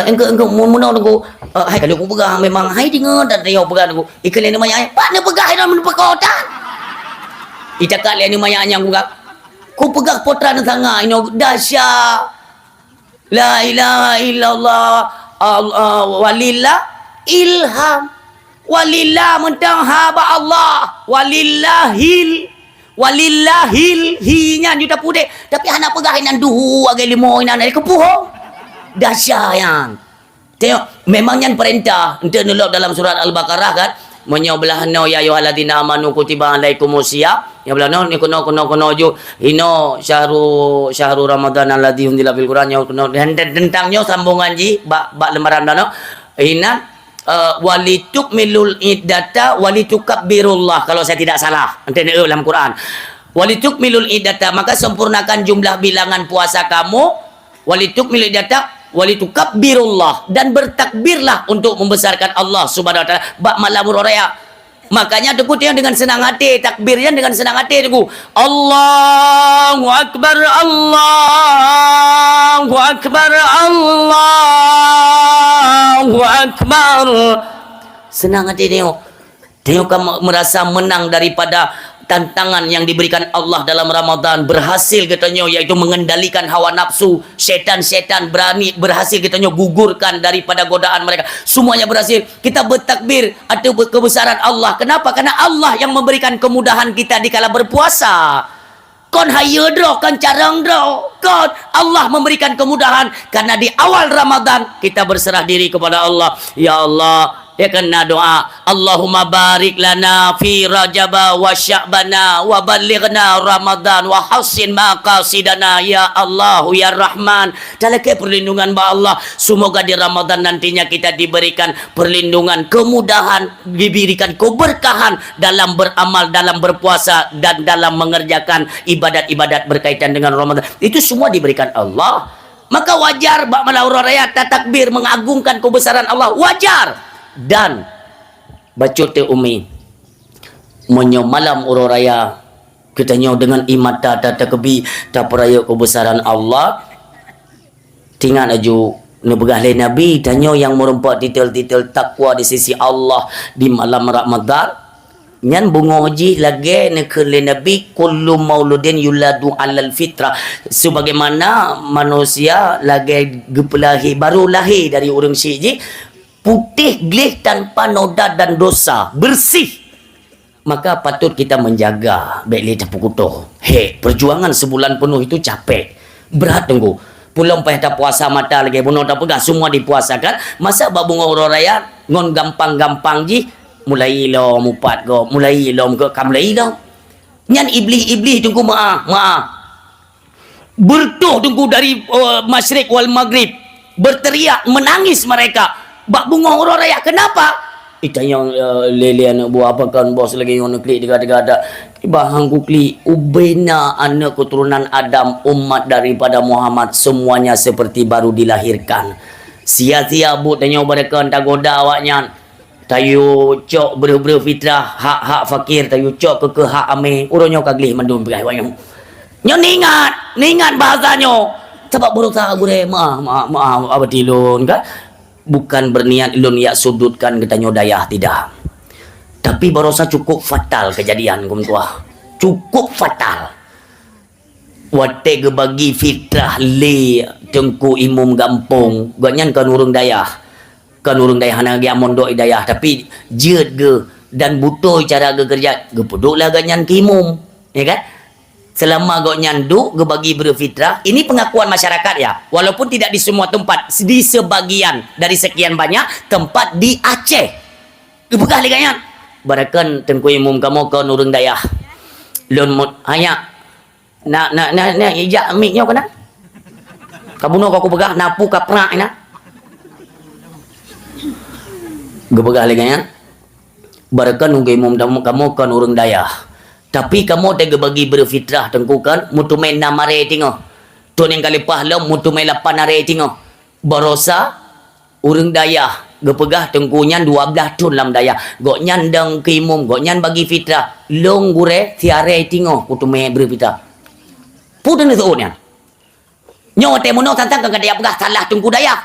Engkau munau aku. Hai kalau aku pegah memang hai dengar dan dia pegah aku. Iklan ni maya. Pak ni pegah dalam perkota. Icakal ni maya yang aku. Ku pegah potran sangat ino dahsyat. La ilaha illallah. Walillah ilham walillah mentang haba Allah walillahil hinya juta pudek tapi anak pegahin nan duhu agai limo inan ai kepuh dahsyat yang tengok memang yang perintah ente nulok dalam surat al-baqarah kan menyobelah no ya ayyuhalladzina amanu kutiba alaikumusiyam ya belah no ni kono ju ino syahru ramadan alladzi unzila fil qur'an ya kono tentangnya sambungan ji bak lembaran dano ina walitukmilul iddata walitukabbirullah kalau saya tidak salah ente dalam Quran walitukmilul iddata maka sempurnakan jumlah bilangan puasa kamu walitukmilul iddata walitukabbirullah dan bertakbirlah untuk membesarkan Allah Subhanahu wa taala bak malamur raya makanya teguh dengan senang hati takbirnya dengan senang hati teguh Allahu akbar Allahu akbar Allahu akbar senang hati tengok kamu merasa menang daripada tantangan yang diberikan Allah dalam Ramadan berhasil katanya yaitu mengendalikan hawa nafsu syaitan berhasil katanya gugurkan daripada godaan mereka semuanya berhasil kita bertakbir atau kebesaran Allah kenapa karena Allah yang memberikan kemudahan kita dikala berpuasa kon hayo dro kan carang dro kon Allah memberikan kemudahan karena di awal Ramadan kita berserah diri kepada Allah ya Allah ya kena doa Allahumma barik lana fi rajaba wa sya'bana wa balighna ramadan wa hassin maqasidana ya Allah ya Rahman dalam perlindungan ba Allah semoga di Ramadan nantinya kita diberikan perlindungan kemudahan diberikan keberkahan dalam beramal dalam berpuasa dan dalam mengerjakan ibadat-ibadat berkaitan dengan Ramadan itu semua diberikan Allah maka wajar bak malaura raya takbir mengagungkan kebesaran Allah wajar dan bacot umi menyo malam uro raya kita nyo dengan imat tata kebi ta peraya kebesaran Allah tinggal aju nebegah le nabi tanyo yang merempat titel-titel takwa di sisi Allah di malam Ramadan nyan bungo ji lagi ne ke le nabi kullu mauludin yuladu alal fitrah sebagaimana manusia lagi gepelahi baru lahir dari urang siji putih glih tanpa noda dan dosa bersih maka patut kita menjaga baik lidah pukutoh perjuangan sebulan penuh itu capek berat tunggu pulang payah puasa mata lagi bunuh tak pegah semua dipuasakan masa babunga uro raya ngon gampang-gampang ji mulai lo mupat go mulai lo ke kamulai lo nyan iblis tunggu maaf bertuh tunggu dari masyrik wal maghrib berteriak menangis mereka bak bunga orang raya kenapa itu yang lelian buat apa kan bos lagi yang klik dekat-dekat bahang kukli ubena anak keturunan Adam umat daripada Muhammad semuanya seperti baru dilahirkan sia-sia bu tanya mereka entah goda awaknya tayu cok ber fitrah hak fakir tayu cok ke hak ame uronyo kaglih mandum berai wanyo nyo ningat bahasanya sebab berusaha gure maaf abadi lun kan bukan berniat ilun ya sudutkan ketanyo dayah tidak tapi barosa cukup fatal kejadian kum tua cukup fatal wate ge bagi fitrah le tengku imum gampung ganyan kan urung dayah hana ge mondok dayah tapi jeut ge dan butuh cara ge kerja ge puduklah ganyan ke imum ya kan selama gak nyanduk, bagi berfitrah, ini pengakuan masyarakat ya. Walaupun tidak di semua tempat, di sebagian dari sekian banyak tempat di Aceh. Gebegah liganya. Barakan tengku imum kamu ke nurung dayah. Lun mut hanya na ijak miknya kana. Kamu no aku begah napu kaprak ina. Gebegah liganya. Barakan nunggu imum kamu ke nurung dayah. Tapi kamu tega bagi berfitrah tengkukan mutu main 6 hari tengok. Tuan yang kali pahlam mutu main 8 hari tengok. Barosa urang dayah gepegah tengkunyan 12 tun lam dayah. Gok nyan dang kimum, gok nyan bagi fitrah. Long gure tiare tengok mutu main berfitrah. Pudan itu nya. Nyawa temono tantang kan daya pegah salah tengku dayah.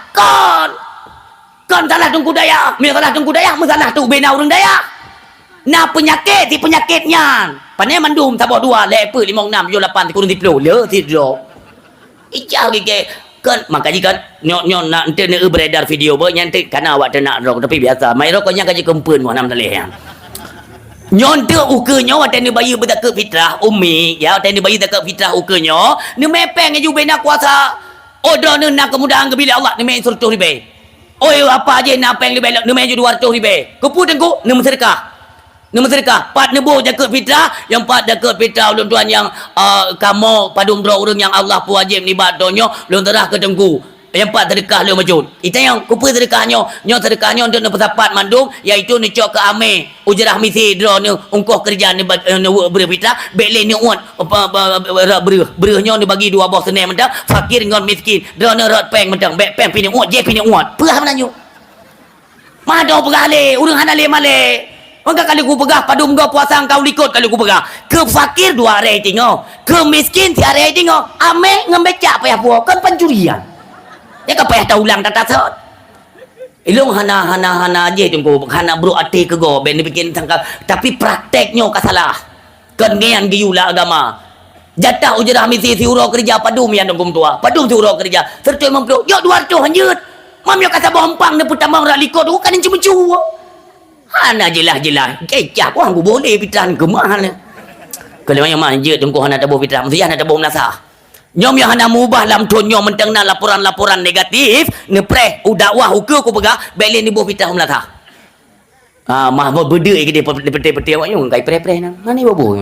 Kan salah tengku dayah. Mi salah tengku dayah, masalah tu bena urang dayah. Nah penyakit di penyakitnya. Panai mandum tabok 2 lepe 56 yo 8 kurun 10 le tidur. Ijah ke kan makanya kan nyo nak ente ne beredar video ba nyantik kana awak nak rok tapi biasa mai rok nya kaji kempeun mana taleh yang. Nyo ente uke nyo wate ne bayi bedak fitrah umi ya wate ne bayi tak fitrah uke nyo ne mepeng ju bena kuasa. Odo ne nak kemudahan ke bila Allah ne me surtuh ribe. Oi apa aje nak peng ribe ne me ju 200 ribe. Keput engko ne sedekah. Nama sedekah, 4 nebo jaga fitrah, yang 4 jaga fitrah ulun tuan yang kamu padum dua orang yang Allah pu wajib libat donyo, ulun terah ke tengku. Yang 4 sedekah lu majud. Itu yang kupu sedekahnya, sedekahnya untuk nepesapat mandung, iaitu ni cok ke ame, ujrah misi dro ni ungkoh kerja ni berfitrah, bele ni uat berehnya ni bagi 2 boh senai mentang, fakir ngon miskin, dro ni rot peng mentang, bek peng pini uat, je pini uat. Perah menanyu. Mado perale, urang hana le male. Maka kali ku pegah padum go puasa kau likut kali ku pegah. Ke fakir 2 hari tengok. Ke miskin 3 hari tengok. Ame ngembeca payah puak kan pencurian. Ya ka payah taulang tata sot. Ilung hana aje tunggu hana bro ate ke go ben bikin sangka tapi prakteknya ka salah. Kan ngean giyula agama. Jatah ujrah misi si uro kerja padum yang dongkum tua. Padum si uro kerja. Serta mempro yo 200 hanjut. Mam yo kata bompang ne putamang ra likut ku kan cuma hana jelah kecah ko hanggu boleh pitran kemahal kalau yang manja tengku hana tabu pitran mesti hana tabu menasah nyom yang hana mubah lam tun nyom mentang na laporan negatif ne preh dakwah uke ko pegah belen ni bo pitran menasah mah bede ke dia pete awak nyong kai preh nang mana bobo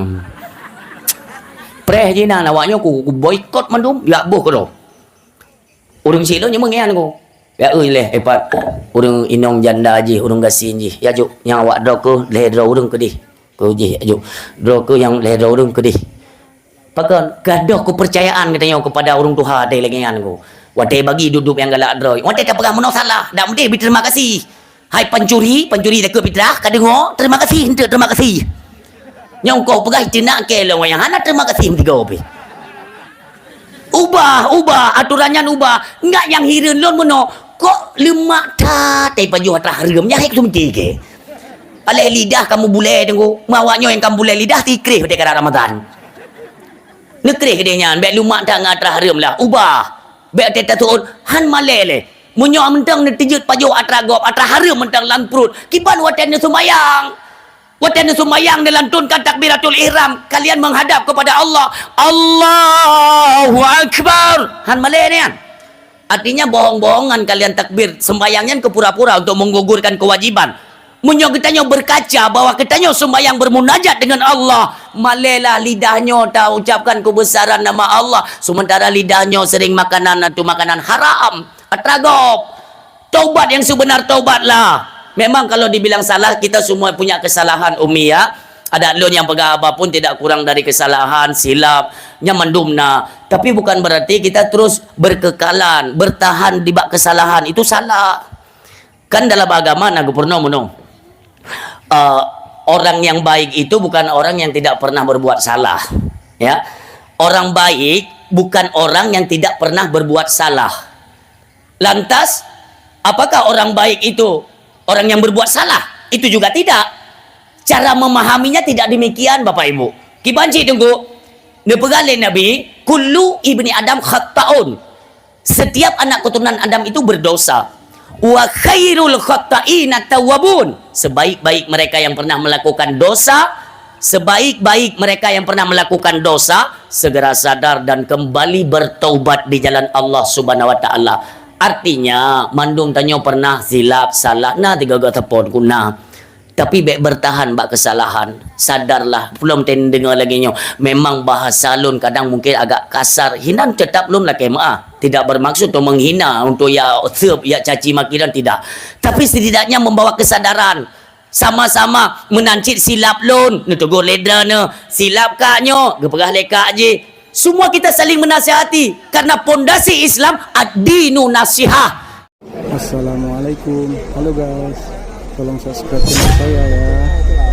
preh je nang awak nyong ku boikot mandum ya boh ko urang silo nyong mengian ko ya leh epat urang inong janda je urang gasin je ya juk yang awak dro ke leh dro urang ke di ko je juk dro ke yang leh dro urang ke di pakan gadoh kepercayaan katanya kepada urang Tuhan dai lengan ko wate bagi duduk yang galak dro wate tak pegang menang salah dak mesti berterima kasih hai pencuri tak ke fitrah kadengo terima kasih hente terima kasih nyong ko pegai tenak ke lo yang hana terima kasih mesti go ubah aturannya ubah enggak yang hireun lon mono kok lemak ta tai paju atrah harem nya hek sumti ke aleh lidah kamu bule tengku mawaknya yang kamu bule lidah tikrih pada kara Ramadan nekrih ke dia bek lemak ta ngatrah harem lah ubah bek teta tuun han malele munyo mentang ne tijut paju atrah gop atrah harem mentang lan perut kiban waten sembayang Watan sumayang dalam tunkan takbiratul ihram kalian menghadap kepada Allah Allahu Akbar han malay ni kan artinya bohong-bohongan kalian takbir sembayangnya ke pura-pura untuk menggugurkan kewajiban munyo kitanya berkaca bahwa kitanya sembayang bermunajat dengan Allah malelah lidahnya tak ucapkan kebesaran nama Allah sementara lidahnya sering makanan atau makanan haram atragop taubat yang sebenar taubatlah. Memang kalau dibilang salah, kita semua punya kesalahan umi ya. Ada lon yang pegang apa pun tidak kurang dari kesalahan, silap, nyamandumna. Tapi bukan berarti kita terus berkekalan, bertahan di bak kesalahan. Itu salah. Kan dalam agama, nagu pernah menong. uh, orang yang baik itu bukan orang yang tidak pernah berbuat salah, ya. Orang baik bukan orang yang tidak pernah berbuat salah. Lantas, apakah orang baik itu orang yang berbuat salah? Itu juga tidak. Cara memahaminya tidak demikian, Bapak Ibu. Kibanci tunggu. Nepegale Nabi, kullu ibni Adam khatta'un. Setiap anak keturunan Adam itu berdosa. Wa khairul khatta'ina tawwabun. Sebaik-baik mereka yang pernah melakukan dosa, sebaik-baik mereka yang pernah melakukan dosa, segera sadar dan kembali bertaubat di jalan Allah Subhanahu wa taala. Artinya, mandung tanyo pernah silap salah, nah tiga tepon kuna. Tapi baik bertahan bak kesalahan. Sadarlah, belum dengar lagi nyo. Memang bahasa lun kadang mungkin agak kasar. Hinan tetap lun lah kemah. Tidak bermaksud untuk menghina, untuk ya serb, ya caci maki dan tidak. Tapi setidaknya membawa kesadaran. Sama-sama menancit silap lun. Ni tegur ledra ne. Silap kaknyo, geperah lekak je. Semua kita saling menasihati. Karena pondasi Islam ad-dinu nasihah. Assalamualaikum. Halo guys, tolong subscribe channel saya ya.